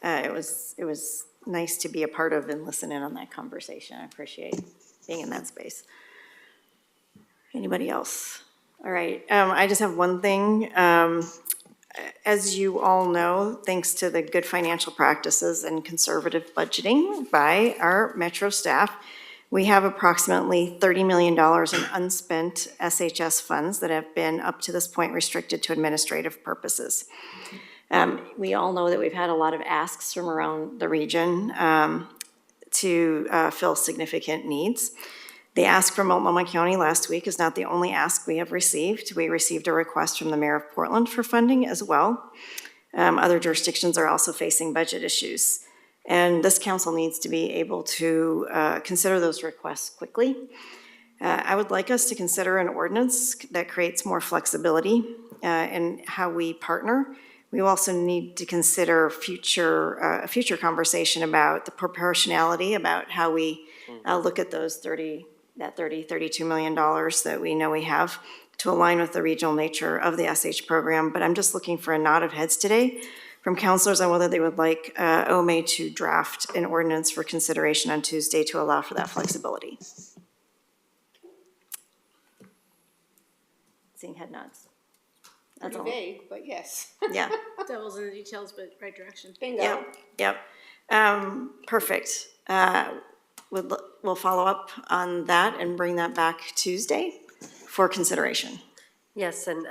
It was nice to be a part of and listen in on that conversation. I appreciate being in that space. Anybody else? All right, I just have one thing. As you all know, thanks to the good financial practices and conservative budgeting by our Metro staff, we have approximately $30 million in unspent SHS funds that have been up to this point restricted to administrative purposes. We all know that we've had a lot of asks from around the region to fill significant needs. The ask from Multnomah County last week is not the only ask we have received. We received a request from the mayor of Portland for funding as well. Other jurisdictions are also facing budget issues. And this council needs to be able to consider those requests quickly. I would like us to consider an ordinance that creates more flexibility in how we partner. We also need to consider a future conversation about the proportionality, about how we look at those $32 million that we know we have to align with the regional nature of the SH program. But I'm just looking for a nod of heads today from councilors on whether they would like OMA to draft an ordinance for consideration on Tuesday to allow for that flexibility. Seeing head nods. That's all. Pretty vague, but yes. Yeah. Devil's in the details, but right direction. Bingo. Yep. Perfect. We'll follow up on that and bring that back Tuesday for consideration. Yes, and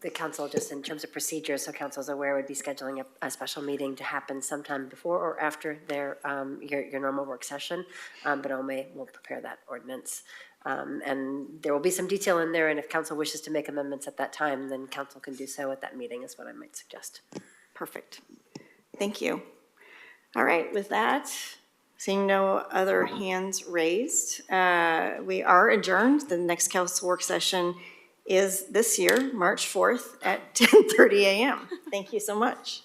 the council, just in terms of procedures, so council's aware, would be scheduling a special meeting to happen sometime before or after their, your normal work session, but OMA will prepare that ordinance. And there will be some detail in there, and if council wishes to make amendments at that time, then council can do so at that meeting, is what I might suggest. Perfect. Thank you. All right, with that, seeing no other hands raised, we are adjourned. The next council work session is this year, March 4th at 10:30 a.m. Thank you so much.